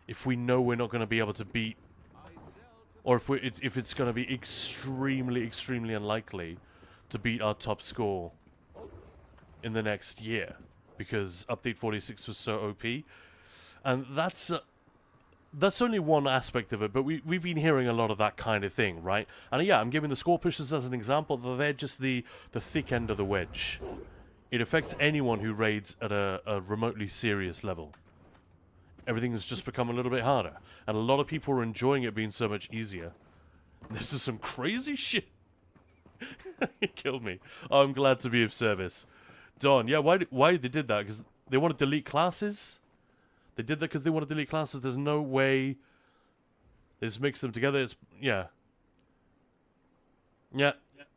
if we know we're not going to be able to beat, or if it's going to be extremely unlikely to beat our top score in the next year, because Update 46 was so OP. And that's only one aspect of it, but we've been hearing a lot of that kind of thing, right? And yeah, I'm giving the score pushers as an example, that they're just the thick end of the wedge. It affects anyone who raids at a remotely serious level. Everything has just become a little bit harder. And a lot of people are enjoying it being so much easier. This is some crazy shit. It killed me. Oh, I'm glad to be of service. Don, yeah, why they did that? Because they want to delete classes? They did that because they want to delete classes? There's no way. They just mix them together. It's, yeah. Yeah.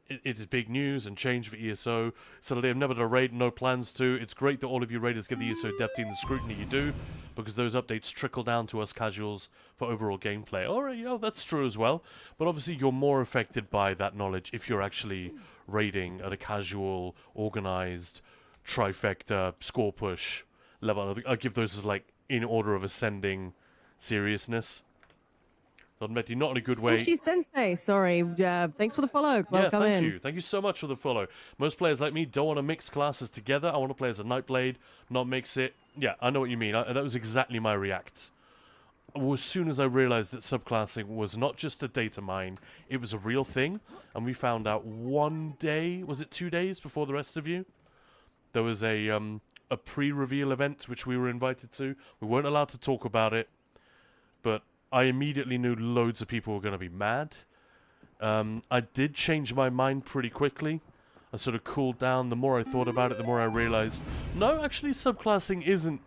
It is big news and change for ESO. Suddenly I've never done a raid, no plans to. It's great that all of you raiders give the ESO dev team the scrutiny you do, because those updates trickle down to us casuals for overall gameplay. Alright, yeah, that's true as well. But obviously you're more affected by that knowledge if you're actually raiding at a casual, organized, trifecta, score push level. I give those as like in order of ascending seriousness. Metty, not in a good way. Yoshi Sensei, sorry. Thanks for the follow. Welcome thank in. you. Thank you so much for the follow. Most players like me don't want to mix classes together. I want to play as a Nightblade, not mix it. Yeah, I know what you mean. That was exactly my react. As soon as I realized that subclassing was not just a data mine, it was a real thing, and we found out one day, was it 2 days before the rest of you? There was a pre-reveal event which we were invited to. We weren't allowed to talk about it, but I immediately knew loads of people were going to be mad. I did change my mind pretty quickly. I sort of cooled down. The more I thought about it, the more I realized, no, actually subclassing isn't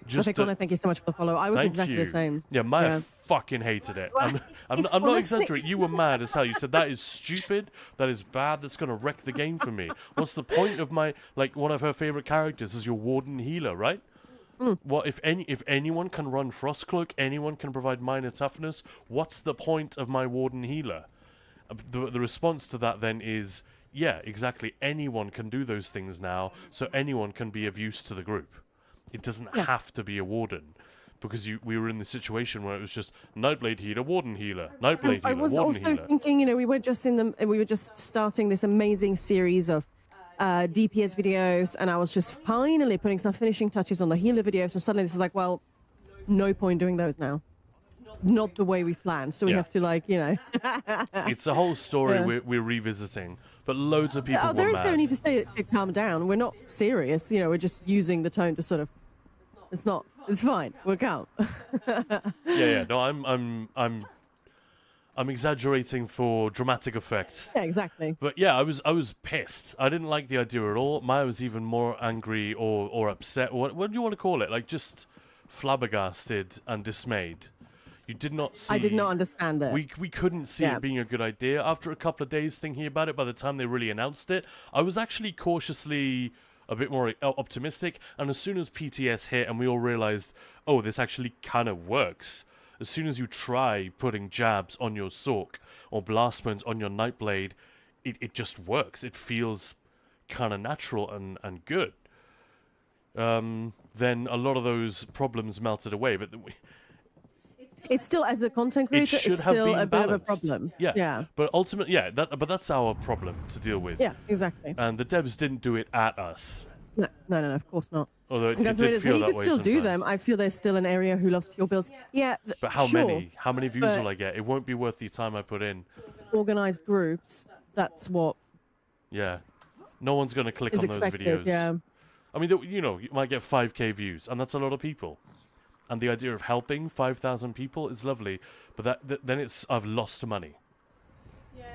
just thank you so much for the follow. I was exactly the same. Yeah, Maya fucking hated it. I'm not exaggerating. You were mad as hell. You said, that is stupid, that is bad, that's going to wreck the game for me. What's the point of my, like, one of her favorite characters is your warden healer, right? What if anyone can run Frostcloak, anyone can provide minor toughness, what's the point of my warden healer? The response to that then is, yeah, exactly, anyone can do those things now, so anyone can be of use to the group. It doesn't have to be a warden, because we were in the situation where it was just Nightblade healer, warden healer, Nightblade healer, warden healer. I was also thinking, we were just starting this amazing series of DPS videos, and I was just finally putting some finishing touches on the healer videos, and suddenly this is like, well, no point doing those now. Not the way we've planned, so we have to It's a whole story we're revisiting. But loads of people there were is mad. no need to calm down. We're not serious. We're just using the tone to sort of. It's fine. We're calm. Yeah. No, I'm exaggerating for dramatic effect. Yeah, exactly. But yeah, I was pissed. I didn't like the idea at all. Maya was even more angry or upset. What do you want to call it? Like, just flabbergasted and dismayed. You did not see. I did not understand it. We couldn't see it being a good idea. After a couple of days thinking about it, by the time they really announced it, I was actually cautiously a bit more optimistic. And as soon as PTS hit and we all realized, oh, this actually kind of works. As soon as you try putting jabs on your Sork or blast wounds on your Nightblade, it just works. It feels kind of natural and good. Then a lot of those problems melted away, but. It's still, as a content creator, it's still a bit of a problem. Yeah. But ultimately, but that's our problem to deal with. Yeah, exactly. And the devs didn't do it at us. No, of course not. Although it did feel that way you can still sometimes. do them. I feel there's still an area who loves pure builds. Yeah, but how sure, many? How many views will I get? It won't be worth the time I put in. Organized groups, that's what Yeah. No one's going to click is on those expected, videos. yeah. I mean, you might get 5k views, and that's a lot of people. And the idea of helping 5,000 people is lovely, but then I've lost money.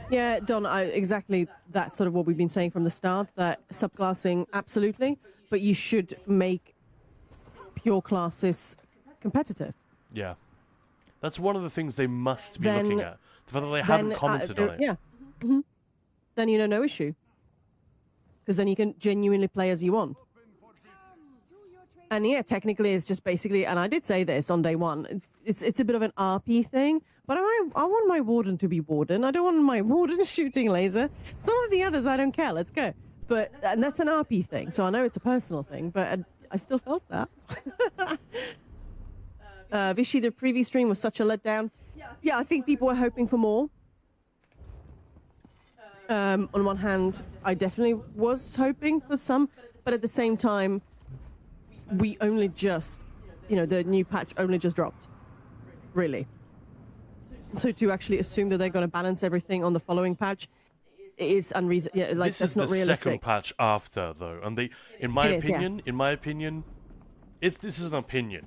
Yeah, Don, exactly that's sort of what we've been saying from the start, that subclassing, absolutely, but you should make pure classes competitive. Yeah. That's one of the things they must be looking at. The fact that they haven't commented on it. Yeah. Mm-hmm. Then, no issue. Because then you can genuinely play as you want. And yeah, technically it's just basically, and I did say this on day one, it's a bit of an RP thing, but I want my warden to be warden. I don't want my warden shooting laser. Some of the others, I don't care. Let's go. And that's an RP thing, so I know it's a personal thing, but I still felt that. Vishy, the preview stream was such a letdown. Yeah, I think people were hoping for more. On one hand, I definitely was hoping for some, but at the same time, we only just, the new patch only just dropped, really. So to actually assume that they're going to balance everything on the following patch is unreasonable. Yeah, this that's is not the realistic. second patch after, though, and in my opinion, this is an opinion,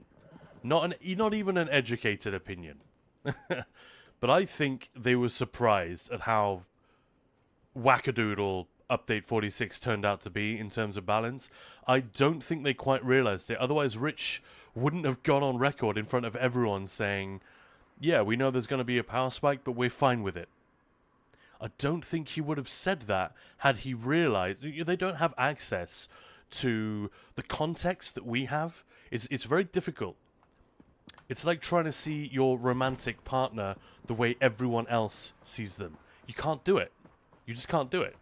not even an educated opinion, but I think they were surprised at how wackadoodle Update 46 turned out to be in terms of balance. I don't think they quite realized it. Otherwise, Rich wouldn't have gone on record in front of everyone saying, yeah, we know there's going to be a power spike, but we're fine with it. I don't think he would have said that had he realized. They don't have access to the context that we have. It's very difficult. It's like trying to see your romantic partner the way everyone else sees them. You can't do it. You just can't do it.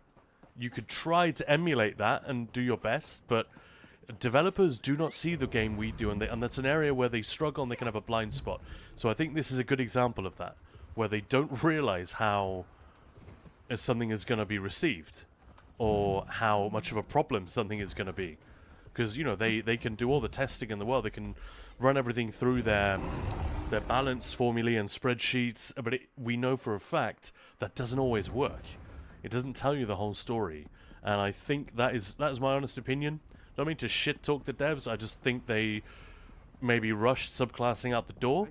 You could try to emulate that and do your best, but developers do not see the game we do, and that's an area where they struggle and they can have a blind spot. So I think this is a good example of that, where they don't realize how something is going to be received, or how much of a problem something is going to be. Because, they can do all the testing in the world, they can run everything through their balance formulae and spreadsheets, but we know for a fact that doesn't always work. It doesn't tell you the whole story, and I think that is my honest opinion. Don't mean to shit talk the devs. I just think they maybe rushed subclassing out the door,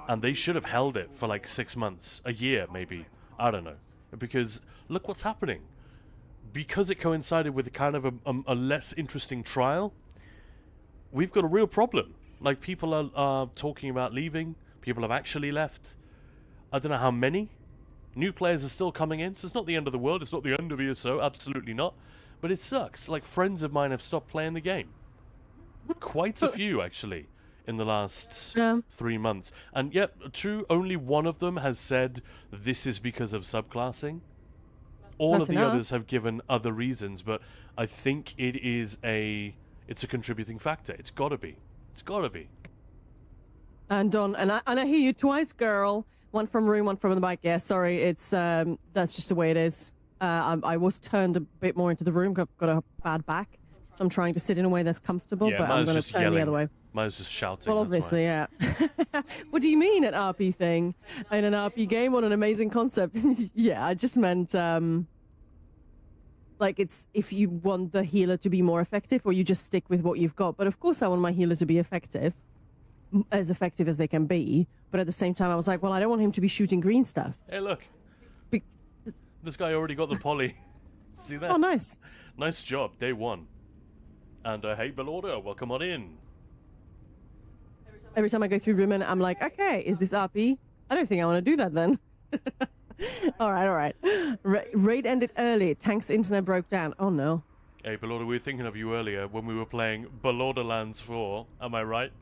and they should have held it for like 6 months, a year maybe. I don't know, because look what's happening. because it coincided with kind of a less interesting trial, we've got a real problem. Like, people are talking about leaving. People have actually left. I don't know how many. New players are still coming in, so it's not the end of the world. It's not the end of ESO, absolutely not. But it sucks. Like, friends of mine have stopped playing the game. Quite a few, actually, in the last 3 months. And yep, true, only one of them has said this is because of subclassing. All of the others have given other reasons, but I think it's a contributing factor. It's gotta be. It's gotta be. And Don, and I hear you twice, girl. One from room, one from the back. Yeah, sorry, it's that's just the way it is. I was turned a bit more into the room. Got a bad back, so I'm trying to sit in a way that's comfortable. Yeah, but I'm going to turn the other way. Mine's just shouting. Well, obviously, yeah. What do you mean an RP thing? In an RP game? What an amazing concept. Yeah, I just meant like it's if you want the healer to be more effective, or you just stick with what you've got. But of course, I want my healer to be effective as they can be. But at the same time, I was like, well, I don't want him to be shooting green stuff. Hey, look. This guy already got the poly. See that? Oh, nice. Nice job. Day one. And hey, Belordo, welcome on in. Every time I go through Rumen, I'm like, okay, is this RP? I don't think I want to do that then. all right. Raid ended early. Tank's internet broke down. Oh, no. Hey, Belordo, we were thinking of you earlier when we were playing Borderlands 4. Am I right?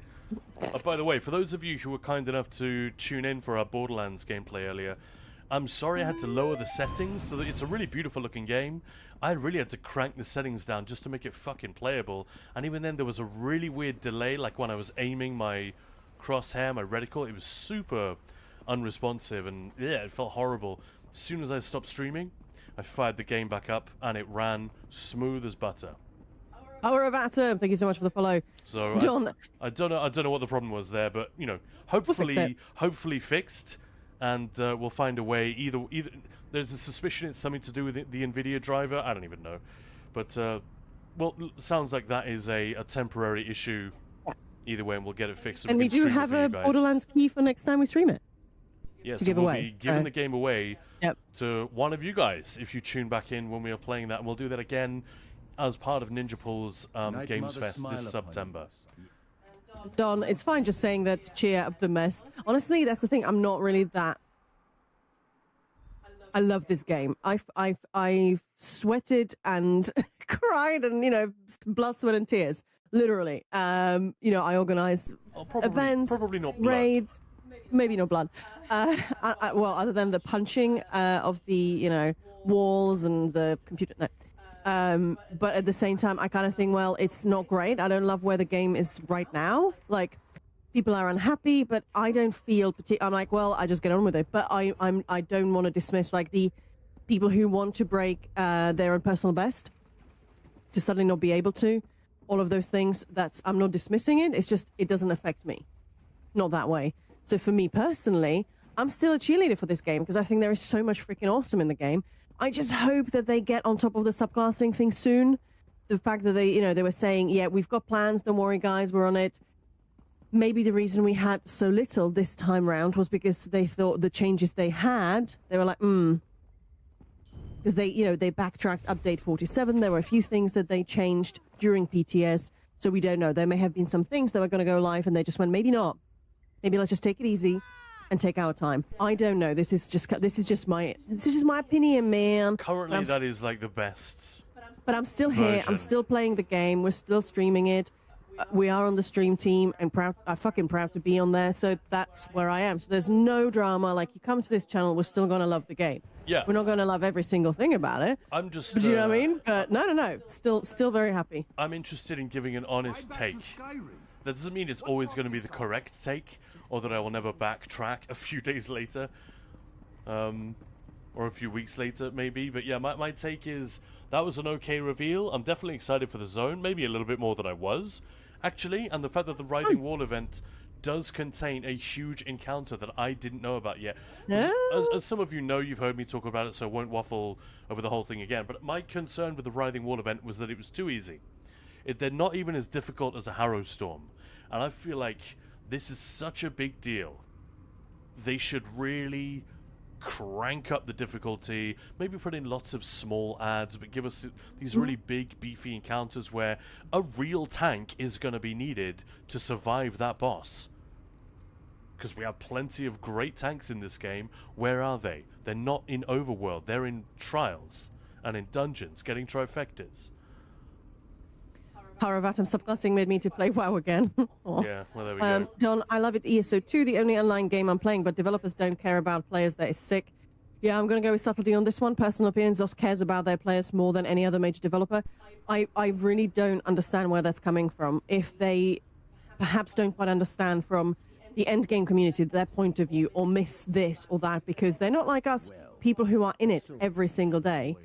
By the way, for those of you who were kind enough to tune in for our Borderlands gameplay earlier, I'm sorry I had to lower the settings. So that it's a really beautiful looking game. I really had to crank the settings down just to make it fucking playable. And even then, there was a really weird delay, like when I was aiming my crosshair, my reticle. It was super unresponsive, and yeah, it felt horrible. As soon as I stopped streaming, I fired the game back up, and it ran smooth as butter. Hour of Atom, thank you so much for the follow. So John, I don't know what the problem was there, but you know, hopefully fixed, and we'll find a way. Either there's a suspicion it's something to do with the NVIDIA driver. I don't even know, but well, sounds like that is a temporary issue. Either way, and we'll get it fixed. And we do have a Borderlands key for next time we stream it. Yeah, to so give we'll away. be giving the game away Yep. to one of you guys if you tune back in when we are playing that, and we'll do that again as part of Ninja Pool's Games Fest this September. Don, it's fine just saying that to cheer up the mess. Honestly, that's the thing. I'm not really that. I love this game. I've sweated and cried and blood, sweat, and tears. Literally. I organize events, probably not blood. raids, maybe not blood. Well, other than the punching of the walls and the computer. No. But at the same time, I kind of think, well, it's not great. I don't love where the game is right now. Like, people are unhappy, but I don't feel I'm like, well, I just get on with it. But I don't want to dismiss like the people who want to break their own personal best to suddenly not be able to. All of those things. I'm not dismissing it. It's just it doesn't affect me, not that way. So for me personally, I'm still a cheerleader for this game because I think there is so much freaking awesome in the game. I just hope that they get on top of the subclassing thing soon. The fact that they were saying, yeah, we've got plans. Don't worry, guys, we're on it. Maybe the reason we had so little this time round was because they thought the changes they had, they were like, because they backtracked update 47. There were a few things that they changed during PTS. So we don't know. There may have been some things that were going to go live and they just went, maybe not. Maybe let's just take it easy and take our time. I don't know. This is just my opinion, man. Currently, that is like the best. But I'm still here. version. I'm still playing the game. We're still streaming it. We are on the stream team, and I'm fucking proud to be on there. So that's where I am. So there's no drama. Like, you come to this channel, we're still gonna love the game. Yeah. We're not gonna love every single thing about it. I'm just. But you know what I mean? But no. Still very happy. I'm interested in giving an honest take. That doesn't mean it's always going to be the correct take, or that I will never backtrack a few days later, or a few weeks later, maybe. But yeah, my take is that was an okay reveal. I'm definitely excited for the zone, maybe a little bit more than I was, actually. And the fact that the Writhing Wall event does contain a huge encounter that I didn't know about yet. As some of you know, you've heard me talk about it, so I won't waffle over the whole thing again. But my concern with the Writhing Wall event was that it was too easy. They're not even as difficult as a Harrow Storm. And I feel like this is such a big deal. They should really crank up the difficulty, maybe put in lots of small ads, but give us these really big, beefy encounters where a real tank is going to be needed to survive that boss. Because we have plenty of great tanks in this game. Where are they? They're not in Overworld. They're in Trials and in Dungeons, getting trifectas. Power of Atom subclassing made me to play WoW again. Aw. Yeah, well, there we go. Don, I love it. ESO 2, the only online game I'm playing, but developers don't care about players. That is sick. Yeah, I'm going to go with subtlety on this one. Personal opinion, ZOS cares about their players more than any other major developer. I really don't understand where that's coming from. If they perhaps don't quite understand from the Endgame community their point of view, or miss this or that, because they're not like us, people who are in it every single day.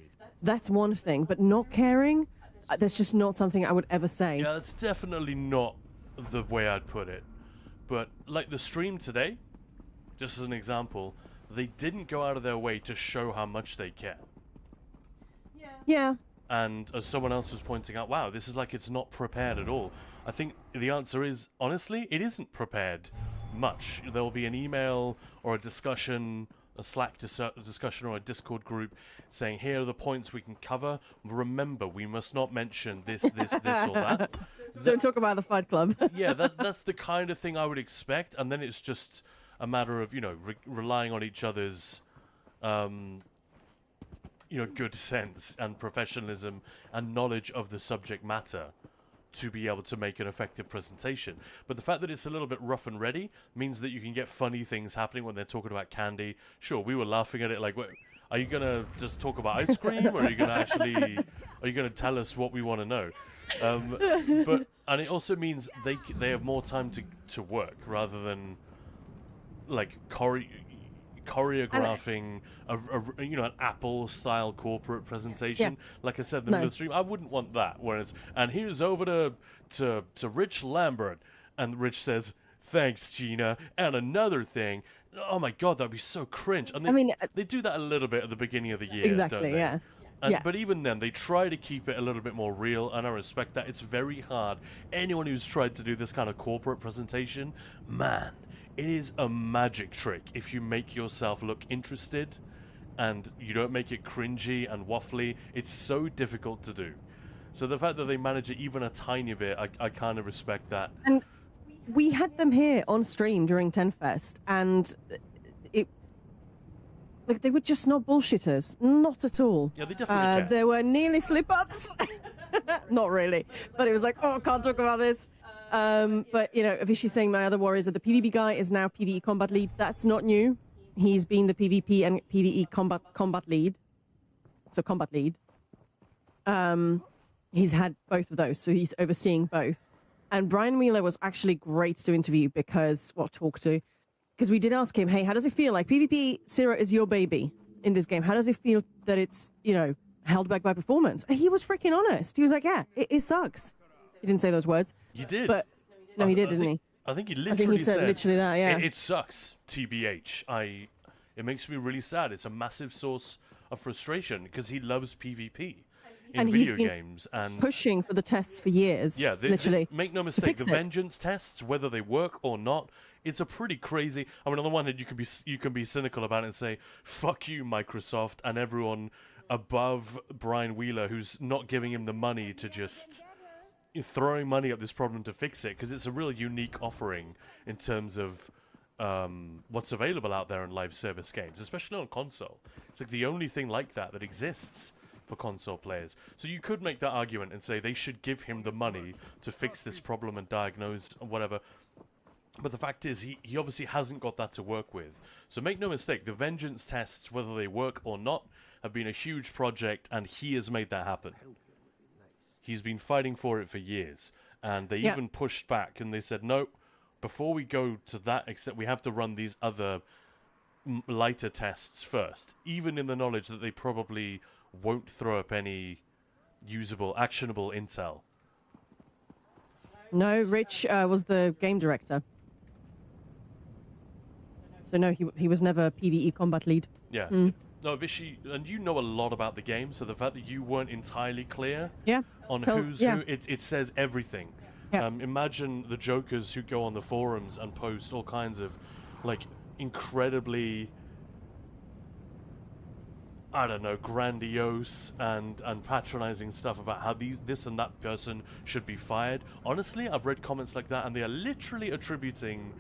That's one thing, but not caring, that's just not something I would ever say. Yeah, that's definitely not the way I'd put it. But like the stream today, just as an example, they didn't go out of their way to show how much they care. Yeah. And as someone else was pointing out, wow, this is like it's not prepared at all. I think the answer is, honestly, it isn't prepared much. There will be an email or a discussion, a Slack discussion or a Discord group saying, here are the points we can cover. Remember, we must not mention this, or that. Don't talk about the Fight Club. Yeah, that's the kind of thing I would expect. And then it's just a matter of, relying on each other's, good sense and professionalism and knowledge of the subject matter to be able to make an effective presentation. But the fact that it's a little bit rough and ready means that you can get funny things happening when they're talking about candy. Sure, we were laughing at it like, are you going to just talk about ice cream, or are you going to tell us what we want to know? And it also means they have more time to work rather than like choreographing an Apple-style corporate presentation. Yeah. Like I said in the middle of the stream, I wouldn't want that. Whereas, and here's over to Rich Lambert, and Rich says, "Thanks, Gina." And another thing, oh my God, that'd be so cringe. And they do that a little bit at the beginning of the year, Exactly, don't they? yeah. But even then, they try to keep it a little bit more real, and I respect that. It's very hard. Anyone who's tried to do this kind of corporate presentation, man, it is a magic trick if you make yourself look interested and you don't make it cringy and waffly. It's so difficult to do. So the fact that they manage it even a tiny bit, I kind of respect that. And we had them here on stream during 10 Fest, and they were just not bullshitters. Not at all. Yeah, they definitely can. There were nearly slip-ups. Not really. But it was like, oh, can't talk about this. But, Avicii saying my other warriors that the PvP guy is now PvE combat lead. That's not new. He's been the PvP and PvE combat lead. So combat lead. He's had both of those, so he's overseeing both. And Brian Wheeler was actually great to interview because we did ask him, hey, how does it feel? Like PvP Zero is your baby in this game. How does it feel that it's, held back by performance? And he was freaking honest. He was like, yeah, it sucks. He didn't say those words. You did. But no, he did, didn't he? I think he literally said literally that, yeah. It sucks, TBH. It makes me really sad. It's a massive source of frustration because he loves PvP in video games. And pushing for the tests for years. Yeah, literally. Make no mistake, the Vengeance tests, whether they work or not, it's a pretty crazy... I mean, on the one hand, you can be cynical about it and say, fuck you, Microsoft, and everyone above Brian Wheeler who's not giving him the money to just... throwing money at this problem to fix it, because it's a real unique offering in terms of what's available out there in live service games, especially on console. It's like the only thing like that exists for console players. So you could make that argument and say they should give him the money to fix this problem and diagnose or whatever. But the fact is, he obviously hasn't got that to work with. So make no mistake, the Vengeance tests, whether they work or not, have been a huge project, and he has made that happen. He's been fighting for it for years, and they even pushed back, and they said, no, before we go to that extent, we have to run these other lighter tests first, even in the knowledge that they probably won't throw up any usable, actionable intel. No, Rich was the game director. So no, he was never PvE combat lead. Yeah. No, Vichy, and you know a lot about the game, so the fact that you weren't entirely clear on who's who, it says everything. Yeah. Imagine the jokers who go on the forums and post all kinds of, like, incredibly I don't know, grandiose and patronizing stuff about how this and that person should be fired. Honestly, I've read comments like that, and they are literally attributing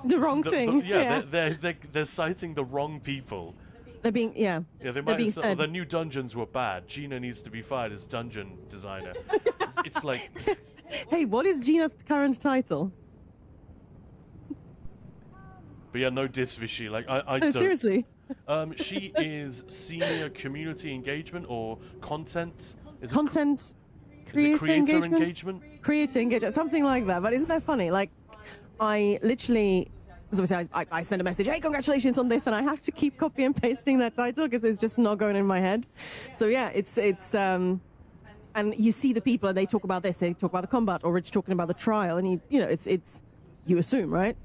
The wrong thing. yeah, they're citing the wrong people. They're being, yeah. Yeah, they they're might being have said, oh, said. the new dungeons were bad. Gina needs to be fired as dungeon designer. It's like, Hey, what is Gina's current title? but yeah, no diss Vichy. Like I No, don't. seriously. She is senior community engagement or content. Is Content Is it creator creator engagement? Creator engagement, something like that. But isn't that funny? Like, I literally, because obviously I send a message, hey, congratulations on this, and I have to keep copy and pasting that title because it's just not going in my head. So yeah, it's and you see the people and they talk about this, they talk about the combat, or Rich talking about the trial, and you know, it's you assume, right?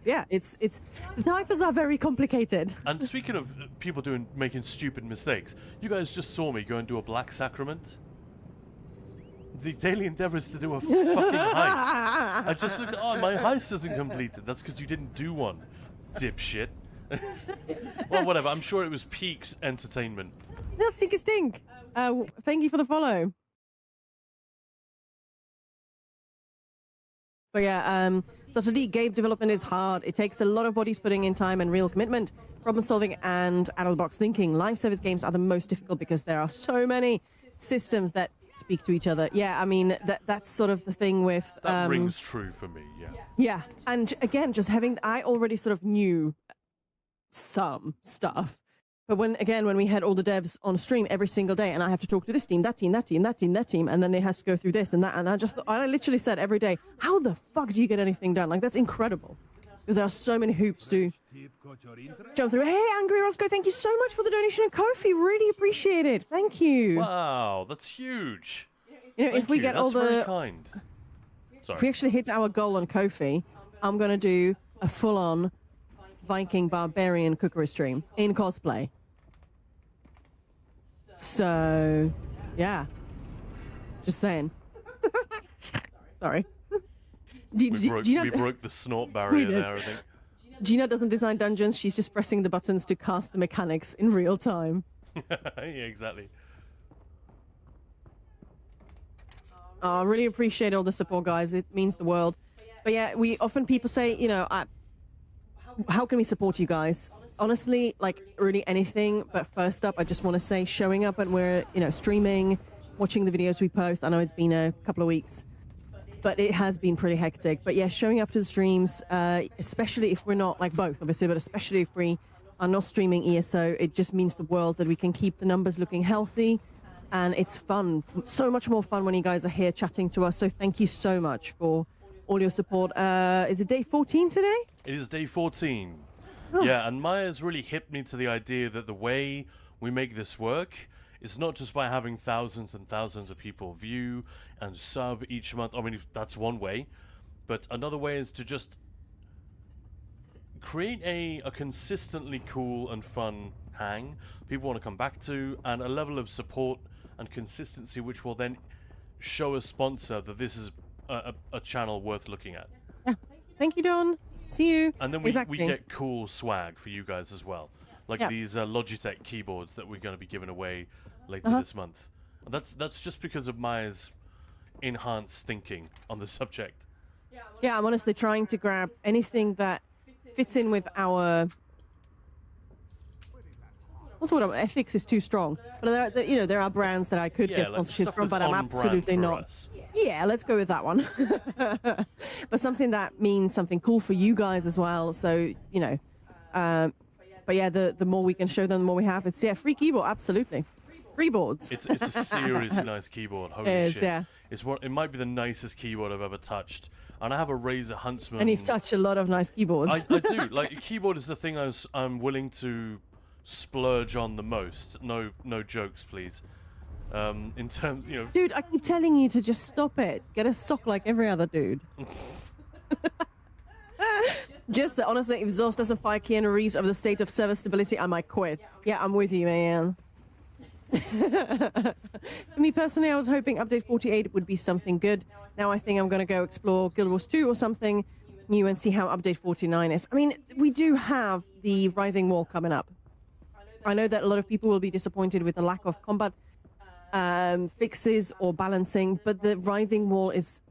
Yeah, it's the titles are very complicated. And speaking of people making stupid mistakes, you guys just saw me go and do a black sacrament. The daily endeavor is to do a fucking heist. I just looked at, oh, my heist isn't completed. That's because you didn't do one, dipshit. Well, whatever. I'm sure it was peak entertainment. No, stinky stink. Thank you for the follow. But yeah, so indeed, game development is hard. It takes a lot of bodies putting in time and real commitment, problem solving, and out-of-the-box thinking. Live service games are the most difficult because there are so many systems that speak to each other. Yeah, I mean, that's sort of the thing with... That rings true for me, yeah. Yeah, and again, just having... I already sort of knew some stuff. But when we had all the devs on stream every single day, and I have to talk to this team, that team, that team, that team, that team, and then it has to go through this and that, and I literally said every day, how the fuck do you get anything done? Like, that's incredible. Because there are so many hoops to jump through. Hey, Angry Roscoe, thank you so much for the donation and Ko-fi. Really appreciate it. Thank you. Wow, that's huge. You know, Thank if we you. get that's all very the... kind. Sorry. If we actually hit our goal on Ko-fi, I'm going to do a full-on Viking barbarian cookery stream in cosplay. So, yeah. Just saying. Sorry. We broke the snort barrier there, I think. Gina doesn't design dungeons. She's just pressing the buttons to cast the mechanics in real time. Yeah, exactly. I really appreciate all the support, guys. It means the world. But yeah, people say, you know, how can we support you guys? Honestly, like really anything. But first up, I just want to say showing up and we're, you know, streaming, watching the videos we post. I know it's been a couple of weeks, but it has been pretty hectic. But yeah, showing up to the streams, especially if we're not, like both, obviously, but especially if we are not streaming ESO, it just means the world that we can keep the numbers looking healthy. And it's fun, so much more fun when you guys are here chatting to us. So thank you so much for all your support. Is it day 14 today? It is day 14. Yeah, and Maya's really hipped me to the idea that the way we make this work is not just by having thousands and thousands of people view and sub each month. I mean, that's one way. But another way is to just create a consistently cool and fun hang people want to come back to, and a level of support and consistency which will then show a sponsor that this is a channel worth looking at. Yeah. Thank you, Don. See you. And then we get cool swag for you guys as well. Like these Logitech keyboards that we're going to be giving away later this month. And that's just because of Maya's enhanced thinking on the subject. Yeah, I'm honestly trying to grab anything that fits in with our... Also, ethics is too strong. But there are brands that I could get sponsorships from, but I'm absolutely not. Yeah, let's go with that one. But something that means something cool for you guys as well. So, you know, but yeah, the more we can show them, the more we have. It's free keyboard, absolutely. Free boards. It's a seriously nice keyboard. Holy shit. Yeah. It might be the nicest keyboard I've ever touched. And I have a Razer Huntsman. And you've touched a lot of nice keyboards. I do. Like, a keyboard is the thing I'm willing to splurge on the most. No jokes, please. In terms, you know. Dude, I keep telling you to just stop it. Get a sock like every other dude. Just honestly, if Zos doesn't fire Keanu Reeves over the state of server stability, I might quit. Yeah, I'm with you, man. For me personally, I was hoping update 48 would be something good. Now I think I'm going to go explore Guild Wars 2 or something new and see how update 49 is. I mean, we do have the Writhing Wall coming up. I know that a lot of people will be disappointed with the lack of combat fixes or balancing, but the Writhing Wall is.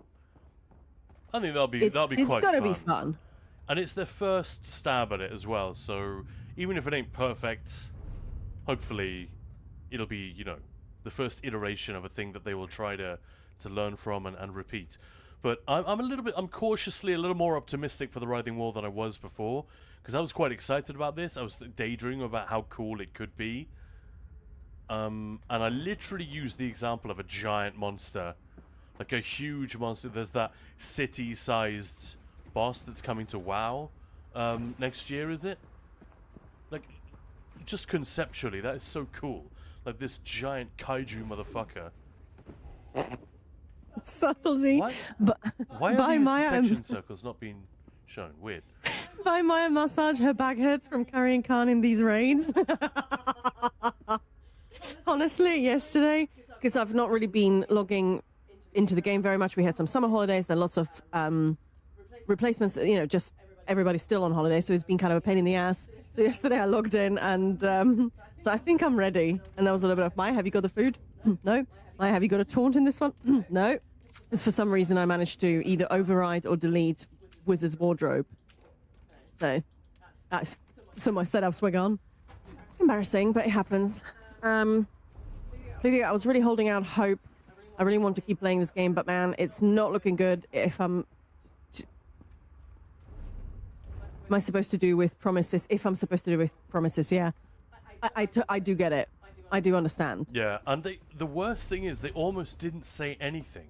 I think that'll be quite fun. It's gonna be fun. And it's their first stab at it as well, so even if it ain't perfect, hopefully it'll be, you know, the first iteration of a thing that they will try to learn from and repeat. But I'm cautiously a little more optimistic for the Writhing Wall than I was before, because I was quite excited about this. I was daydreaming about how cool it could be. And I literally used the example of a giant monster, like a huge monster. There's that city-sized boss that's coming to WoW next year, is it? Like, just conceptually, that is so cool. Like this giant kaiju motherfucker. Subtlety. Why are these detection circles not being shown? Weird. By Maya Massage, her back hurts from carrying Khan in these raids. Honestly, yesterday, because I've not really been logging into the game very much. We had some summer holidays, then lots of replacements, you know, just everybody's still on holiday, so it's been kind of a pain in the ass. So yesterday I logged in, and so I think I'm ready. And there was a little bit of, Maya, have you got the food? No. Maya, have you got a taunt in this one? No. Because for some reason I managed to either override or delete Wizard's Wardrobe. So my setups were gone. Embarrassing, but it happens. I was really holding out hope. I really want to keep playing this game, but man, it's not looking good. Am I supposed to do with promises? If I'm supposed to do with promises, yeah. I do get it. I do understand. Yeah, and the worst thing is they almost didn't say anything.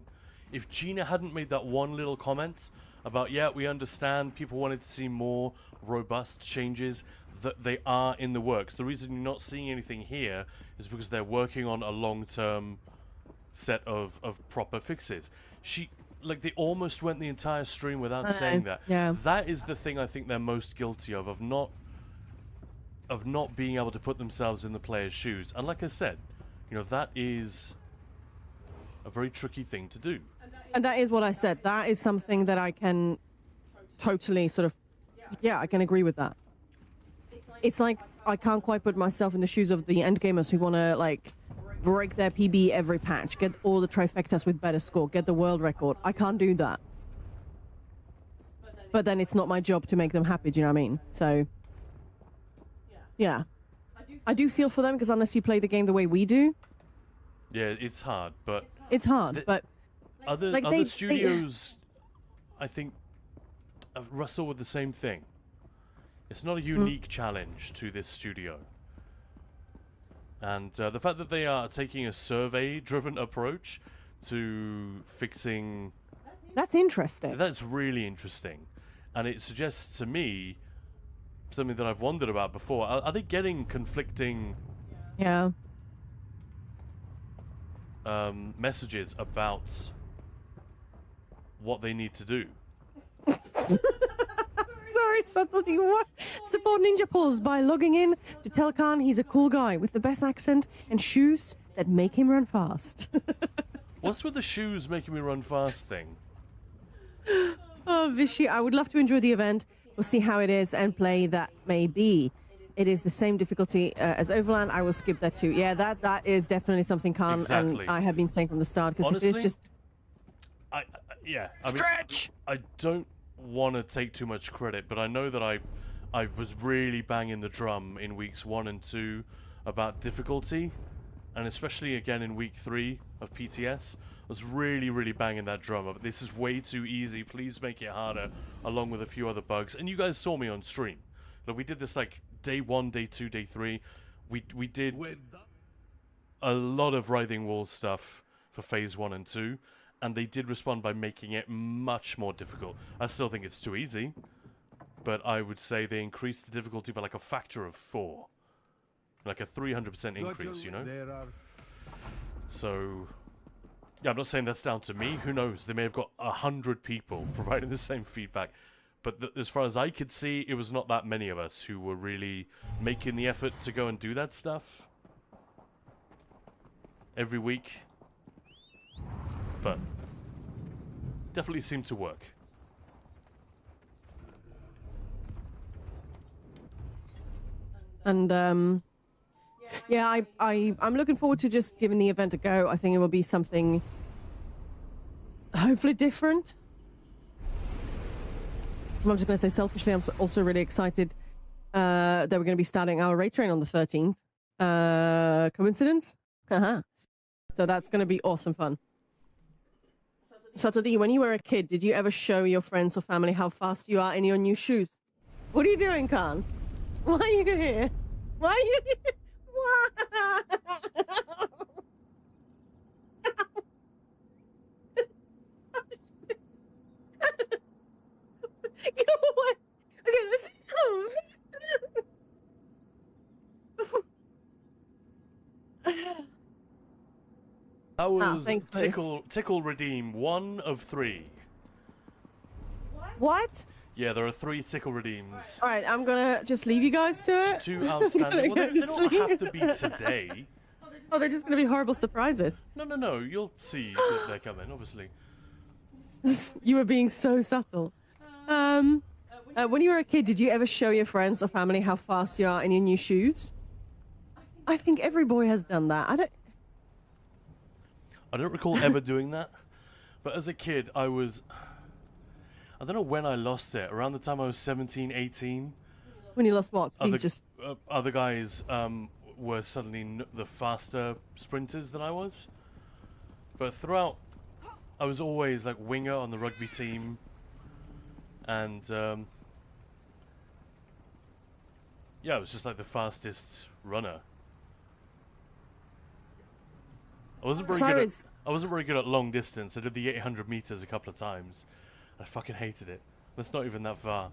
If Gina hadn't made that one little comment about, yeah, we understand people wanted to see more robust changes, that they are in the works. The reason you're not seeing anything here is because they're working on a long-term set of proper fixes. They almost went the entire stream without saying that. Yeah. That is the thing I think they're most guilty of not being able to put themselves in the player's shoes. And like I said, you know, that is a very tricky thing to do. And that is what I said. That is something that I can totally sort of, yeah, I can agree with that. It's like I can't quite put myself in the shoes of the endgamers who want to, like, break their PB every patch, get all the trifectas with better score, get the world record. I can't do that. But then it's not my job to make them happy, do you know what I mean? So, yeah. I do feel for them, because unless you play the game the way we do... Yeah, it's hard, but... It's hard, but... Other studios, I think, wrestle with the same thing. It's not a unique challenge to this studio. And the fact that they are taking a survey-driven approach to fixing... That's interesting. That's really interesting. And it suggests to me something that I've wondered about before. Are they getting conflicting... Yeah. Messages about what they need to do? Sorry, subtlety. What? Support Ninja Pulls by logging in to tell Khan he's a cool guy with the best accent and shoes that make him run fast. What's with the shoes making me run fast thing? Oh, Vichy, I would love to enjoy the event. We'll see how it is and play that may be. It is the same difficulty as Overland. I will skip that too. Yeah, that is definitely something Khan and I have been saying from the start. Because if it's just... Stretch! I don't want to take too much credit, but I know that I was really banging the drum in weeks 1 and 2 about difficulty, and especially again in week 3 of PTS. I was really, really banging that drum of this is way too easy, please make it harder, along with a few other bugs. And you guys saw me on stream. Like, we did this like day 1, day 2, day 3. We did a lot of Writhing Wall stuff for phase 1 and 2, and they did respond by making it much more difficult. I still think it's too easy, but I would say they increased the difficulty by like a factor of 4. Like a 300% increase, you know? So, yeah, I'm not saying that's down to me. Who knows? They may have got 100 people providing the same feedback. But as far as I could see, it was not that many of us who were really making the effort to go and do that stuff every week. But definitely seemed to work. And Yeah, I'm looking forward to just giving the event a go. I think it will be something hopefully different. I'm just going to say selfishly, I'm also really excited that we're going to be starting our raid train on the 13th. Coincidence? So that's going to be awesome fun. Saturday, when you were a kid, did you ever show your friends or family how fast you are in your new shoes? What are you doing, Khan? Why are you here? Why are you here? Why? Go away. Okay, let's That was thanks, Moose. Tickle Redeem 1 of 3. What? Yeah, there are 3 Tickle Redeems. All right, I'm gonna just leave you guys to it. 2 outstanding. Well, they don't have to be today. Oh, they're just gonna be horrible surprises. No. You'll see that they're coming, obviously. You were being so subtle. When you were a kid, did you ever show your friends or family how fast you are in your new shoes? I think every boy has done that. I don't recall ever doing that. But as a kid, I don't know when I lost it. Around the time I was 17, 18. When you lost what? Please Other guys were suddenly the faster sprinters than I was. But throughout, I was always like winger on the rugby team. And yeah, I was just like the fastest runner. I wasn't very good at long distance. I did the 800 meters a couple of times. I fucking hated it. That's not even that far.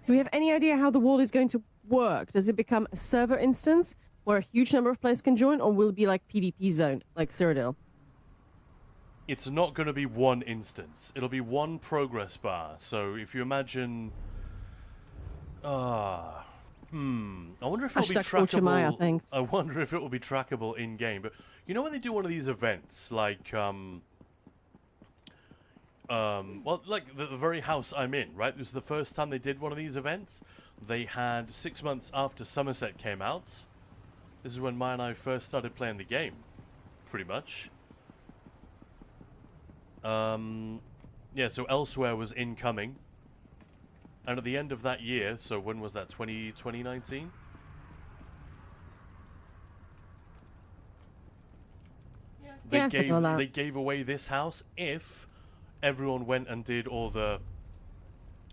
Do we have any idea how the wall is going to work? Does it become a server instance where a huge number of players can join, or will it be like PvP zone, like Cyrodiil? It's not going to be one instance. It'll be one progress bar. So if you imagine... I wonder if it'll be trackable. I wonder if it will be trackable in game. But you know when they do one of these events, like well, like the very house I'm in, right? This is the first time they did one of these events. They had 6 months after Somerset came out. This is when Maya and I first started playing the game, pretty much. Yeah, so Elsewhere was incoming. And at the end of that year, so when was that, 2019? They gave away this house if everyone went and did all the,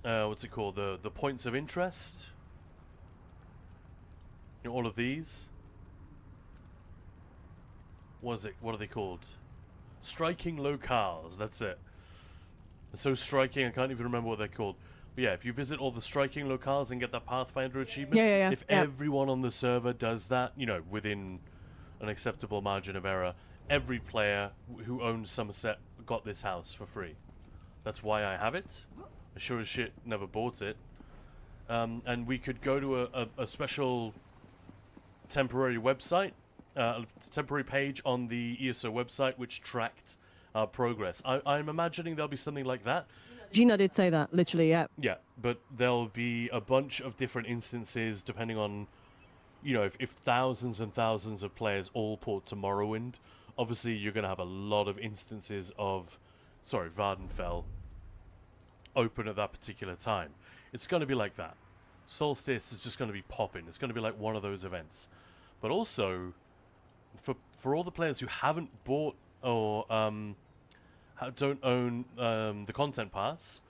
what's it called, the points of interest. You know, all of these. What are they called? Striking locales, that's it. They're so striking, I can't even remember what they're called. But yeah, if you visit all the striking locales and get that Pathfinder achievement, if everyone on the server does that, you know, within an acceptable margin of error, every player who owns Somerset got this house for free. That's why I have it. I sure as shit never bought it. And we could go to a special temporary website, a temporary page on the ESO website which tracked our progress. I'm imagining there'll be something like that. Gina did say that, literally, yeah. Yeah, but there'll be a bunch of different instances depending on, you know, if thousands and thousands of players all port to Morrowind, obviously you're going to have a lot of instances of, Vardenfell open at that particular time. It's going to be like that. Solstice is just going to be popping. It's going to be like one of those events. But also, for all the players who haven't bought or don't own the content pass,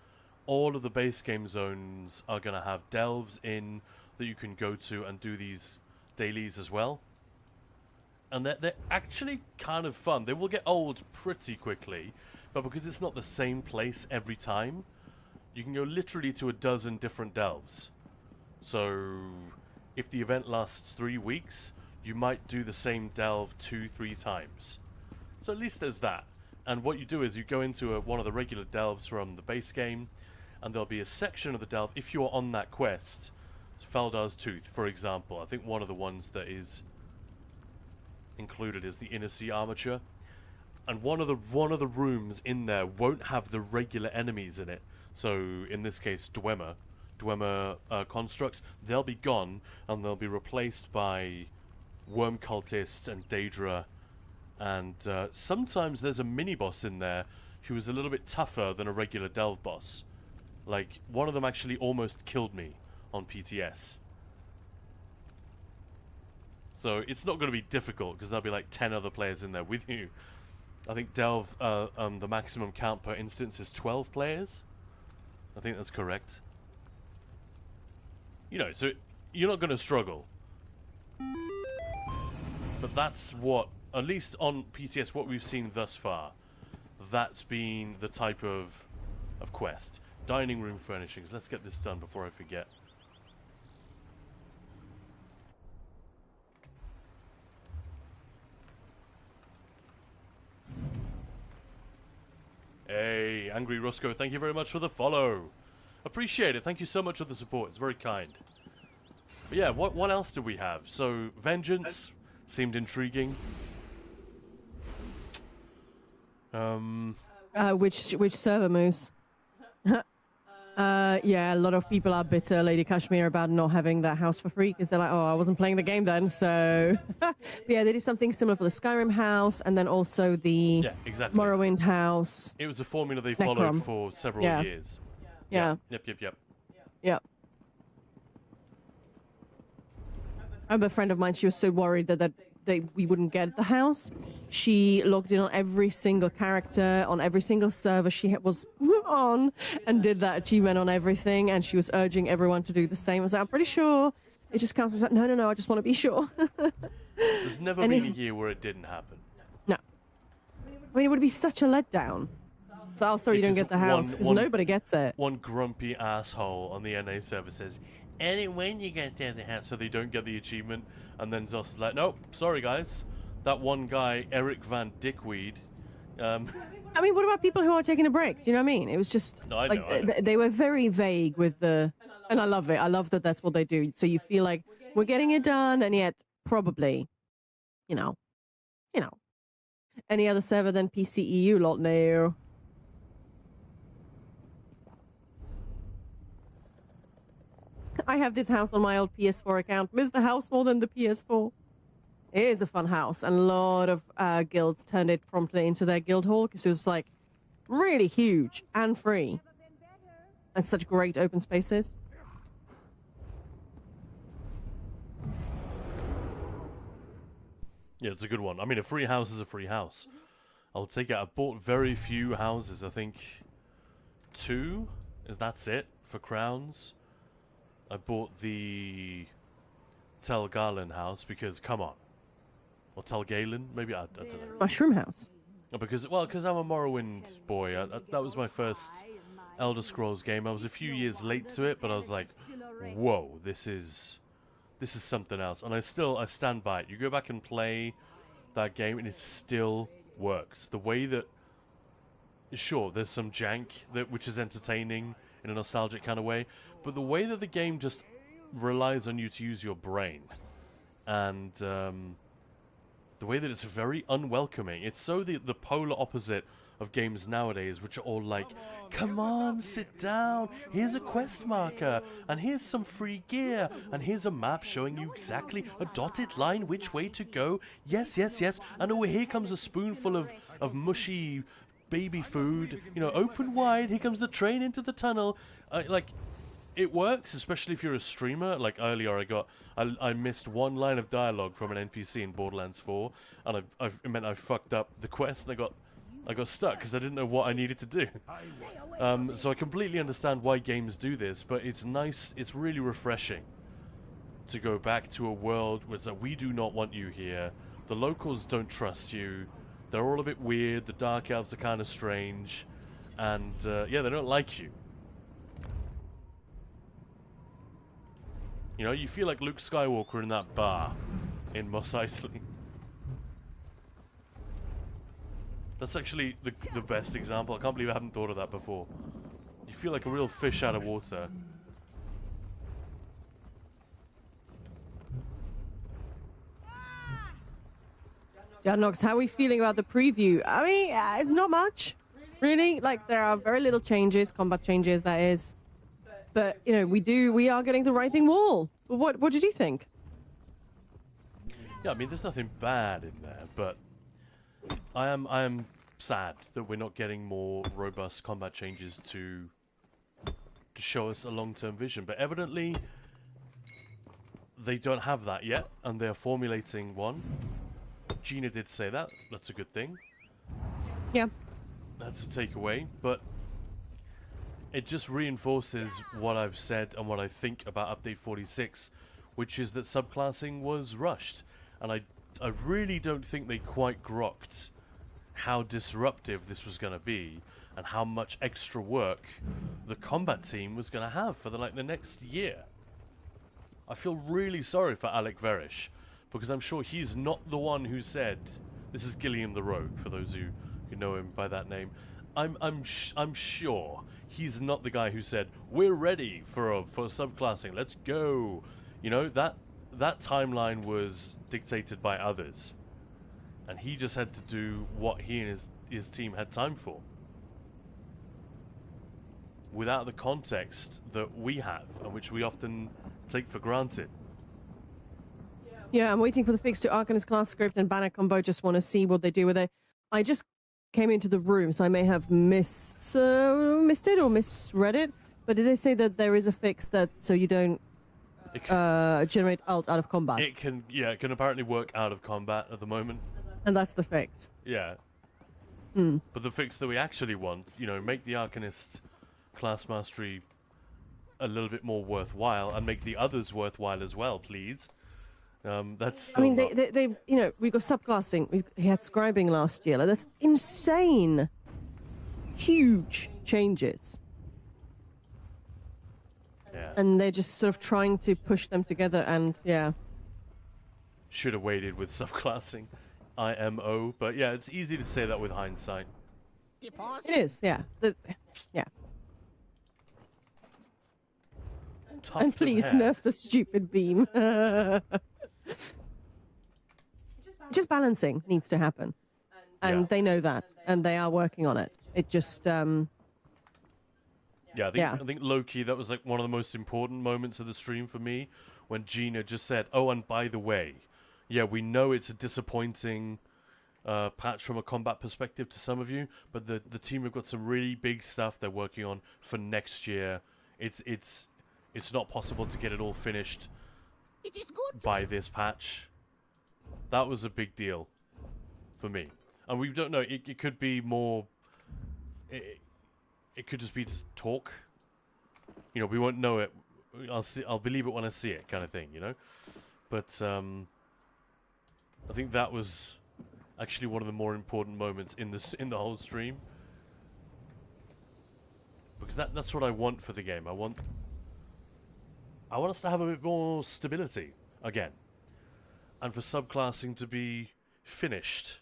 all of the base game zones are going to have delves in that you can go to and do these dailies as well. And they're actually kind of fun. They will get old pretty quickly, but because it's not the same place every time, you can go literally to a dozen different delves. So if the event lasts 3 weeks, you might do the same delve 2-3 times. So at least there's that. And what you do is you go into one of the regular delves from the base game, and there'll be a section of the delve, if you're on that quest, Feldar's Tooth, for example. I think one of the ones that is included is the Inner Sea Armature. And one of the rooms in there won't have the regular enemies in it. So in this case, Dwemer constructs, they'll be gone, and they'll be replaced by worm cultists and Daedra, and sometimes there's a mini boss in there who is a little bit tougher than a regular delve boss. Like, one of them actually almost killed me on PTS. So it's not going to be difficult because there'll be like 10 other players in there with you. I think delve, the maximum count per instance is 12 players. I think that's correct. You know, so you're not going to struggle. But that's what, at least on PTS, what we've seen thus far, that's been the type of quest. Dining room furnishings. Let's get this done before I forget. Hey, Angry Roscoe, thank you very much for the follow. Appreciate it. Thank you so much for the support. It's very kind. But yeah, what else do we have? So, Vengeance seemed intriguing. Which server, Moose? Yeah, a lot of people are bitter, Lady Kashmir, about not having that house for free because they're like, oh, I wasn't playing the game then, so... Yeah, they did something similar for the Skyrim house and then also the Morrowind house. It was a formula they followed for several years. Yeah. Yep. Yep. I have a friend of mine, she was so worried that we wouldn't get the house. She logged in on every single character, on every single server she was on, and did that achievement on everything, and she was urging everyone to do the same. I was like, I'm pretty sure it just counts. I was like, no, I just want to be sure. There's never been a year where it didn't happen. No. I mean, it would be such a letdown. So, oh, sorry, you don't get the house, because nobody gets it. One grumpy asshole on the NA server says, when you get the house, so they don't get the achievement. And then Zoss is like, nope, sorry guys. That one guy, Eric Van Dickweed. I mean, what about people who are taking a break? Do you know what I mean? It was just I know. They were very vague with the, and I love it. I love that that's what they do. So you feel like we're getting it done, and yet probably, you know, any other server than PCEU, lot no. I have this house on my old PS4 account. Miss the house more than the PS4. It is a fun house, and a lot of guilds turned it promptly into their guild hall because it was like really huge and free, and such great open spaces. Yeah, it's a good one. I mean, a free house is a free house. I'll take it. I've bought very few houses. I think 2. That's it for crowns. I bought the Telgalen house because, come on. Or Telgalen? Maybe, I don't know. Mushroom house. Because I'm a Morrowind boy. That was my first Elder Scrolls game. I was a few years late to it, but I was like, whoa, this is something else. And I stand by it. You go back and play that game and it still works. The way that, sure, there's some jank which is entertaining in a nostalgic kind of way, but the way that the game just relies on you to use your brain, and the way that it's very unwelcoming. It's so the polar opposite of games nowadays, which are all like, come on, sit down, here's a quest marker, and here's some free gear, and here's a map showing you exactly a dotted line which way to go. Yes, and over here comes a spoonful of mushy baby food, open wide, here comes the train into the tunnel. Like, it works, especially if you're a streamer. Like earlier, I missed one line of dialogue from an NPC in Borderlands 4, and it meant I fucked up the quest, and I got stuck because I didn't know what I needed to do. So I completely understand why games do this, but it's nice. It's really refreshing to go back to a world where it's like, we do not want you here. The locals don't trust you. They're all a bit weird. The Dark Elves are kind of strange, and yeah, they don't like you. You feel like Luke Skywalker in that bar in Mos Eisley. That's actually the best example. I can't believe I haven't thought of that before. You feel like a real fish out of water. Jadnox, how are we feeling about the preview? I mean, it's not much, really. Like, there are very little changes, combat changes, that is. But, we are getting the Writhing Wall. What did you think? Yeah, I mean, there's nothing bad in there, but I am sad that we're not getting more robust combat changes to show us a long-term vision. But evidently, they don't have that yet, and they're formulating one. Gina did say that. That's a good thing. Yeah. That's a takeaway, but it just reinforces what I've said and what I think about Update 46, which is that subclassing was rushed. And I really don't think they quite grokked how disruptive this was going to be and how much extra work the combat team was going to have for the next year. I feel really sorry for Alec Verish, because I'm sure he's not the one who said, this is Gilliam the Rogue, for those who know him by that name. I'm sure he's not the guy who said, we're ready for subclassing, let's go. You know, that timeline was dictated by others, and he just had to do what he and his team had time for, without the context that we have, and which we often take for granted. Yeah, I'm waiting for the fix to Arcanist class script and banner combo. Just want to see what they do with it. I just came into the room, so I may have missed it or misread it. But did they say that there is a fix that so you don't generate ult out of combat? It can apparently work out of combat at the moment. And that's the fix. Yeah. But the fix that we actually want, make the Arcanist class mastery a little bit more worthwhile, and make the others worthwhile as well, please. That's. I mean, they we got subclassing. He had scribing last year. Like, that's insane. Huge changes. Yeah. And they're just sort of trying to push them together, and yeah. Should have waited with subclassing, IMO. But yeah, it's easy to say that with hindsight. It is, yeah. Yeah. Tuft And of please hair. nerf the stupid beam. Just balancing needs to happen. And Yeah. they know that, and they are working on it. It just, Yeah, I think low-key, that was like one of the most important moments of the stream for me, when Gina just said, oh, and by the way, yeah, we know it's a disappointing patch from a combat perspective to some of you, but the team have got some really big stuff they're working on for next year. It's not possible to get it all finished by this patch. That was a big deal for me. And we don't know, it could be more... It could just be just talk. We won't know it. I'll believe it when I see it, kind of thing, But I think that was actually one of the more important moments in the whole stream, because that's what I want for the game. I want us to have a bit more stability again, and for subclassing to be finished,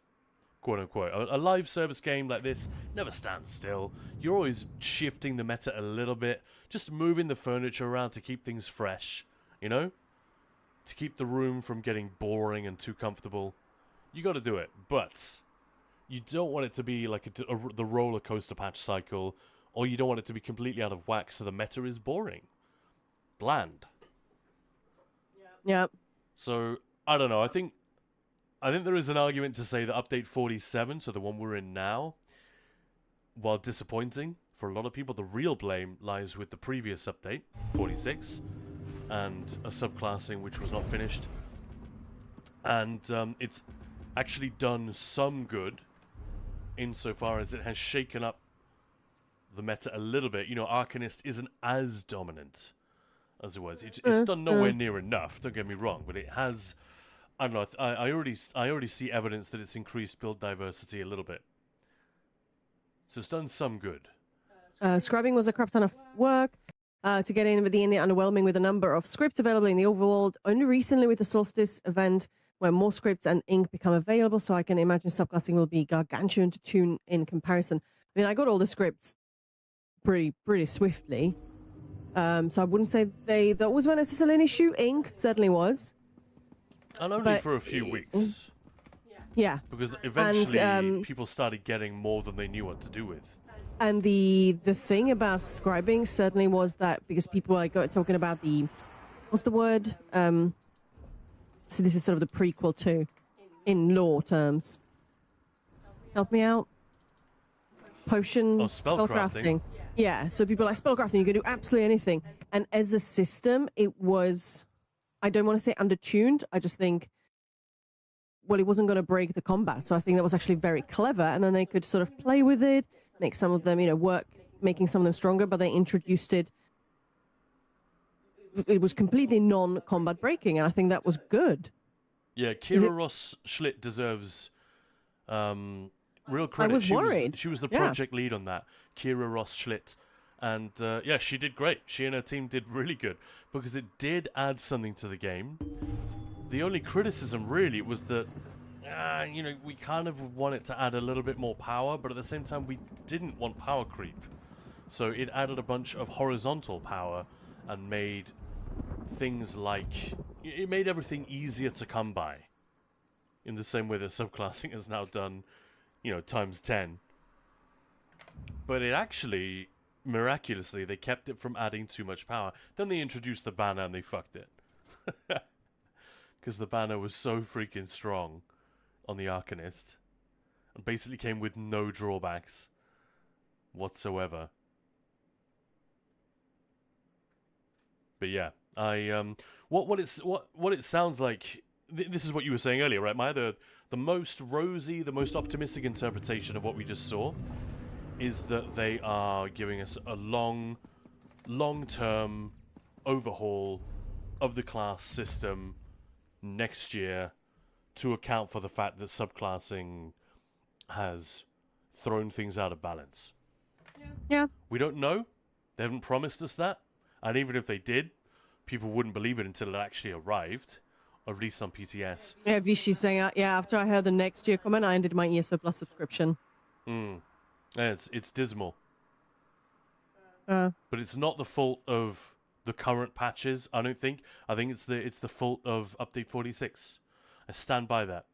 quote unquote. A live service game like this never stands still. You're always shifting the meta a little bit, just moving the furniture around to keep things fresh, to keep the room from getting boring and too comfortable. You got to do it, but you don't want it to be like the roller coaster patch cycle, or you don't want it to be completely out of whack so the meta is boring, bland. yeah. So I don't know. I think there is an argument to say that update 47, so the one we're in now, while disappointing for a lot of people, the real blame lies with the previous update, 46, and a subclassing which was not finished. And it's actually done some good insofar as it has shaken up the meta a little bit. Arcanist isn't as dominant as it was. It's done nowhere near enough, don't get me wrong, but it has... I don't know. I already see evidence that it's increased build diversity a little bit. So it's done some good. Scribing was a crap ton of work to get in, but the underwhelming with the number of scripts available in the overworld. Only recently with the Solstice event, where more scripts and ink become available, so I can imagine subclassing will be gargantuan to tune in comparison. I mean, I got all the scripts pretty swiftly, so I wouldn't say that was necessarily an issue. Ink certainly was. And only But- for a few weeks. Yeah. Because eventually And, people started getting more than they knew what to do with. And the thing about scribing certainly was that because people are talking about what's the word? So this is sort of the prequel to, in lore terms. Help me out. Potion spellcrafting. Yeah, so people like spellcrafting, you can do absolutely anything. And as a system, it was, I don't want to say undertuned. I just think, well, it wasn't going to break the combat. So I think that was actually very clever. And then they could sort of play with it, make some of them, work, making some of them stronger, but they introduced it. It was completely non-combat breaking, and I think that was good. Yeah, Kira Ross Schlitt deserves real credit. I was worried. She was the project lead on that, Kira Ross Schlitt. And yeah, she did great. She and her team did really good because it did add something to the game. The only criticism really was that, we kind of wanted to add a little bit more power, but at the same time we didn't want power creep. So it added a bunch of horizontal power and made things like, it made everything easier to come by. In the same way that subclassing is now done, times 10. But it actually, miraculously, they kept it from adding too much power. Then they introduced the banner and they fucked it. Because the banner was so freaking strong on the Arcanist. And basically came with no drawbacks whatsoever. But yeah, what it sounds like, this is what you were saying earlier, right, Maya? The most rosy, the most optimistic interpretation of what we just saw is that they are giving us a long-term overhaul of the class system next year to account for the fact that subclassing has thrown things out of balance. Yeah. We don't know. They haven't promised us that. And even if they did, people wouldn't believe it until it actually arrived, or released on PTS. Yeah, Vichy's saying, after I heard the next year comment, I ended my ESO Plus subscription. Yeah, it's dismal. But it's not the fault of the current patches, I don't think. I think it's the fault of Update 46. I stand by that.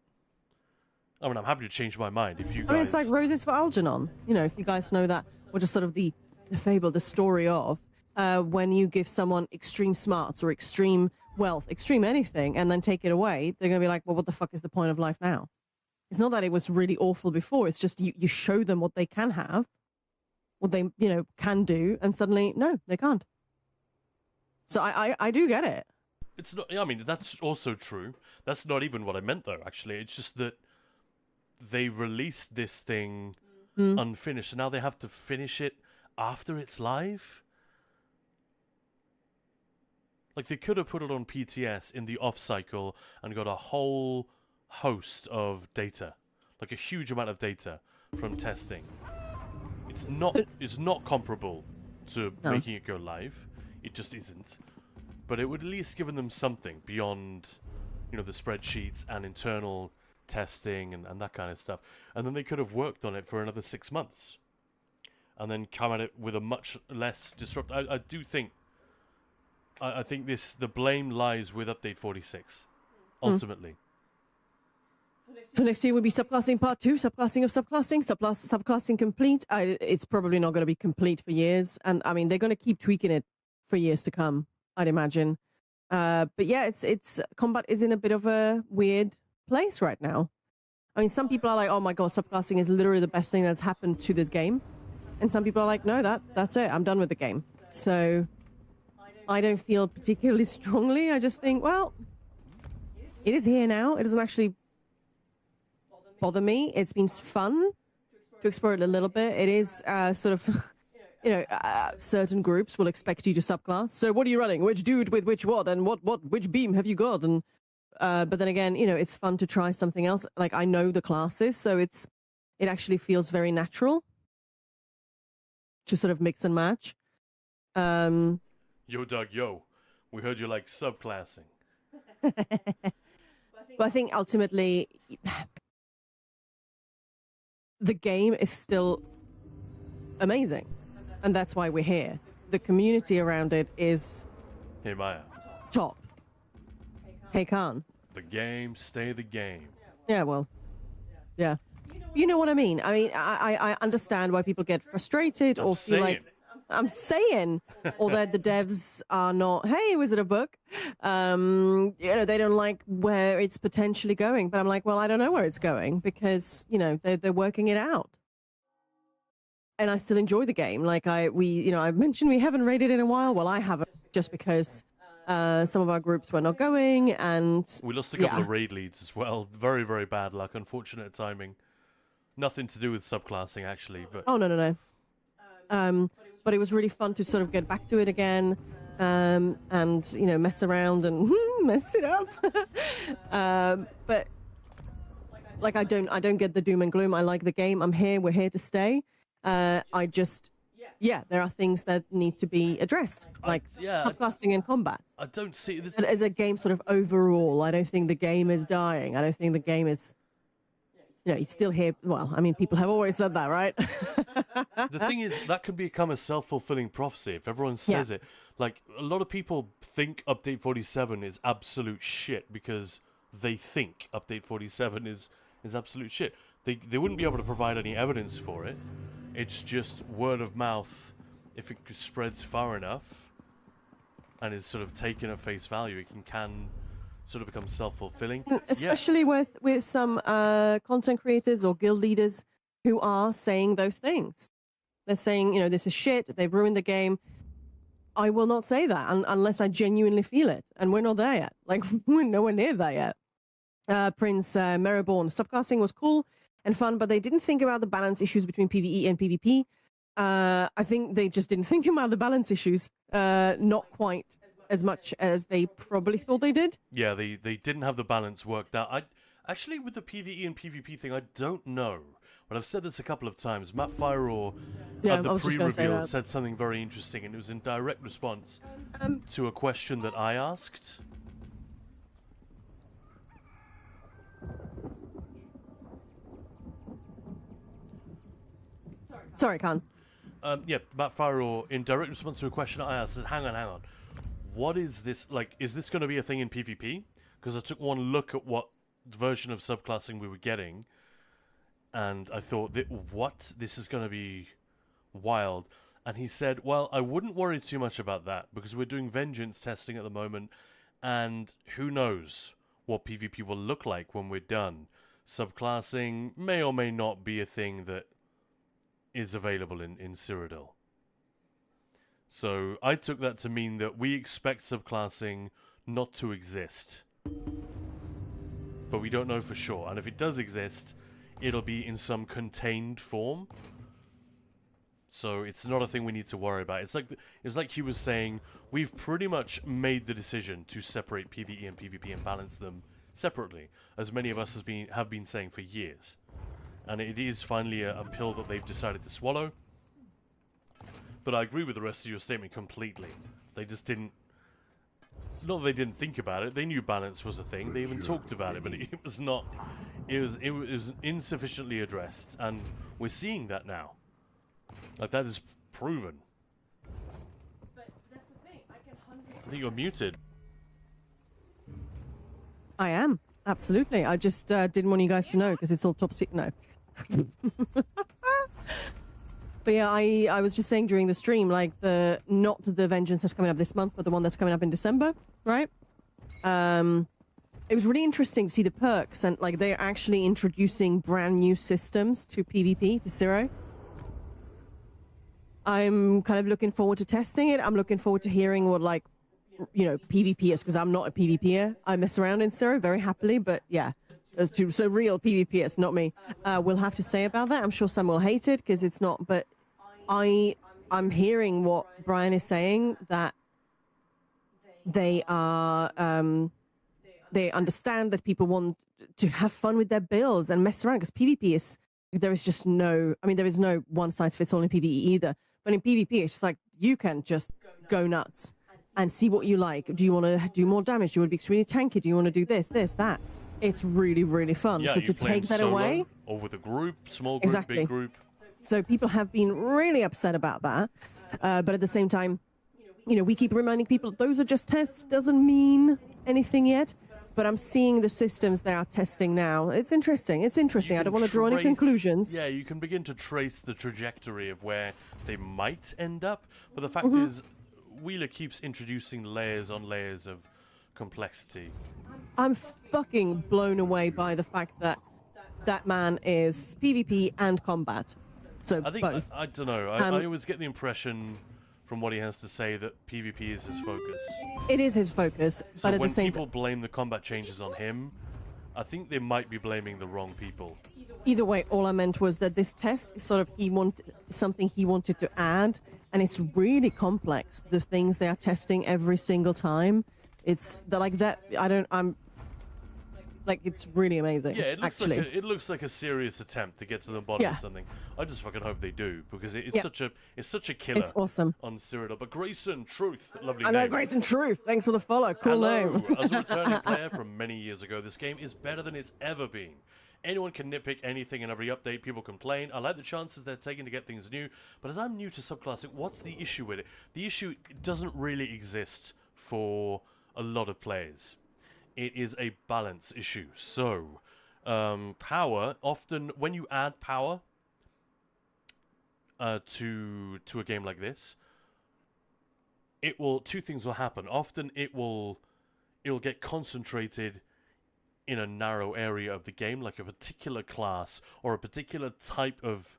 I mean, I'm happy to change my mind if you guys... I mean, it's like Roses for Algernon. If you guys know that, or just sort of the fable, the story of when you give someone extreme smarts or extreme wealth, extreme anything, and then take it away, they're going to be like, well, what the fuck is the point of life now? It's not that it was really awful before. It's just you show them what they can have, what they, can do, and suddenly, no, they can't. So I do get it. It's not, I mean, that's also true. That's not even what I meant, though, actually. It's just that they released this thing unfinished, and now they have to finish it after it's live. Like, they could have put it on PTS in the off cycle and got a whole host of data, like a huge amount of data from testing. It's not comparable to making it go live. It just isn't. But it would at least given them something beyond, the spreadsheets and internal testing and that kind of stuff. And then they could have worked on it for another 6 months. And then come at it with a much less disruptive... I do think... I think the blame lies with Update 46, ultimately. So next year will be subclassing part 2, subclassing of subclassing, subclassing complete. It's probably not going to be complete for years. And I mean, they're going to keep tweaking it for years to come, I'd imagine. But yeah, it's combat is in a bit of a weird place right now. I mean, some people are like, oh my God, subclassing is literally the best thing that's happened to this game. And some people are like, no, that's it. I'm done with the game. So I don't feel particularly strongly. I just think, well, it is here now. It doesn't actually bother me. It's been fun to explore it a little bit. It is sort of, certain groups will expect you to subclass. So what are you running? Which dude with which what? And which beam have you got? And but then again, it's fun to try something else. Like, I know the classes, so it actually feels very natural to sort of mix and match. Yo, Doug, yo. We heard you like subclassing. But I think ultimately, the game is still amazing. And that's why we're here. The community around it is... Hey, Maya. Top. Hey, Khan. The game, stay the game. Yeah, well, yeah. You know what I mean? I mean, I understand why people get frustrated or feel like... I'm saying. Or that the devs are not, hey, Wizard of Book. They don't like where it's potentially going. But I'm like, well, I don't know where it's going because, they're working it out. And I still enjoy the game. Like I mentioned we haven't raided in a while. Well, I haven't, just because some of our groups were not going, and we lost a couple of raid leads as well. Very, very bad luck. Unfortunate timing. Nothing to do with subclassing, actually. But no. But it was really fun to sort of get back to it again, and mess around and mess it up. But like I don't get the doom and gloom. I like the game. I'm here. We're here to stay. There are things that need to be addressed, like subclassing and combat. I don't see this as a game sort of overall. I don't think the game is dying. I don't think the game is, it's still here. Well, I mean, people have always said that, right? The thing is, that can become a self-fulfilling prophecy if everyone says it. Like, a lot of people think Update 47 is absolute shit because they think Update 47 is absolute shit. They wouldn't be able to provide any evidence for it. It's just word of mouth. If it spreads far enough and is sort of taken at face value, it can sort of become self-fulfilling. Especially with some content creators or guild leaders who are saying those things. They're saying, this is shit, they've ruined the game. I will not say that unless I genuinely feel it. And we're not there yet. Like, we're nowhere near that yet. Prince Meriborn, subclassing was cool and fun, but they didn't think about the balance issues between PvE and PvP. I think they just didn't think about the balance issues, not quite as much as they probably thought they did. Yeah, they didn't have the balance worked out. Actually, with the PvE and PvP thing, I don't know. But I've said this a couple of times. Matt Fireraw at the pre-reveal said something very interesting, and it was in direct response to a question that I asked. Sorry, Khan. Matt Fireraw, in direct response to a question I asked, said, hang on. What is this, like, is this going to be a thing in PvP? Because I took one look at what version of subclassing we were getting, and I thought, this is going to be wild. And he said, well, I wouldn't worry too much about that, because we're doing vengeance testing at the moment, and who knows what PvP will look like when we're done. Subclassing may or may not be a thing that is available in Cyrodiil. So I took that to mean that we expect subclassing not to exist. But we don't know for sure. And if it does exist, it'll be in some contained form. So it's not a thing we need to worry about. It's like he was saying, we've pretty much made the decision to separate PvE and PvP and balance them separately, as many of us have been saying for years. And it is finally a pill that they've decided to swallow. But I agree with the rest of your statement completely. They just didn't... Not that they didn't think about it. They knew balance was a thing. They even talked about it, but it was not... It was insufficiently addressed. And we're seeing that now. Like, that is proven. But that's the thing. I think you're muted. I am. Absolutely. I just didn't want you guys to know because it's all top secret. No. But yeah, I was just saying during the stream, like not the vengeance that's coming up this month, but the one that's coming up in December, right? It was really interesting to see the perks, and like they're actually introducing brand new systems to PvP, to Zero. I'm kind of looking forward to testing it. I'm looking forward to hearing what PvP is, because I'm not a PvPer. I mess around in Zero very happily, but yeah. So real PvPers, not me. We'll have to say about that. I'm sure some will hate it because it's not. But I'm hearing what Brian is saying, that they are they understand that people want to have fun with their builds and mess around, because PvP is there is no one size fits all in PvE either. But in PvP, it's just like you can just go nuts and see what you like. Do you want to do more damage? Do you want to be extremely tanky? Do you want to do this, that? It's really, really fun. Yeah, so to take that away, or with a group, small group, exactly. Big group. So people have been really upset about that. But at the same time, we keep reminding people those are just tests. Doesn't mean anything yet. but I'm seeing the systems they are testing now. It's interesting. It's interesting. I don't want to draw any conclusions. Yeah, you can begin to trace the trajectory of where they might end up. But the fact Mm-hmm. is, Wheeler keeps introducing layers on layers of complexity. I'm fucking blown away by the fact that that man is PvP and combat. So I think, both. I don't know, I always get the impression from what he has to say that PvP is his focus. It is his focus, So but at when the same people blame the combat changes on him, I think they might be blaming the wrong people. either way, all I meant was that this test is sort of something he wanted to add, and it's really complex. The things they are testing every single time, they're like that. It's really amazing. Yeah, actually. it looks like a serious attempt to get to the bottom Yeah. of something. I just fucking hope they do, because it's Yeah. such a killer. It's awesome. On Cyrodiil. But Grayson Truth, lovely I know, name. Grace and Truth. Thanks for the follow. Cool Hello. name. As a returning player from many years ago, this game is better than it's ever been. Anyone can nitpick anything in every update. People complain. I like the chances they're taking to get things new. But as I'm new to subclassic, what's the issue with it? The issue doesn't really exist for a lot of players. It is a balance issue. So, power, often when you add power to a game like this, two things will happen. Often it'll get concentrated in a narrow area of the game, like a particular class or a particular type of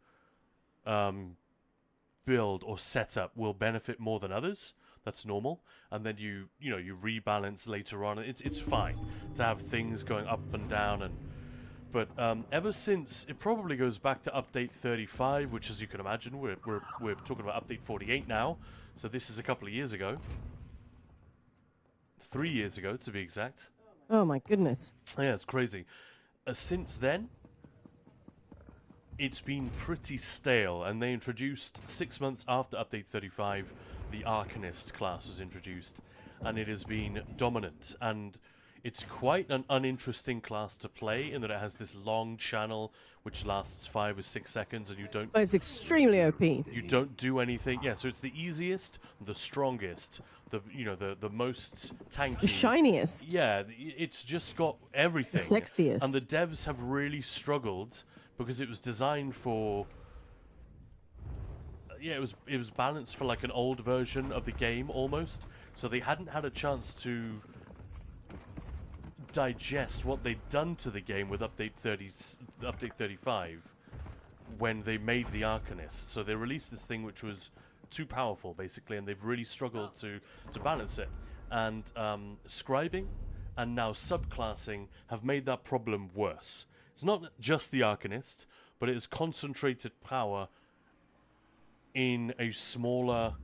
build or setup will benefit more than others. That's normal, and then you rebalance later on. It's fine to have things going up and down, but ever since, it probably goes back to update 35, which, as you can imagine, we're talking about update 48 now. So this is a couple of years ago, 3 years ago to be exact. Oh my goodness. Yeah, it's crazy. Since then, it's been pretty stale, and they introduced 6 months after update 35. The Arcanist class was introduced, and it has been dominant, and it's quite an uninteresting class to play in that it has this long channel which lasts 5 or 6 seconds, and you don't... But it's extremely OP. You don't do anything. Yeah, so it's the easiest, the strongest, the most tanky. The shiniest. Yeah, it's just got everything. The sexiest. And the devs have really struggled because it was designed for... Yeah, it was balanced for like an old version of the game almost. So they hadn't had a chance to digest what they'd done to the game with update 35 when they made the Arcanist. So they released this thing which was too powerful basically, and they've really struggled to balance it. And scribing and now subclassing have made that problem worse. It's not just the Arcanist, but it is concentrated power in a smaller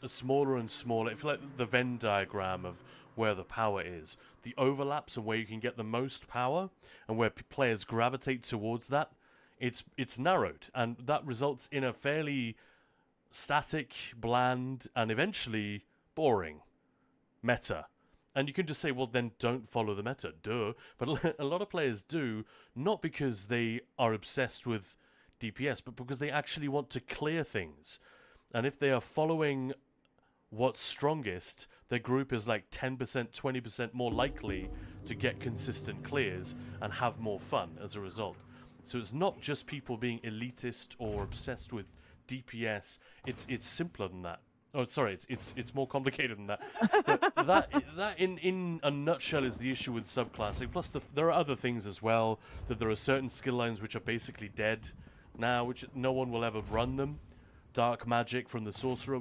and smaller, if you like the Venn diagram of where the power is, the overlaps and where you can get the most power and where players gravitate towards that, it's narrowed, and that results in a fairly static, bland, and eventually boring meta. And you can just say, well, then don't follow the meta, duh. But a lot of players do, not because they are obsessed with DPS, but because they actually want to clear things. And if they are following what's strongest, their group is like 10%, 20% more likely to get consistent clears and have more fun as a result. So it's not just people being elitist or obsessed with DPS. It's simpler than that. Oh, sorry, it's more complicated than that. But that in a nutshell is the issue with subclassing. Plus, there are other things as well. That there are certain skill lines which are basically dead now, which no one will ever run them. Dark Magic from the Sorcerer,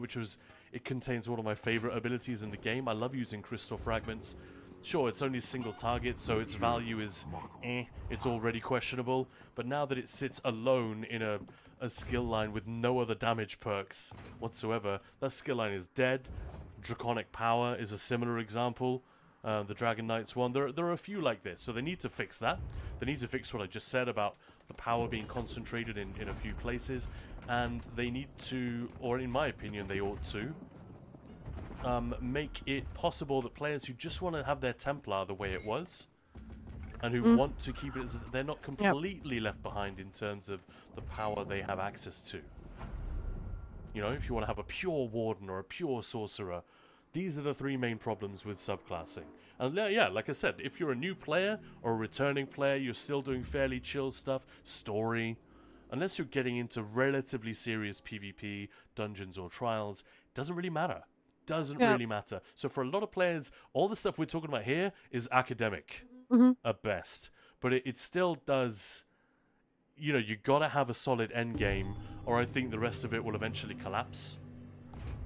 it contains one of my favorite abilities in the game. I love using crystal fragments. Sure, it's only a single target, so its value is it's already questionable. But now that it sits alone in a skill line with no other damage perks whatsoever, that skill line is dead. Draconic Power is a similar example. The Dragon Knights one. There are a few like this, so they need to fix that. They need to fix what I just said about the power being concentrated in a few places, and they need to, or in my opinion they ought to, make it possible that players who just want to have their Templar the way it was, and who want to keep it as, they're not completely left behind in terms of the power they have access to. You know, if you want to have a pure Warden or a pure Sorcerer, These are the three main problems with subclassing. And yeah, like I said, if you're a new player or a returning player, you're still doing fairly chill stuff, story. Unless you're getting into relatively serious PvP, dungeons or trials, it doesn't really matter. Doesn't really matter. So for a lot of players, all the stuff we're talking about here is academic at best. But it still does, you know, you gotta have a solid end game, or I think the rest of it will eventually collapse.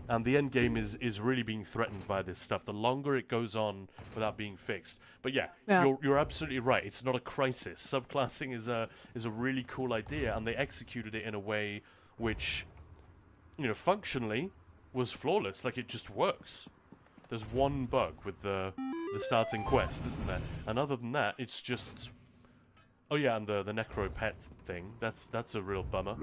And the end game is really being threatened by this stuff. The longer it goes on without being fixed. But yeah. You're absolutely right. It's not a crisis. Subclassing is a really cool idea, and they executed it in a way which, you know, functionally was flawless. Like, it just works. There's one bug with the starting quest, isn't there? And other than that, it's just. Oh yeah, and the necro pet thing. That's a real bummer.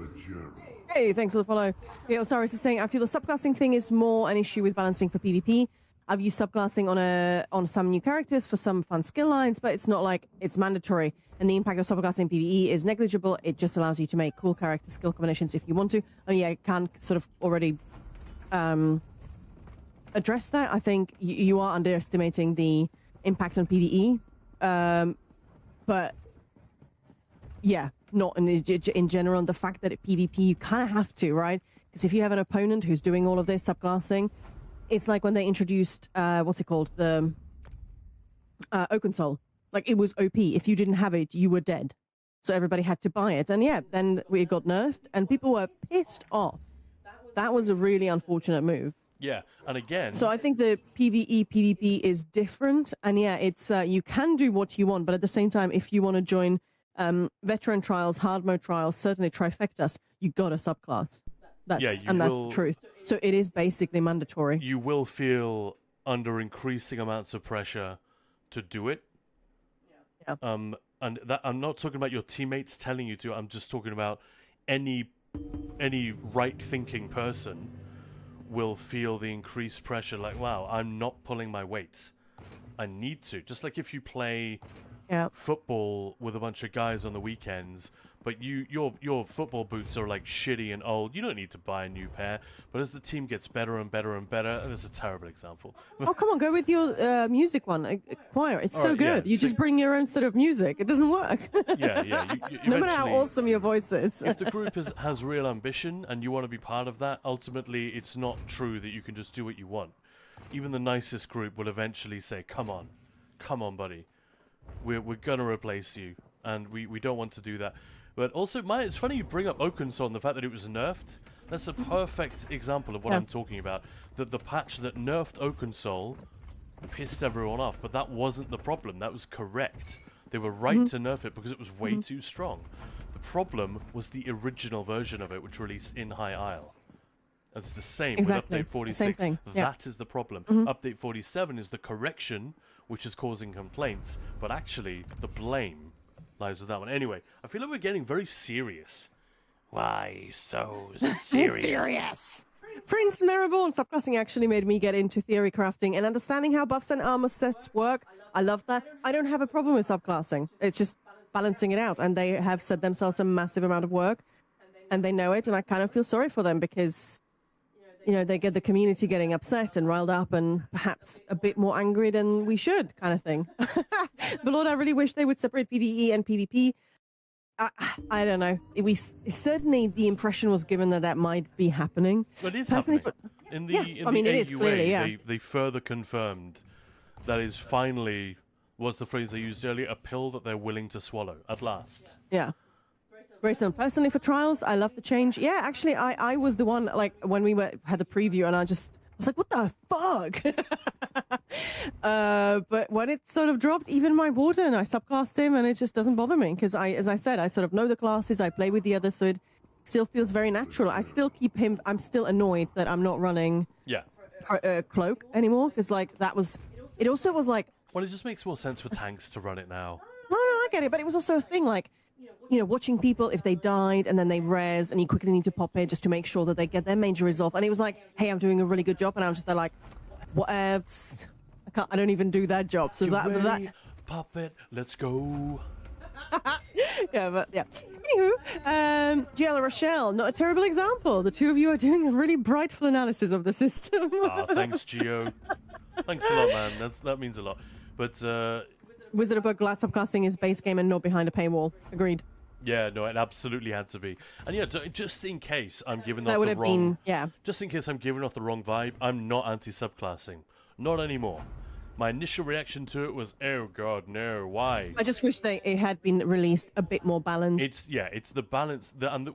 Hey, thanks for the follow. Yeah, Osiris is saying, I feel the subclassing thing is more an issue with balancing for PvP. I've used subclassing on some new characters for some fun skill lines, but it's not like it's mandatory. And the impact of subclassing PvE is negligible. It just allows you to make cool character skill combinations if you want to. And yeah, it can sort of already address that. I think you are underestimating the impact on PvE. But yeah, not in general. And the fact that at PvP you kind of have to, right? Because if you have an opponent who's doing all of this subclassing, it's like when they introduced what's it called, the Oaken Soul. Like, it was OP. If you didn't have it, you were dead. So everybody had to buy it, and yeah, then we got nerfed, and people were pissed off. That was a really unfortunate move. Yeah, and again. So I think the PvE PvP is different, and yeah, it's you can do what you want, but at the same time, if you want to join veteran trials, hard mode trials, certainly trifectas, you got a subclass. That's the truth. So it is basically mandatory. You will feel under increasing amounts of pressure to do it. Yeah. And that, I'm not talking about your teammates telling you to. I'm just talking about any right-thinking person will feel the increased pressure. Like, wow, I'm not pulling my weight. I need to. Just like if you play football with a bunch of guys on the weekends, but your football boots are like shitty and old. You don't need to buy a new pair. But as the team gets better and better and better, and that's a terrible example. Oh, come on, go with your music one, choir. It's so good. You just bring your own sort of music. It doesn't work. Yeah. No matter how awesome your voice is. If the group has real ambition and you want to be part of that, ultimately it's not true that you can just do what you want. Even the nicest group will eventually say, come on, buddy. We're gonna replace you, and we don't want to do that. But also, it's funny you bring up Oakensoul and the fact that it was nerfed. That's a perfect example of what I'm talking about. That the patch that nerfed Oakensoul pissed everyone off, but that wasn't the problem. That was correct. They were right to nerf it because it was way too strong. The problem was the original version of it, which released in High Isle. It's the same with Update 46. Same thing. That is the problem. Update 47 is the correction, which is causing complaints, but actually the blame lies with that one. Anyway, I feel like we're getting very serious. Why so serious? Prince Merriborn, subclassing actually made me get into theory crafting and understanding how buffs and armor sets work. I love that. I don't have a problem with subclassing. It's just balancing it out, and they have set themselves a massive amount of work, and they know it, and I kind of feel sorry for them because, you know, they get the community getting upset and riled up and perhaps a bit more angry than we should, kind of thing. But Lord, I really wish they would separate PvE and PvP. I don't know. Certainly the impression was given that might be happening. But it is happening. In the it is clearly, they further confirmed that is finally, what's the phrase they used earlier, a pill that they're willing to swallow at last. Yeah. Grayson, personally for trials, I love the change. Yeah, actually, I was the one, like, when we had the preview, and I was like, what the fuck? But when it sort of dropped, even my warden, I subclassed him, and it just doesn't bother me, because as I said, I sort of know the classes, I play with the others, so it still feels very natural. I still keep him, I'm still annoyed that I'm not running for Cloak anymore, because, like, it also was like... Well, it just makes more sense for tanks to run it now. No, I get it, but it was also a thing, like, you know, watching people, if they died and then they res and you quickly need to pop in just to make sure that they get their major resolve. And it was like, hey, I'm doing a really good job. And I'm just there like, whatevs. I don't even do that job. So that pop it, let's go. Yeah, but yeah. Anywho, Giella Rochelle, not a terrible example. The two of you are doing a really brightful analysis of the system. Thanks, Gio. Thanks a lot, man. That means a lot. But Wizard of Book glad subclassing is base game and not behind a paywall. Agreed. yeah, no, it absolutely had to be. And yeah, just in case I'm giving That off would the have wrong, been, yeah. just in case I'm giving off the wrong vibe, I'm not anti-subclassing. Not anymore. My initial reaction to it was, oh god, no, why? I just wish it had been released a bit more balanced. It's the balance and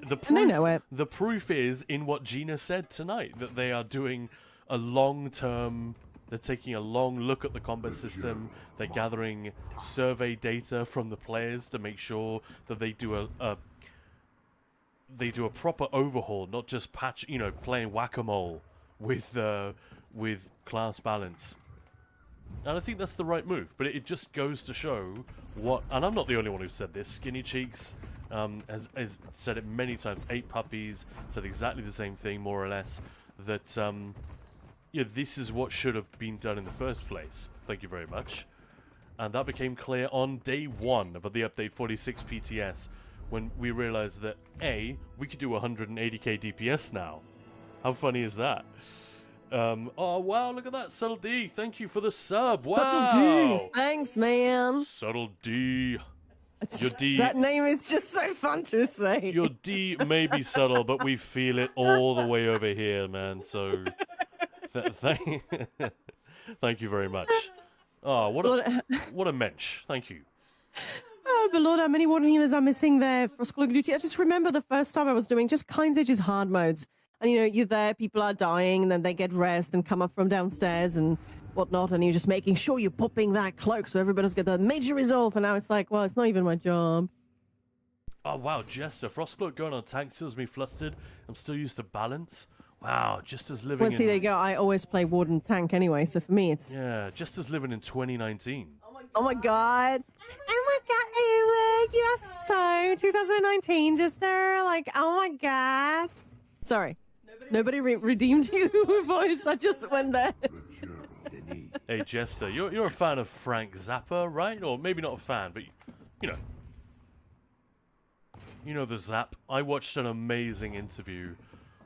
the proof. And they know it. The proof is in what Gina said tonight, that they are doing a long-term. They're taking a long look at the combat system. They're gathering survey data from the players to make sure that they do a proper overhaul, not just patch, playing whack-a-mole with class balance. And I think that's the right move. But it just goes to show what, and I'm not the only one who said this. Skinny Cheeks has said it many times. 8 Puppies said exactly the same thing, more or less. That this is what should have been done in the first place. Thank you very much. And that became clear on day 1 of the update 46 PTS, when we realized that A, we could do 180k DPS now. How funny is that? Oh wow, look at that, Subtle D. Thank you for the sub. Wow. Subtle D. Thanks, man. Subtle D. Your D. That name is just so fun to say. Your D may be subtle, but we feel it all the way over here, man. So, thank you very much. Oh, what a mensch. Thank you. Oh, but Lord, how many water healers I'm missing there for Call of Duty. I just remember the first time I was doing just Kind's Edge's hard modes. And, you're there, people are dying, and then they get rest and come up from downstairs and whatnot, and you're just making sure you're popping that cloak so everybody's got the major resolve, and now it's like, well, it's not even my job. Oh, wow, Jester. Frostcloak going on tank steals me flustered. I'm still used to balance. Wow, Jester's living Well, see, there you go. I always play Warden tank anyway, so for me, it's... Yeah, Jester's living in 2019. Oh, my God. Oh, my God, you are so 2019, Jester. Like, oh, my God. Sorry. Nobody redeemed you with voice. I just went there. Hey, Jester, you're a fan of Frank Zappa, right? Or maybe not a fan, but, you know the Zap. I watched an amazing interview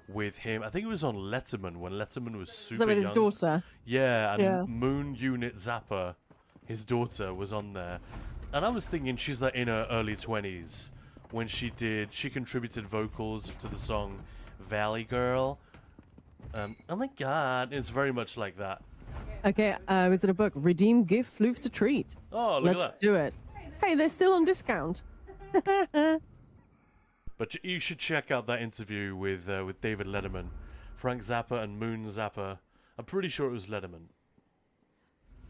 with him. I think it was on Letterman, when Letterman was super young. With his daughter? Yeah, and Moon Unit Zappa, his daughter, was on there. And I was thinking she's like in her early 20s when she contributed vocals to the song Valley Girl. Oh my god, it's very much like that. Okay, is it a book? Redeem gift, floof's a treat. Oh, look Let's at that. do it. Hey, they're still on discount. But you should check out that interview with David Letterman, Frank Zappa and Moon Zappa. I'm pretty sure it was Letterman.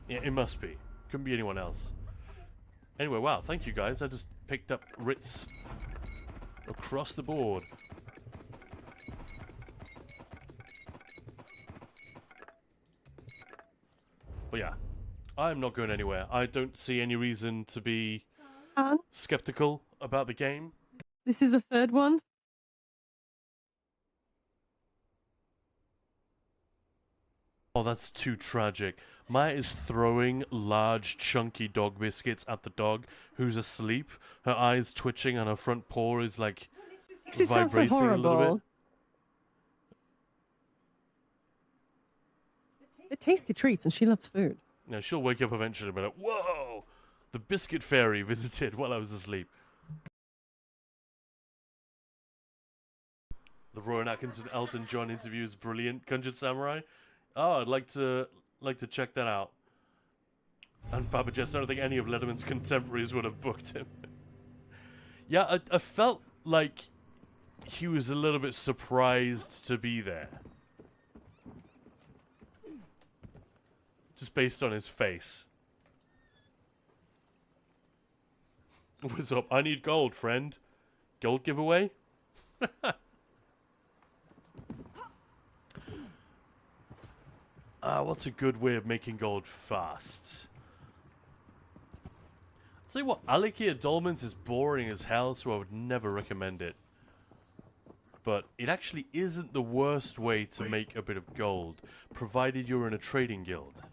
Yeah, it must be. Couldn't be anyone else. Anyway, wow, thank you guys. I just picked up writs across the board. But yeah, I'm not going anywhere. I don't see any reason to be skeptical about the game. This is a third one. Oh, that's too tragic. Maya is throwing large, chunky dog biscuits at the dog who's asleep. Her eyes twitching and her front paw is like It sounds so vibrating a little horrible. bit. They're tasty treats, and she loves food. Now, she'll wake up eventually and be like, whoa! The biscuit fairy visited while I was asleep. The Rowan Atkinson Elton John interview is brilliant. Conjured Samurai. Oh, I'd like to check that out. And Papa Jess, I don't think any of Letterman's contemporaries would have booked him. Yeah, I felt like he was a little bit surprised to be there. Just based on his face. What's up? I need gold, friend. Gold giveaway? What's a good way of making gold fast? I'll tell you what, Alikia Dolmens is boring as hell, so I would never recommend it. But it actually isn't the worst way to make a bit of gold, provided you're in a trading guild.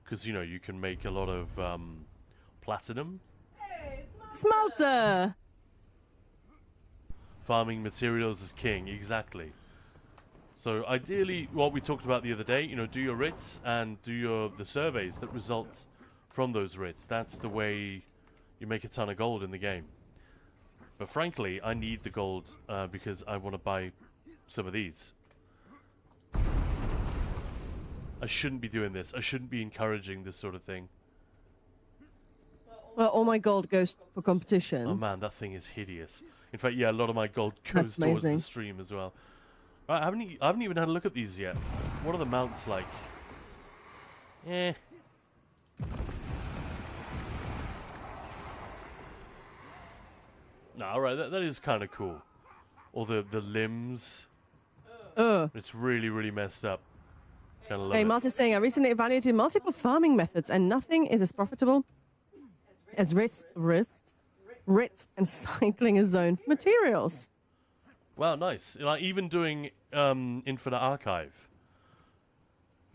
Because, you know, you can make a lot of platinum. Hey, it's Smelter! Farming materials is king, exactly. So ideally, what we talked about the other day, do your writs and do the surveys that result from those writs. That's the way you make a ton of gold in the game. But frankly, I need the gold because I want to buy some of these. I shouldn't be doing this. I shouldn't be encouraging this sort of thing. Well, all my gold goes for competition. Oh man, that thing is hideous. In fact, yeah, a lot of my gold goes towards the stream as well. Right, I haven't even had a look at these yet. What are the mounts like? Eh. No, alright, that is kind of cool. Or the limbs. It's really, really messed up. Kind of love Hey, it. Marta's saying, I recently evaluated multiple farming methods and nothing is as profitable as writs and cycling a zone for materials. Wow, nice. Even doing Infinite Archive.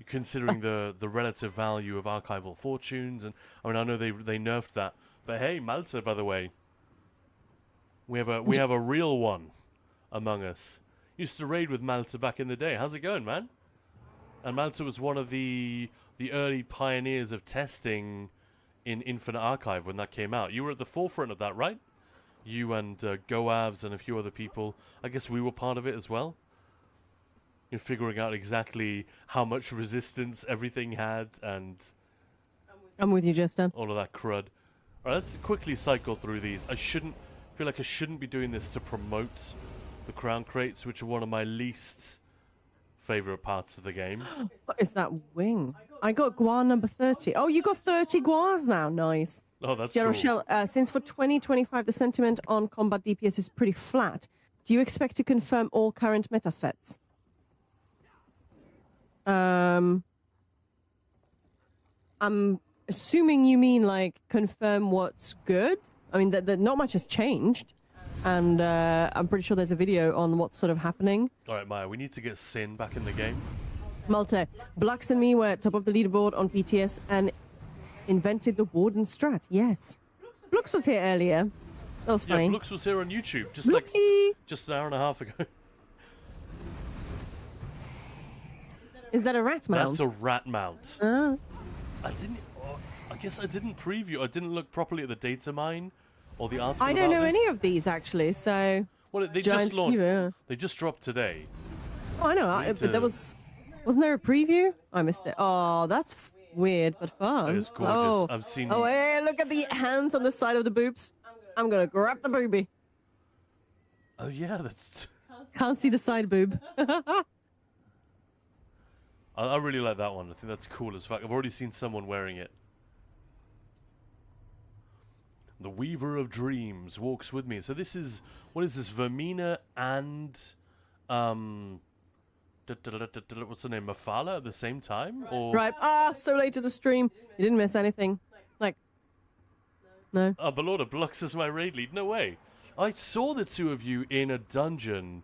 Considering the relative value of archival fortunes, and I know they nerfed that. But hey, Malta, by the way. We have a real one among us. Used to raid with Malta back in the day. How's it going, man? And Malta was one of the early pioneers of testing in Infinite Archive when that came out. You were at the forefront of that, right? You and Goavs and a few other people. I guess we were part of it as well. You're figuring out exactly how much resistance everything had and... I'm with you, Jester. all of that crud. Alright, let's quickly cycle through these. I feel like I shouldn't be doing this to promote the crown crates, which are one of my least favorite parts of the game. What is that wing? I got guar number 30. Oh, you got 30 guars now. Nice. Oh, that's Gerald cool. Shell, since for 2025 the sentiment on combat DPS is pretty flat, do you expect to confirm all current meta sets? I'm assuming you mean like confirm what's good. I mean, that not much has changed, and I'm pretty sure there's a video on what's sort of happening. All right, Maya, we need to get Sin back in the game. Malte, Blux and me were at top of the leaderboard on PTS and invented the Warden strat. Yes, Blux was here earlier. That was funny. Yeah, Blux was here on YouTube Bluxy! just an hour and a half ago. Is that a rat mount? That's a rat mount. I guess I didn't preview. I didn't look properly at the data mine or the article. I don't know about any this. of these actually. So Well, they Giant just launched. Skewer. They just dropped today. oh, I know, but there wasn't there a preview? I missed it. Oh, that's weird but fun. It was gorgeous. Oh. I've seen. Oh, hey, look at the hands on the side of the boobs. I'm gonna grab the booby. Oh yeah, that's. Can't see the side boob. I really like that one. I think that's cool as fuck. I've already seen someone wearing it. The Weaver of Dreams walks with me. So this is, what is this? Vermina and what's the name? Mafala at the same time? Or Right. So late to the stream. You didn't miss anything. Like, no. Oh, Belorda Blux is my raid lead. No way. I saw the two of you in a dungeon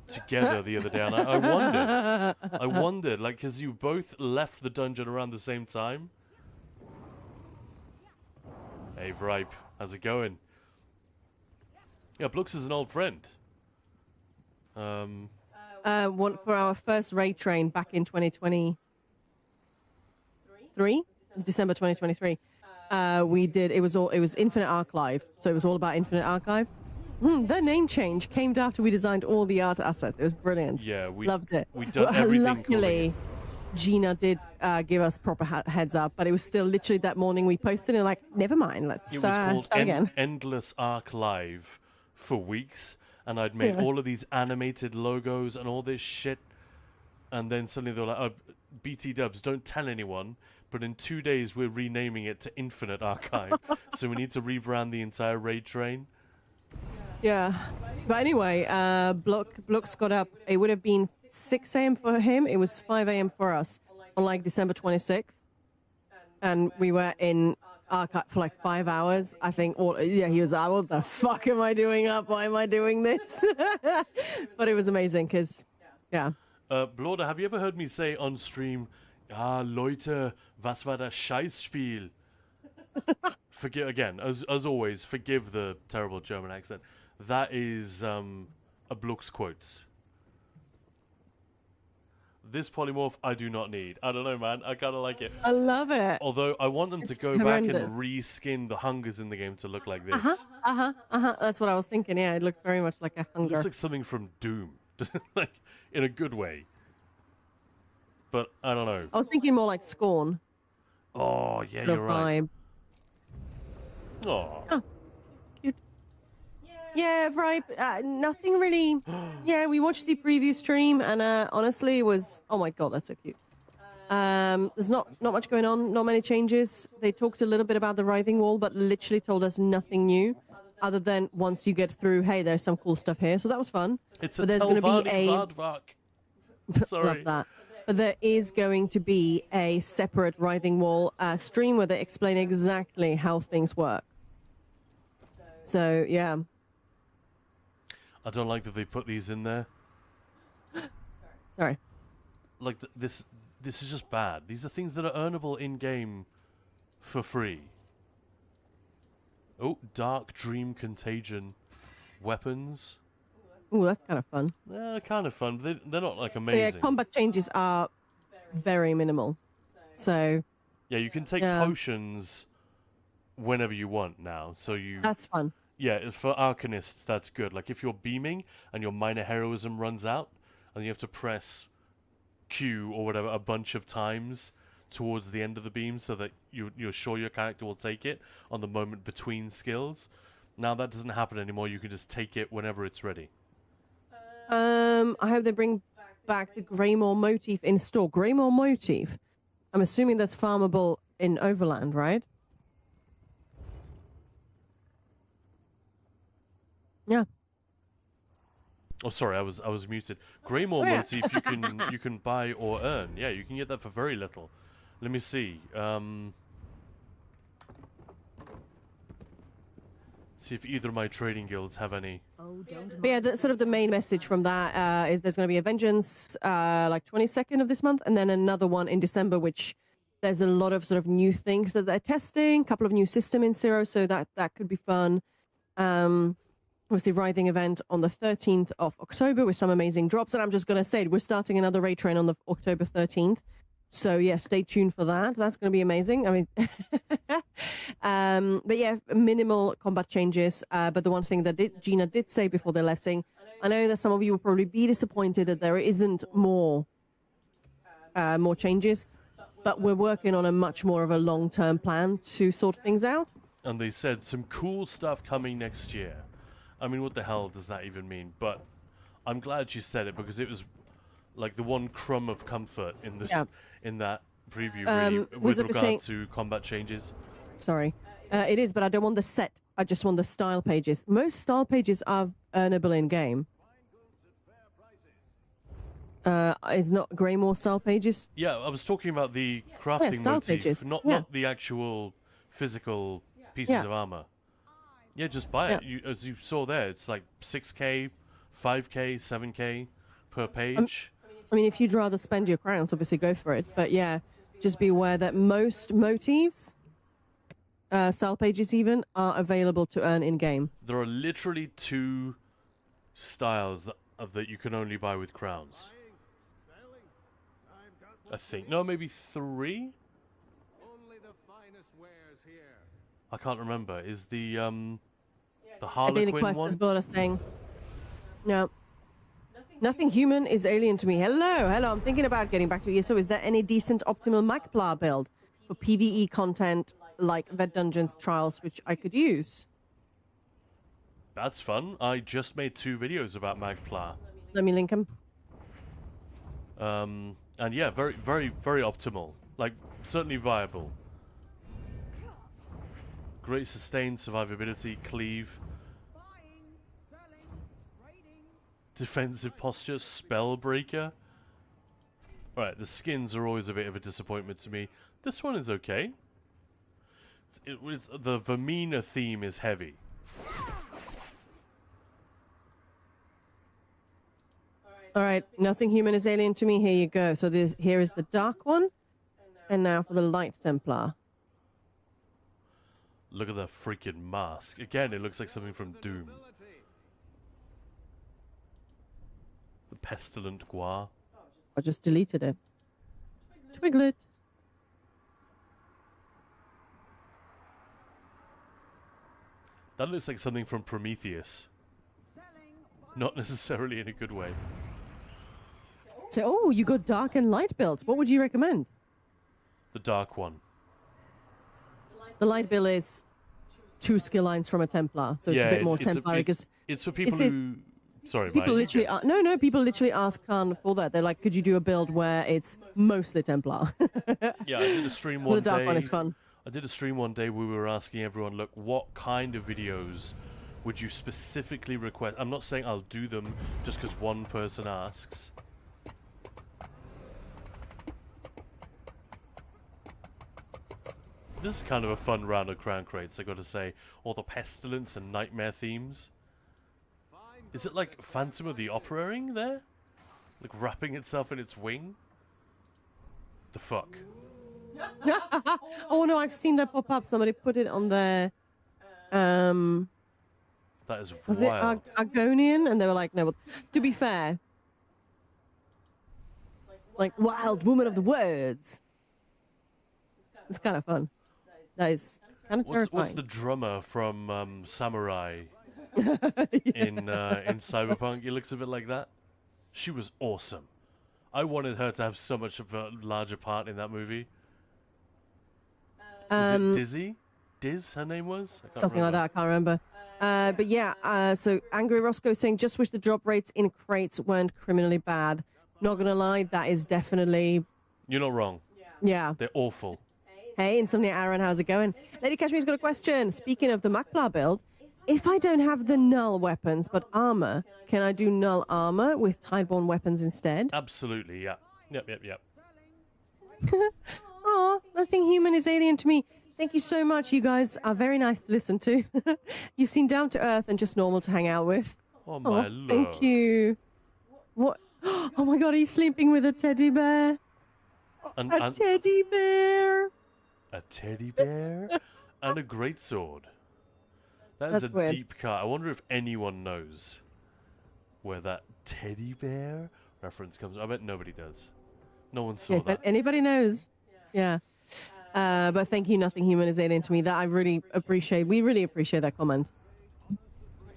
together the other day, and I wondered, like, because you both left the dungeon around the same time. Hey, Vripe, how's it going? Yeah, Blux is an old friend. One for our first raid train back in 2023. It was December 2023. We did. It was Infinite Archive, so it was all about Infinite Archive. The name change came after we designed all the art assets. It was brilliant. Yeah, we loved it. We done everything. Luckily, Gina did give us proper heads up, but it was still literally that morning we posted and like, never mind, let's It was called start again. Endless Arc Live for weeks, and I'd made all of these animated logos and all this shit, and then suddenly they were like, oh, BT Dubs, don't tell anyone, but in 2 days we're renaming it to Infinite Archive, so we need to rebrand the entire raid train. Yeah, but anyway, Blux got up. It would have been 6 a.m. for him. It was 5 a.m. for us on like December 26th, and we were in archive for like 5 hours. I think. He was like, "What the fuck am I doing up? Why am I doing this?" But it was amazing because, yeah. Blorda, have you ever heard me say on stream, Leute, was war das Scheißspiel? Forgive again, as always. Forgive the terrible German accent. That is a Blux quote. This polymorph I do not need. I don't know, man. I kind of like it. I love it. Although I want them It's to go horrendous. back and reskin the hungers in the game to look like this. That's what I was thinking. Yeah, it looks very much like a It hunger. looks like something from Doom, like in a good way. But I don't know. I was thinking more like Scorn. Oh yeah, Sort of you're right. vibe. Oh. Cute. Yeah, right. Nothing really. Yeah, we watched the preview stream, and honestly, it was. Oh my god, that's so cute. There's not much going on. Not many changes. They talked a little bit about the Writhing Wall, but literally told us nothing new, other than once you get through, hey, there's some cool stuff here. So that was fun. It's But a there's gonna be Telvanni a- Vardvak. Love Sorry. that. But there is going to be a separate Writhing Wall stream where they explain exactly how things work. So, yeah. I don't like that they put these in there. Sorry. Like this is just bad. These are things that are earnable in game for free. Oh, Dark Dream Contagion weapons. Ooh, that's kind of fun. They're kind of fun. But they're not like So, amazing. yeah, combat changes are very minimal. So, Yeah, you can take Yeah. potions whenever you want now. So you that's fun. yeah, for Arcanists that's good. Like if you're beaming and your minor heroism runs out and you have to press Q or whatever a bunch of times towards the end of the beam so that you're sure your character will take it on the moment between skills. Now that doesn't happen anymore. You can just take it whenever it's ready. I hope they bring back the Greymore motif in store. Greymore motif? I'm assuming that's farmable in Overland, right? Yeah. Oh, sorry, I was muted. Greymore Oh, yeah. motif you can buy or earn. Yeah, you can get that for very little. Let me see. See if either of my trading guilds have any. But yeah, sort of the main message from that is there's going to be a Vengeance like 22nd of this month, and then another one in December, which there's a lot of sort of new things that they're testing, a couple of new system in Zero, so that could be fun. Obviously, Writhing event on the 13th of October with some amazing drops, and I'm just going to say we're starting another raid train on the October 13th. So yeah, stay tuned for that. That's going to be amazing. I mean, but yeah, minimal combat changes. But the one thing that Gina did say before they left, saying, I know that some of you will probably be disappointed that there isn't more changes, but we're working on a much more of a long-term plan to sort things out. And they said some cool stuff coming next year. I mean, what the hell does that even mean? But I'm glad she said it because it was like the one crumb of comfort in this in that preview really, with Wizard was regard saying- to combat changes. Sorry. It is, but I don't want the set. I just want the style pages. Most style pages are earnable in-game. Is not Greymore style pages? Yeah, I was talking about the crafting style motif, pages. not the actual physical pieces Yeah. of armor. Yeah, just buy it. As you saw there, it's like 6k, 5k, 7k per page. I mean, if you'd rather spend your crowns, obviously go for it. But yeah, just be aware that most motifs, style pages even, are available to earn in-game. There are literally 2 styles that you can only buy with crowns. I think. No, maybe 3? I can't remember. Is the Daily Harlequin Quest one? is what I'm saying. No. Nothing human is alien to me. Hello, I'm thinking about getting back to you. So is there any decent optimal Magplar build for PvE content like Vet Dungeons Trials, which I could use? That's fun. I just made 2 videos about Magplar. Let me link them. And yeah, very, very, very optimal. Like, certainly viable. Great sustain, survivability, cleave. Defensive posture, Spellbreaker. Alright, the skins are always a bit of a disappointment to me. This one is okay. The Vermina theme is heavy. All right, nothing human is alien to me. Here you go. So here is the dark one, and now for the light Templar. Look at the freaking mask. Again, it looks like something from Doom. The pestilent Gua. I just deleted it. Twiglet. That looks like something from Prometheus. Not necessarily in a good way. So, oh, you got dark and light builds. What would you recommend? The dark one. The light build is 2 skill lines from a Templar, so it's a bit more Templar because it's for people who. Sorry, people Mike. literally no, people literally ask Khan for that. They're like, could you do a build where it's mostly Templar? Yeah, I did a stream one day. The dark one is fun. I did a stream one day where we were asking everyone, look, what kind of videos would you specifically request? I'm not saying I'll do them just because one person asks. This is kind of a fun round of crown crates, I gotta say. All the pestilence and nightmare themes. Is it like Phantom of the Opera-ing there? Like wrapping itself in its wing? The fuck? Oh no, I've seen that pop up. Somebody put it on their That is was wild. it Argonian? And they were like, no, well, to be fair, like wild woman of the words. It's kind of fun. That is kind of terrifying. What's the drummer from Samurai in Cyberpunk? He looks a bit like that. She was awesome. I wanted her to have so much of a larger part in that movie. Was it Dizzy? Diz, her name was? I can't Something like remember. that, I can't remember. But yeah, so Angry Roscoe saying, just wish the drop rates in crates weren't criminally bad. Not gonna lie, that is definitely... You're not wrong. Yeah. They're awful. Hey, Insomnia Aaron, how's it going? Lady Kashmir's got a question. Speaking of the Makpla build, if I don't have the null weapons but armor, can I do null armor with Tideborn weapons instead? Absolutely, yeah. Yep. Aw, nothing human is alien to me. Thank you so much. You guys are very nice to listen to. You seem down to earth and just normal to hang out with. Oh my lord. Thank you. What? Oh my god, are you sleeping with a teddy bear? A teddy bear. A teddy bear and a greatsword. That is That's a weird. deep cut. I wonder if anyone knows where that teddy bear reference comes. I bet nobody does. No one saw Yeah, if that. anybody knows. Yeah. But thank you, nothing human is alien to me. That I really appreciate. We really appreciate that comment.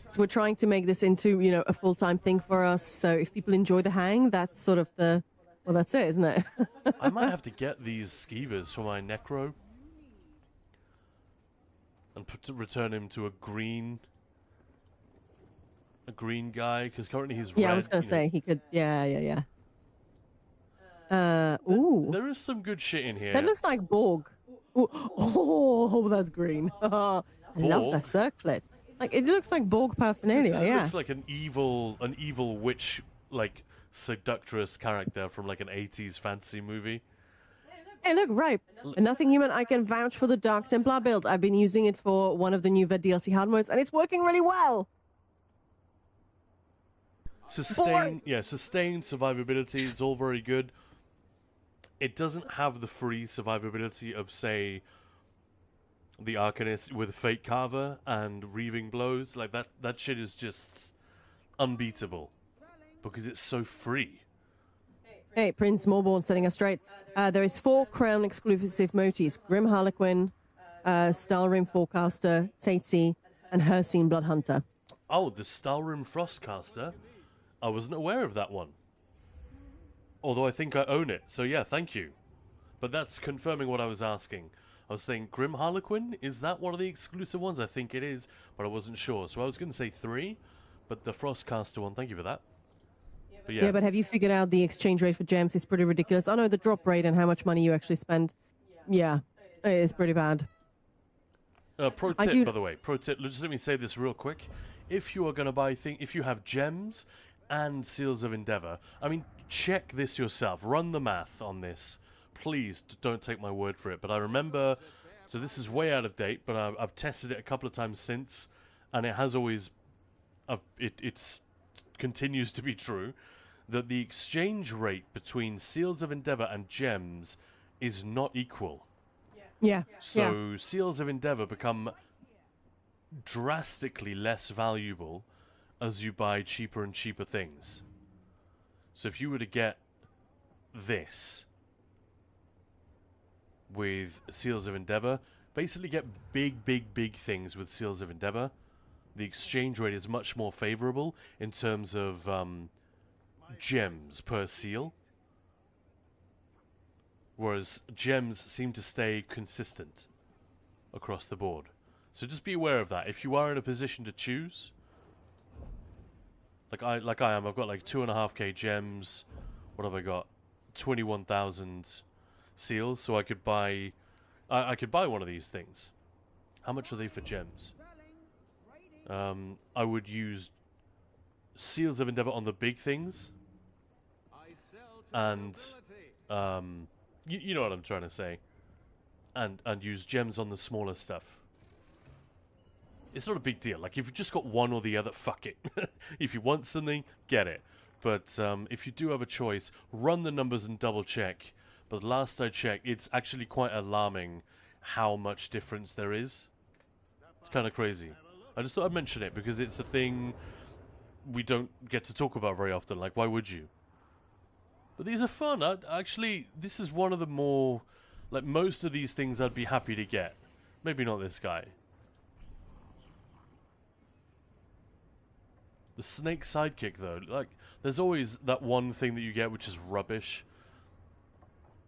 So we're trying to make this into, you know, a full-time thing for us. So if people enjoy the hang, that's sort of the, well, that's it, isn't it? I might have to get these skeevers for my necro and return him to a green guy because currently he's red. Yeah, I was gonna say he could. Yeah. Ooh, There is some good shit in here. that looks like Borg. Ooh, oh, that's green. I love Borg? that circlet. Like it looks like Borg paraphernalia. It Yeah. looks like an evil witch, like seductress character from like an 80s fantasy movie. Hey, look, right. Nothing human. I can vouch for the Dark Templar build. I've been using it for one of the new Ved DLC hard modes, and it's working really well. Sustained survivability. It's all very good. It doesn't have the free survivability of, say, the Arcanist with Fate Carver and Reaving Blows. Like that shit is just unbeatable because it's so free. Hey, Prince Smallborn setting us straight. There is 4 Crown exclusive motifs: Grim Harlequin, Stalrim Forecaster, Tatesy, and Hircine Bloodhunter. Oh, the Stalrim Frostcaster. I wasn't aware of that one. Although I think I own it, so yeah, thank you. But that's confirming what I was asking. I was saying Grim Harlequin, is that one of the exclusive ones? I think it is, but I wasn't sure. So I was going to say 3, but the Frostcaster one, thank you for that. But Yeah, but have you figured out the exchange rate for gems is pretty ridiculous? I know the drop rate and how much money you actually spend. Yeah, it is pretty bad. Pro tip, by the way. Pro tip, just let me say this real quick. If you are going to buy if you have gems and Seals of Endeavor, I mean, check this yourself. Run the math on this. Please don't take my word for it. But I remember, so this is way out of date, but I've tested it a couple of times since, and it has always, it's continues to be true, that the exchange rate between Seals of Endeavor and gems is not equal. Yeah. So Seals of Endeavor become drastically less valuable as you buy cheaper and cheaper things. So if you were to get this with Seals of Endeavor, basically get big things with Seals of Endeavor, the exchange rate is much more favorable in terms of gems per seal, whereas gems seem to stay consistent across the board. So just be aware of that. If you are in a position to choose, like I am, I've got like 2.5k gems. What have I got? 21,000 seals. So I could buy, I could buy one of these things. How much are they for gems? I would use Seals of Endeavor on the big things, and you know what I'm trying to say, and use gems on the smaller stuff. It's not a big deal. Like, if you've just got one or the other, fuck it. If you want something, get it. But if you do have a choice, run the numbers and double check. But last I checked, it's actually quite alarming how much difference there is. It's kind of crazy. I just thought I'd mention it because it's a thing we don't get to talk about very often. Like, why would you? But these are fun. Actually, this is one of the more... Like, most of these things I'd be happy to get. Maybe not this guy. The snake sidekick, though, like, there's always that one thing that you get which is rubbish.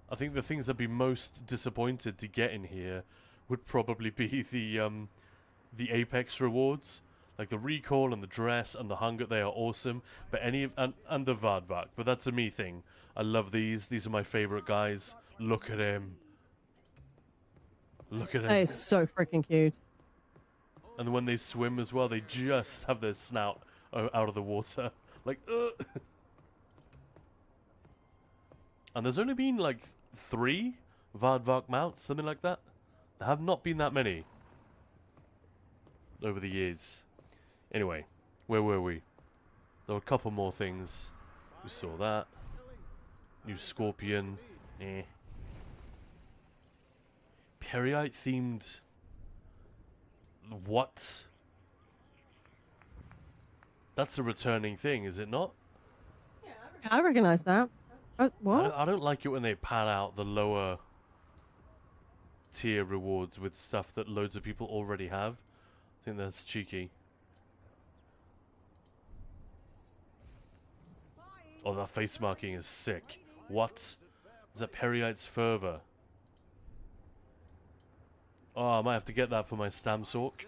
I think the things I'd be most disappointed to get in here would probably be the Apex rewards. Like the recall and the dress and the hunger, they are awesome. But and the Vardvak, but that's a me thing. I love these. These are my favorite guys. Look at him. Look at him. That is so freaking cute. And when they swim as well, they just have their snout out of the water. Like, And there's only been like 3 Vardvak mounts, something like that. There have not been that many over the years. Anyway, where were we? There were a couple more things. We saw that. New Scorpion. Periite themed. What? That's a returning thing, is it not? I recognize that. What? I don't like it when they pad out the lower tier rewards with stuff that loads of people already have. I think that's cheeky. Oh, that face marking is sick. What? Is that Periite's Fervor? Oh, I might have to get that for my Stamsork.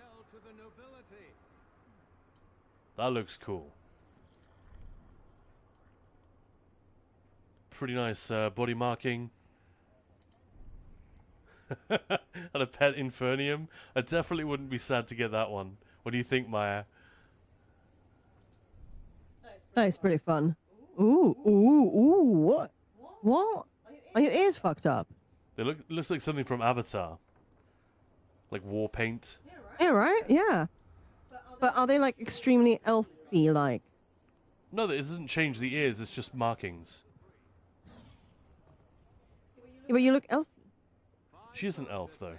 That looks cool. Pretty nice body marking. And a pet Infernium. I definitely wouldn't be sad to get that one. What do you think, Maya? That is pretty fun. Ooh, what? What? Are your ears fucked up? They looks like something from Avatar. Like war paint. Yeah, right? Yeah. But are they like extremely elfy like? No, that doesn't change the ears, it's just markings. Yeah, but you look elfy. She's an elf, though.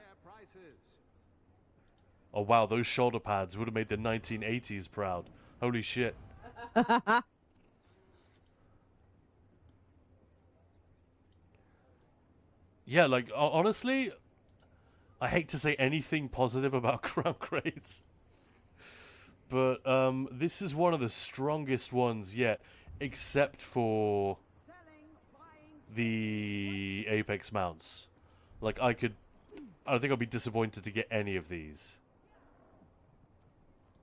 Oh, wow, those shoulder pads would have made the 1980s proud. Holy shit. Yeah, like, honestly, I hate to say anything positive about Crown Crates. But this is one of the strongest ones yet, except for the Apex mounts. Like, I think I'd be disappointed to get any of these.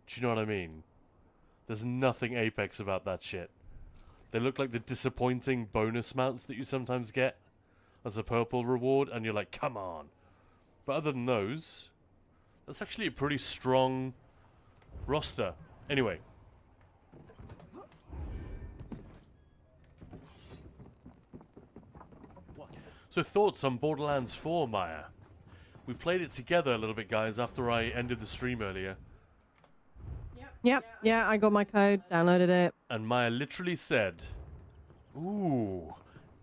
Do you know what I mean? There's nothing Apex about that shit. They look like the disappointing bonus mounts that you sometimes get as a purple reward, and you're like, come on. But other than those, that's actually a pretty strong roster. Anyway. So thoughts on Borderlands 4, Maya? We played it together a little bit, guys, after I ended the stream earlier. Yep, yeah, I got my code, downloaded it. And Maya literally said, ooh,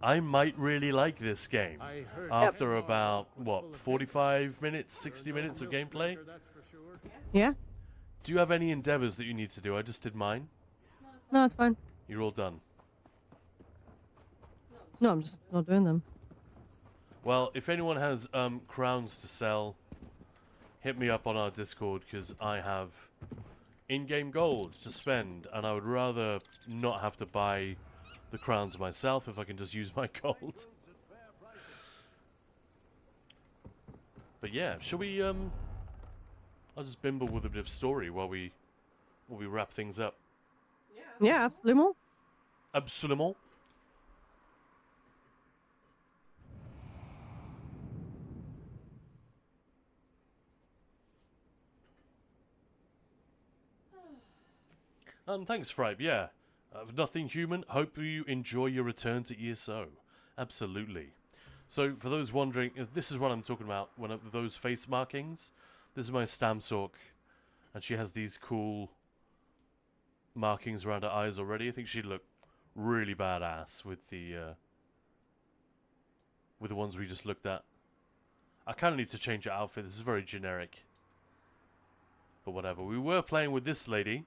I might really like this game. After about, what, 45 minutes, 60 minutes of gameplay? Yeah. Do you have any endeavors that you need to do? I just did mine. No, it's fine. You're all done. No, I'm just not doing them. Well, if anyone has crowns to sell, hit me up on our Discord, because I have in-game gold to spend, and I would rather not have to buy the crowns myself if I can just use my gold. But yeah, shall we I'll just bimble with a bit of story while we wrap things up. Yeah, absolutely. Absolument. Thanks, Fribe. Yeah. Nothing human. Hope you enjoy your return to ESO. Absolutely. So, for those wondering, this is what I'm talking about. One of those face markings. This is my Stamsork, and she has these cool markings around her eyes already. I think she'd look really badass with the ones we just looked at. I kind of need to change her outfit. This is very generic. But whatever. We were playing with this lady.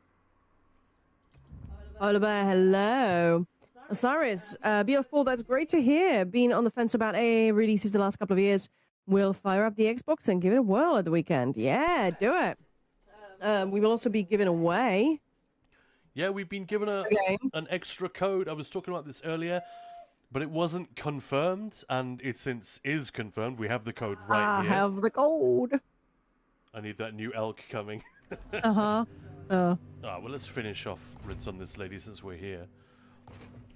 Oliver, hello. Osiris, beautiful, that's great to hear. Been on the fence about AA releases the last couple of years. We'll fire up the Xbox and give it a whirl at the weekend. Yeah, do it. We will also be giving away. Yeah, we've been given an extra code. I was talking about this earlier, but it wasn't confirmed, and it since is confirmed. We have the code right here. I have the code. I need that new elk coming. Uh-huh. Well, let's finish off Ritz on this lady since we're here.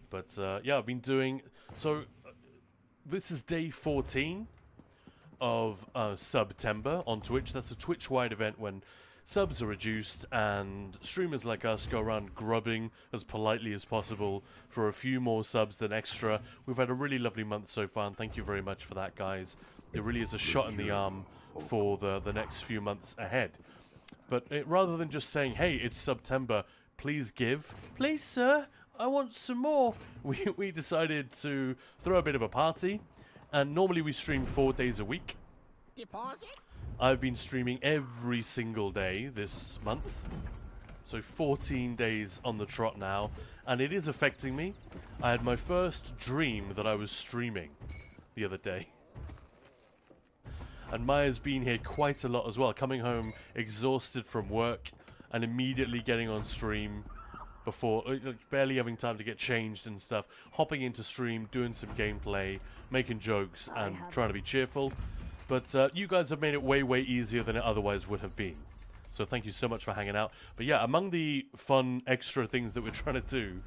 But, yeah, I've been doing... So, this is day 14 of September on Twitch. That's a Twitch-wide event when subs are reduced and streamers like us go around grubbing as politely as possible for a few more subs than extra. We've had a really lovely month so far, and thank you very much for that, guys. It really is a shot in the arm for the next few months ahead. But rather than just saying, hey, it's September, please give. Please, sir, I want some more. We decided to throw a bit of a party. And normally we stream 4 days a week. Deposit? I've been streaming every single day this month. So 14 days on the trot now. And it is affecting me. I had my first dream that I was streaming the other day. And Maya's been here quite a lot as well, coming home exhausted from work and immediately getting on stream before, barely having time to get changed and stuff, hopping into stream, doing some gameplay, making jokes and trying to be cheerful. But you guys have made it way, way easier than it otherwise would have been. So thank you so much for hanging out. But yeah, among the fun extra things that we're trying to do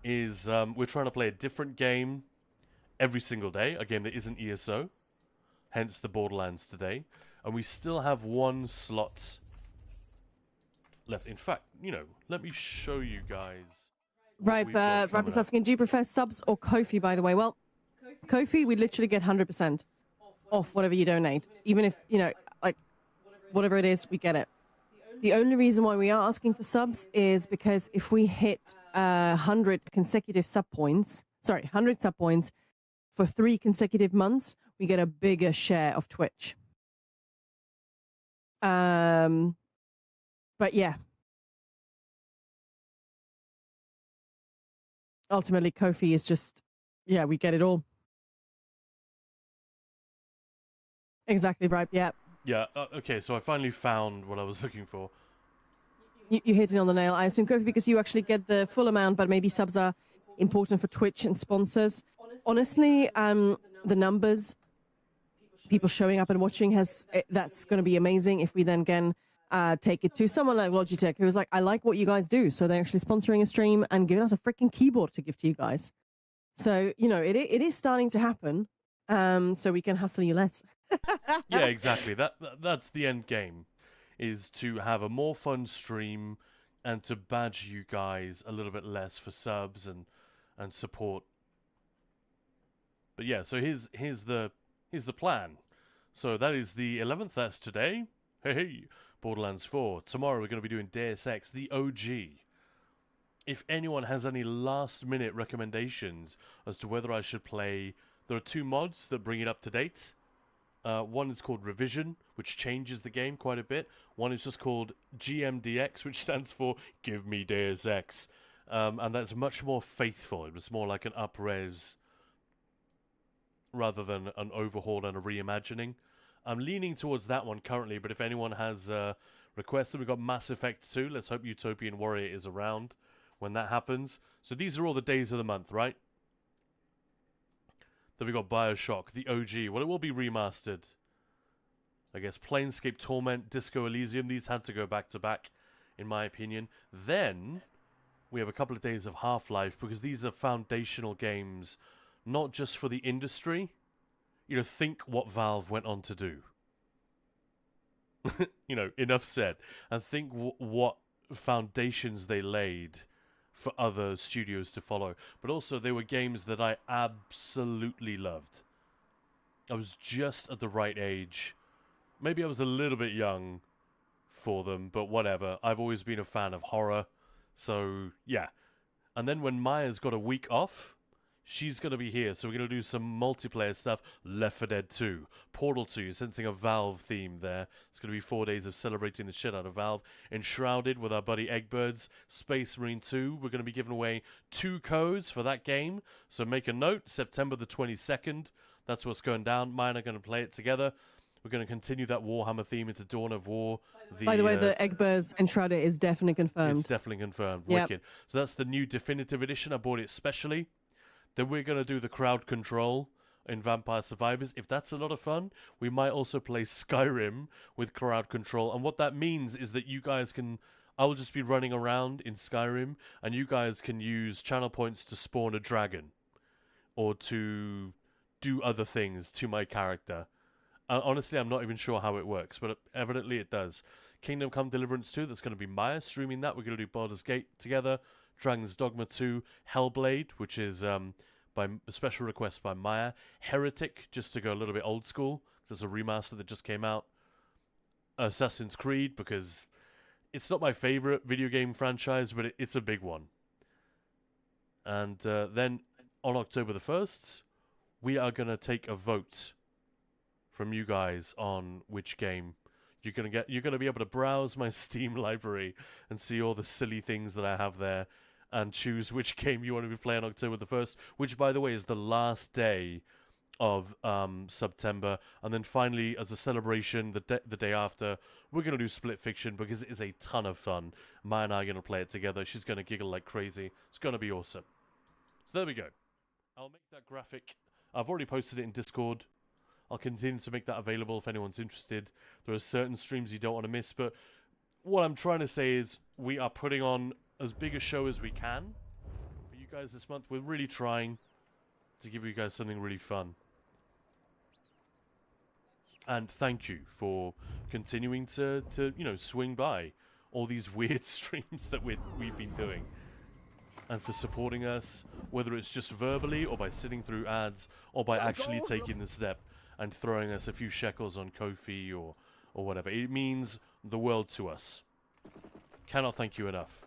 is we're trying to play a different game every single day, a game that isn't ESO. Hence the Borderlands today. And we still have one slot left. In fact, let me show you guys. Right, Rapper's asking, do you prefer subs or Ko-fi, by the way? Well, Ko-fi, we literally get 100% off whatever you donate. Even if, whatever it is, we get it. The only reason why we are asking for subs is because if we hit 100 consecutive sub points for 3 consecutive months, we get a bigger share of Twitch. But yeah. Ultimately, Ko-fi is just, we get it all. Exactly right, yeah. Yeah, okay, so I finally found what I was looking for. You hit it on the nail. I assume Ko-fi because you actually get the full amount, but maybe subs are important for Twitch and sponsors. Honestly, the numbers, people showing up and watching, that's going to be amazing if we then can take it to someone like Logitech, who's like, I like what you guys do. So they're actually sponsoring a stream and giving us a freaking keyboard to give to you guys. So, it is starting to happen. So we can hustle you less. Yeah, exactly. That's the end game, is to have a more fun stream and to badge you guys a little bit less for subs and support. But yeah, so here's the plan. So that is the 11th. That's today. Hey, Borderlands 4. Tomorrow we're going to be doing Deus Ex, the OG. If anyone has any last-minute recommendations as to whether I should play, there are 2 mods that bring it up to date. One is called Revision, which changes the game quite a bit. One is just called GMDX, which stands for Give Me Deus Ex. And that's much more faithful. It was more like an up-res rather than an overhaul and a reimagining. I'm leaning towards that one currently, but if anyone has requests, we've got Mass Effect 2. Let's hope Utopian Warrior is around when that happens. So these are all the days of the month, right? Then we got Bioshock, the OG. Well, it will be remastered. I guess Planescape Torment, Disco Elysium. These had to go back to back, in my opinion. Then we have a couple of days of Half-Life, because these are foundational games, not just for the industry. You know, think what Valve went on to do. You know, enough said. And think what foundations they laid for other studios to follow. But also, they were games that I absolutely loved. I was just at the right age. Maybe I was a little bit young for them, but whatever. I've always been a fan of horror. So, yeah. And then when Maya's got a week off, she's going to be here. So we're going to do some multiplayer stuff. Left 4 Dead 2. Portal 2. Sensing a Valve theme there. It's going to be 4 days of celebrating the shit out of Valve. Enshrouded with our buddy Eggbirds. Space Marine 2. We're going to be giving away 2 codes for that game. So make a note. September the 22nd. That's what's going down. Mine are going to play it together. We're going to continue that Warhammer theme into Dawn of War. By the way, the Eggbirds Enshrouded is definitely confirmed. It's definitely confirmed. Yep. Wicked. So that's the new definitive edition. I bought it specially. Then we're going to do the crowd control in Vampire Survivors. If that's a lot of fun, we might also play Skyrim with crowd control. And what that means is that you guys can... I will just be running around in Skyrim, and you guys can use channel points to spawn a dragon. Or to do other things to my character. Honestly, I'm not even sure how it works, but evidently it does. Kingdom Come Deliverance 2, that's going to be Maya streaming that. We're going to do Baldur's Gate together. Dragon's Dogma 2, Hellblade, which is by special request by Maya. Heretic, just to go a little bit old school. There's a remaster that just came out. Assassin's Creed, because it's not my favorite video game franchise, but it's a big one. And then on October the 1st, we are going to take a vote from you guys on which game you're gonna be able to browse my Steam library and see all the silly things that I have there and choose which game you want to be playing on October the 1st, which by the way is the last day of September. And then finally, as a celebration, the day after, we're gonna do Split Fiction because it is a ton of fun. Maya and I are gonna play it together. She's gonna giggle like crazy. It's gonna be awesome. So there we go. I'll make that graphic. I've already posted it in Discord. I'll continue to make that available if anyone's interested. There are certain streams you don't want to miss, but what I'm trying to say is we are putting on as big a show as we can for you guys this month. We're really trying to give you guys something really fun. And thank you for continuing to you know, swing by all these weird streams that we've been doing. And for supporting us, whether it's just verbally or by sitting through ads or by actually taking the step and throwing us a few shekels on Ko-fi or whatever. It means the world to us. Cannot thank you enough.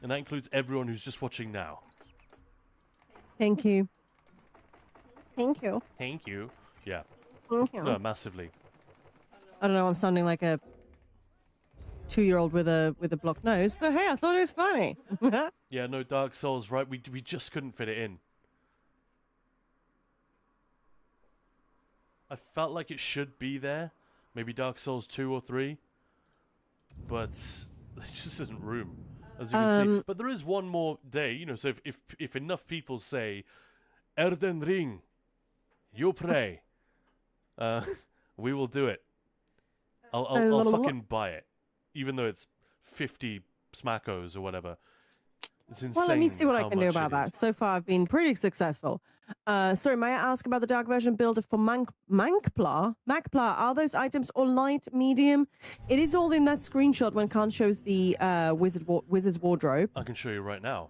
And that includes everyone who's just watching now. Thank you. Thank you. Thank you. Yeah. Thank you. No, massively. I don't know, I'm sounding like a 2-year-old with a blocked nose, but hey, I thought it was funny. Yeah, no, Dark Souls, right? We just couldn't fit it in. I felt like it should be there. Maybe Dark Souls 2 or 3. But there just isn't room, as you can see. But there is one more day, you know, so if enough people say, Elden Ring, you pray, we will do it. I'll fucking buy it. Even though it's 50 smackos or whatever. It's insane. Well, let me see what I can do much about it is. that. So far, I've been pretty successful. Sorry, may I ask about the dark version builder for Mankplar? Makplar, are those items all light, medium? It is all in that screenshot when Khan shows the Wizard's wardrobe. I can show you right now.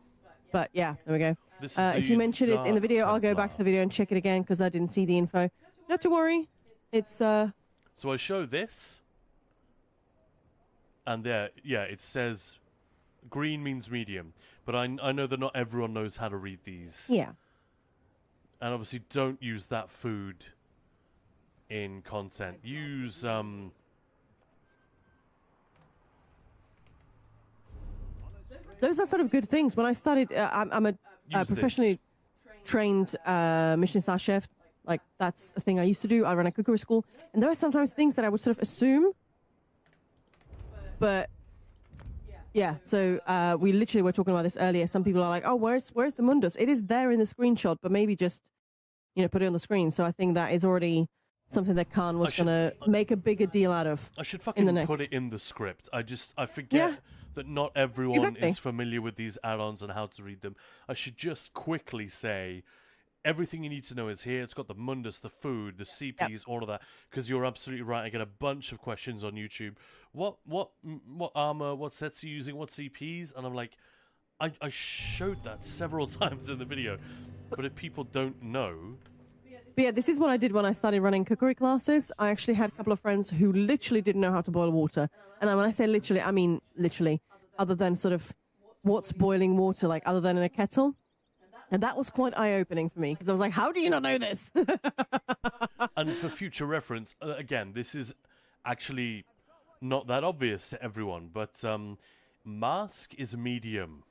But yeah, there we go. This is If the you mentioned it in the video, I'll go back Templar. to the video and check it again because I didn't see the info. Not to worry. It's So I show this. And there, yeah, it says green means medium. But I know that not everyone knows how to read these. yeah. And obviously don't use that food in content. Use Those are sort of good things. When I started, I'm a Use professionally trained Michelin star chef. Like, that's a thing I used to do. I ran a cookery school. And there are sometimes things that I would sort of assume. But, yeah. So we literally were talking about this earlier. Some people are like, oh, where's the Mundus? It is there in the screenshot, but maybe just, put it on the screen. So I think that is already something that Khan was going to make a bigger deal out of. I should fucking put it in the script. I forget that not everyone is familiar with these add-ons and how to read them. I should just quickly say, everything you need to know is here. It's got the Mundus, the food, the CPs, all of that. Because you're absolutely right. I get a bunch of questions on YouTube. What armor? What sets are you using? What CPs? And I'm like, I showed that several times in the video. But if people don't know... But yeah, this is what I did when I started running cookery classes. I actually had a couple of friends who literally didn't know how to boil water. And when I say literally, I mean literally, other than sort of what's boiling water, like other than in a kettle. And that was quite eye-opening for me, because I was like, how do you not know this? And for future reference, again, this is actually not that obvious to everyone, but mask is medium.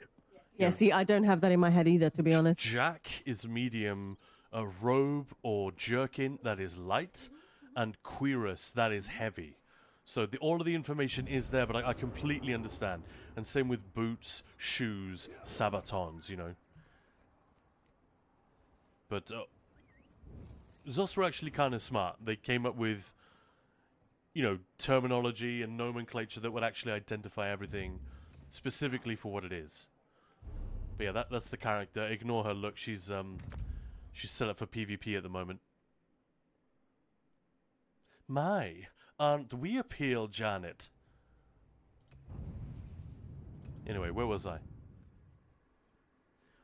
Yeah, see, I don't have that in my head either, to be honest. Jack is medium. A robe or jerkin, that is light, and cuirass, that is heavy. So all of the information is there, but I completely understand. And same with boots, shoes, sabatons, But Zos were actually kind of smart. They came up with, terminology and nomenclature that would actually identify everything specifically for what it is. But yeah, that's the character. Ignore her look. She's set up for PvP at the moment. My, aren't we appeal, Janet? Anyway, where was I?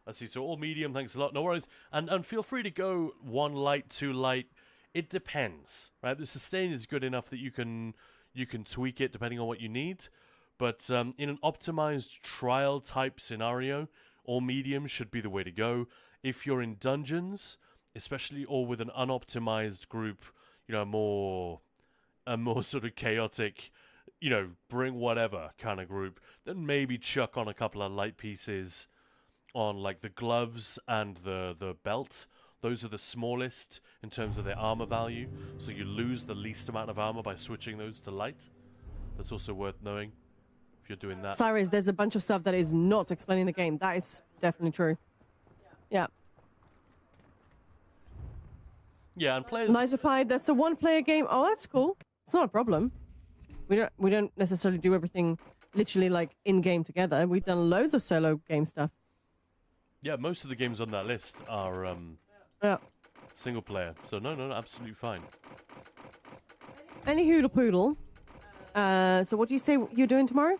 Let's see, so all medium, thanks a lot, no worries. And feel free to go 1 light, 2 light. It depends, right? The sustain is good enough that you can tweak it depending on what you need. But in an optimized trial type scenario, all medium should be the way to go. If you're in dungeons, especially or with an unoptimized group, a more sort of chaotic, bring whatever kind of group, then maybe chuck on a couple of light pieces on like the gloves and the belt. Those are the smallest in terms of their armor value, so you lose the least amount of armor by switching those to light. That's also worth knowing if you're doing that. Cyrus, there's a bunch of stuff that is not explaining the game. That is definitely true. Yeah. Yeah, and players... Nice Pie, that's a one-player game. Oh, that's cool. It's not a problem. We don't necessarily do everything literally like in-game together. We've done loads of solo game stuff. Yeah, most of the games on that list are single player. So no, absolutely fine. Any hoodle poodle. So what do you say you're doing tomorrow?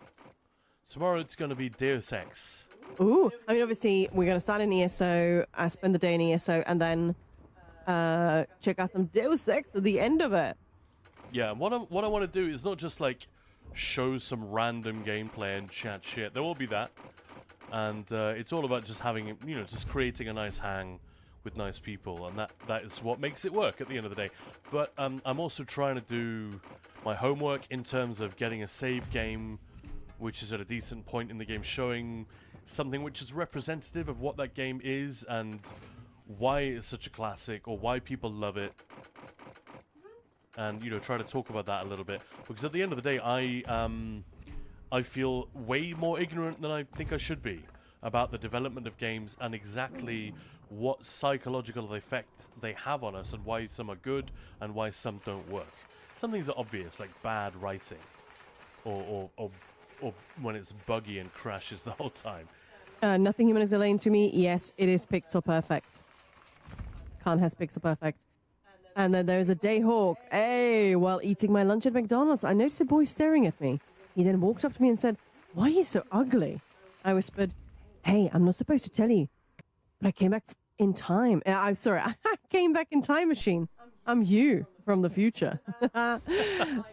Tomorrow it's going to be Deus Ex. Ooh, I mean, obviously we're going to start in ESO, spend the day in ESO, and then check out some Deus Ex at the end of it. Yeah, what I want to do is not just like show some random gameplay and chat shit. There will be that. And it's all about just having, just creating a nice hang with nice people, and that is what makes it work at the end of the day. But I'm also trying to do my homework in terms of getting a save game, which is at a decent point in the game, showing something which is representative of what that game is and why it's such a classic or why people love it. And, try to talk about that a little bit. Because at the end of the day, I feel way more ignorant than I think I should be about the development of games and exactly what psychological effect they have on us and why some are good and why some don't work. Some things are obvious, like bad writing or when it's buggy and crashes the whole time. Nothing Human is alien to me. Yes, it is pixel perfect. Khan has pixel perfect. And then there's a Dayhawk. Hey, while eating my lunch at McDonald's, I noticed a boy staring at me. He then walked up to me and said, "Why are you so ugly?" I whispered, "Hey, I'm not supposed to tell you, but I came back in time. I'm sorry, I came back in time machine. I'm you from the future."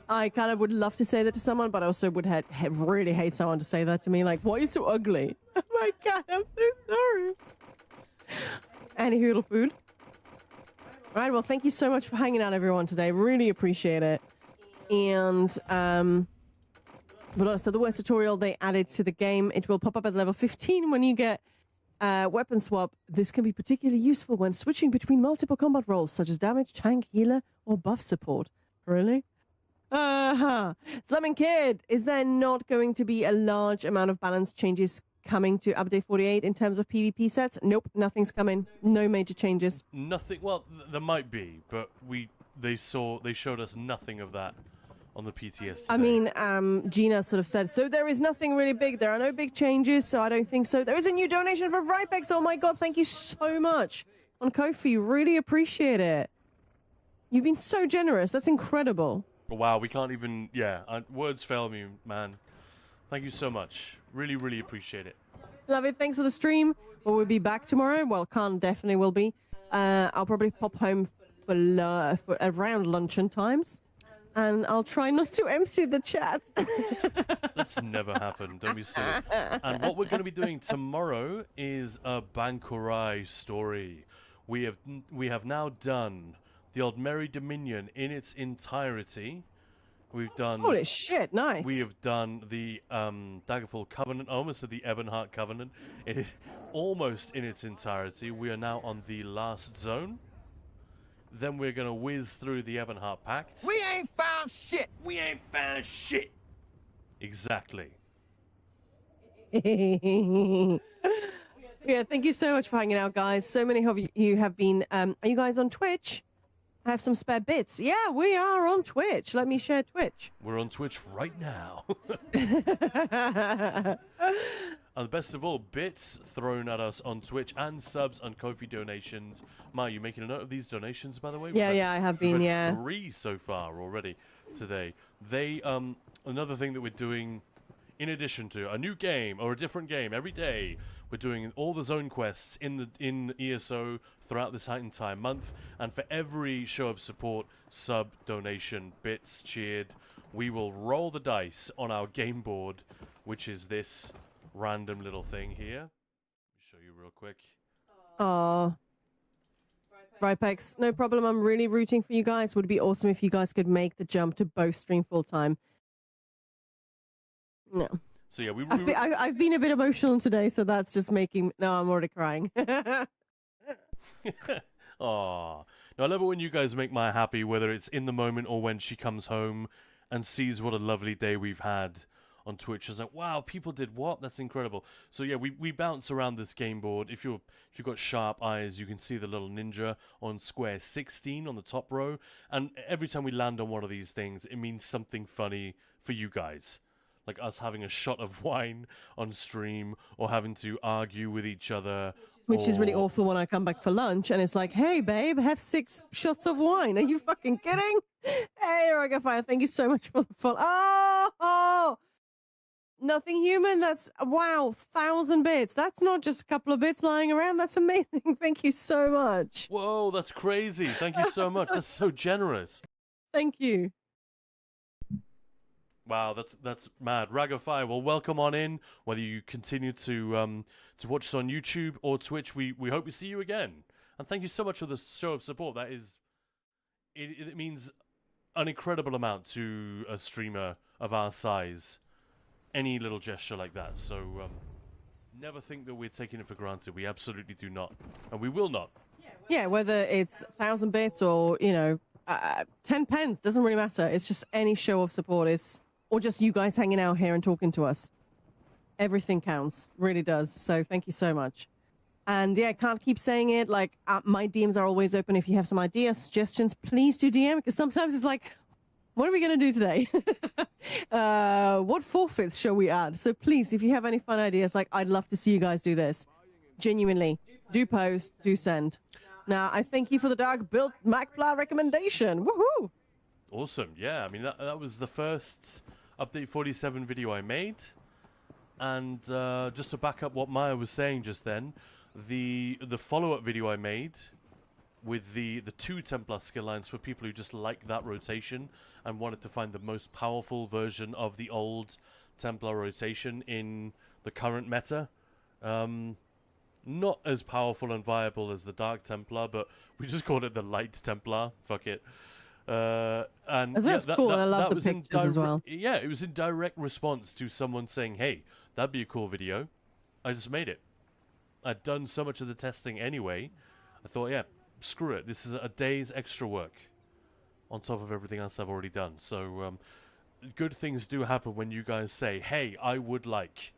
I kind of would love to say that to someone, but I also would really hate someone to say that to me. Like, "Why are you so ugly?" Oh my God, I'm so sorry. Any hoodle food? All right, well, thank you so much for hanging out, everyone, today. Really appreciate it. And, so the worst tutorial they added to the game, it will pop up at level 15 when you get weapon swap. This can be particularly useful when switching between multiple combat roles, such as damage, tank, healer, or buff support. Really? Slamming Kid, is there not going to be a large amount of balance changes coming to update 48 in terms of PvP sets? Nope, nothing's coming. No major changes. Nothing. Well, there might be, but they showed us nothing of that on the PTS today. I mean, Gina sort of said, so there is nothing really big. There are no big changes, so I don't think so. There is a new donation for Ripex. Oh my god, thank you so much on Ko-fi. Really appreciate it. You've been so generous. That's incredible. Wow, we can't even. Yeah, words fail me, man. Thank you so much. Really, really appreciate it. Love it. Thanks for the stream. Well, we'll be back tomorrow. Well, Khan definitely will be. I'll probably pop home for around luncheon times. And I'll try not to empty the chat. That's never happened. Don't be silly. And what we're going to be doing tomorrow is a Bankurai story. We have now done the Old Merry Dominion in its entirety. We've done. Holy shit! Nice. We have done the Daggerfall Covenant, almost the Ebonheart Covenant. It is almost in its entirety. We are now on the last zone. Then we're gonna whiz through the Ebonheart Pact. We ain't found shit. We ain't found shit. Exactly. Yeah, thank you so much for hanging out, guys. So many of you have been. Are you guys on Twitch? I have some spare bits. Yeah, we are on Twitch. Let me share Twitch. We're on Twitch right now. And the best of all, bits thrown at us on Twitch and subs and Ko-fi donations. Ma, you making a note of these donations, by the way? Yeah, I have been, we've yeah. 3 so far already today. They, another thing that we're doing, in addition to a new game or a different game every day, we're doing all the zone quests in ESO throughout this entire month. And for every show of support, sub, donation, bits, cheered, we will roll the dice on our game board, which is this random little thing here. Let me show you real quick. Oh, Ripex, no problem. I'm really rooting for you guys. Would be awesome if you guys could make the jump to both stream full time. No. So yeah, I've been a bit emotional today, so that's just making. No, I'm already crying. Aw. No, I love it when you guys make Maya happy, whether it's in the moment or when she comes home and sees what a lovely day we've had on Twitch. It's like, wow, people did what? That's incredible. So yeah, we bounce around this game board. If you've got sharp eyes, you can see the little ninja on square 16 on the top row. And every time we land on one of these things, it means something funny for you guys. Like us having a shot of wine on stream or having to argue with each other. Which is really awful when I come back for lunch and it's like, hey, babe, have 6 shots of wine. Are you fucking kidding? Hey, Ragafire, thank you so much for the follow. Oh! Nothing human. That's, wow, 1,000 bits. That's not just a couple of bits lying around. That's amazing. Thank you so much. Whoa, that's crazy. Thank you so much. That's so generous. Thank you. Wow, that's mad. Ragafire, well, welcome on in. Whether you continue to watch us on YouTube or Twitch, we hope we see you again. And thank you so much for the show of support. That is, it means an incredible amount to a streamer of our size. Any little gesture like that. So never think that we're taking it for granted. We absolutely do not, and we will not. Yeah, whether it's 1,000 bits or 10 pence, doesn't really matter. It's just any show of support or just you guys hanging out here and talking to us. Everything counts, really does. So thank you so much. And yeah, can't keep saying it. Like my DMs are always open. If you have some ideas, suggestions, please do DM, because sometimes it's like, what are we going to do today? What forfeits shall we add? So please, if you have any fun ideas, like I'd love to see you guys do this. Genuinely, do post, do send. Now, I thank you for the Dark Built MacPla recommendation. Woohoo! Awesome. Yeah, I mean, that was the first Update 47 video I made. And just to back up what Maya was saying just then, the follow-up video I made with the 2 Templar skill lines for people who just like that rotation and wanted to find the most powerful version of the old Templar rotation in the current meta. not as powerful and viable as the Dark Templar, but we just called it the Light Templar. Fuck it. And That's cool. I love the was in pictures as well. Yeah, it was in direct response to someone saying, "Hey, that'd be a cool video." I just made it. I'd done so much of the testing anyway. I thought, yeah, screw it. This is a day's extra work on top of everything else I've already done. So good things do happen when you guys say, "Hey, I would like."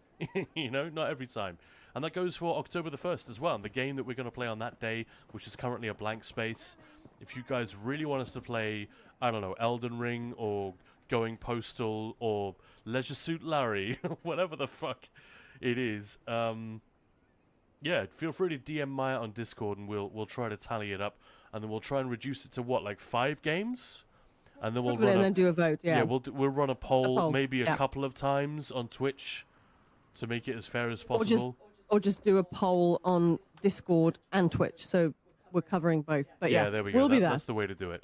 You know, not every time. And that goes for October the 1st as well. And the game that we're going to play on that day, which is currently a blank space. If you guys really want us to play, I don't know, Elden Ring or Going Postal or Leisure Suit Larry, whatever the fuck it is, yeah, feel free to DM Maya on Discord and we'll try to tally it up. And then we'll try and reduce it to what, like 5 games? And then we'll And then do a vote, yeah. Yeah, we'll run a poll, maybe a yeah. couple of times on Twitch to make it as fair as possible. Or just do a poll on Discord and Twitch, so we're covering both. But yeah, there we go. We'll be there. That's the way to do it.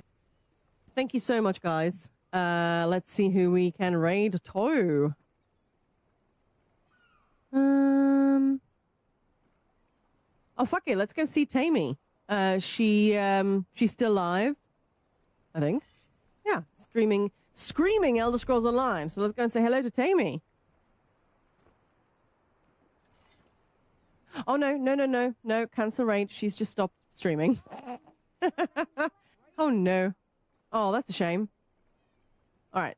Thank you so much, guys. Let's see who we can raid to. Oh, fuck it. Let's go see Tammy. She's still live, I think. Yeah, screaming Elder Scrolls Online. So let's go and say hello to Tammy. Oh, no. Cancel raid. She's just stopped streaming. Oh, no. Oh, that's a shame. All right.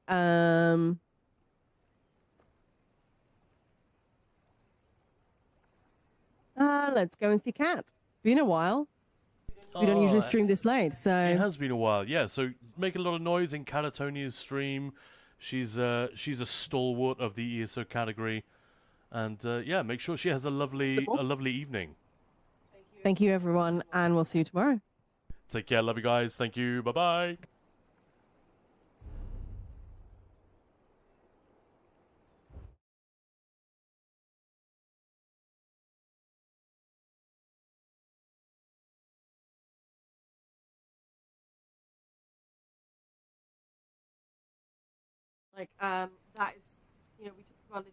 Let's go and see Kat. Been a while. We don't usually stream this late, so... It has been a while, yeah. So make a lot of noise in Catatonia's stream. She's a stalwart of the ESO category. And yeah, make sure she has a lovely evening. Thank you, everyone, and we'll see you tomorrow. Take care, love you guys. Thank you. Bye-bye. Like, that is, we talked about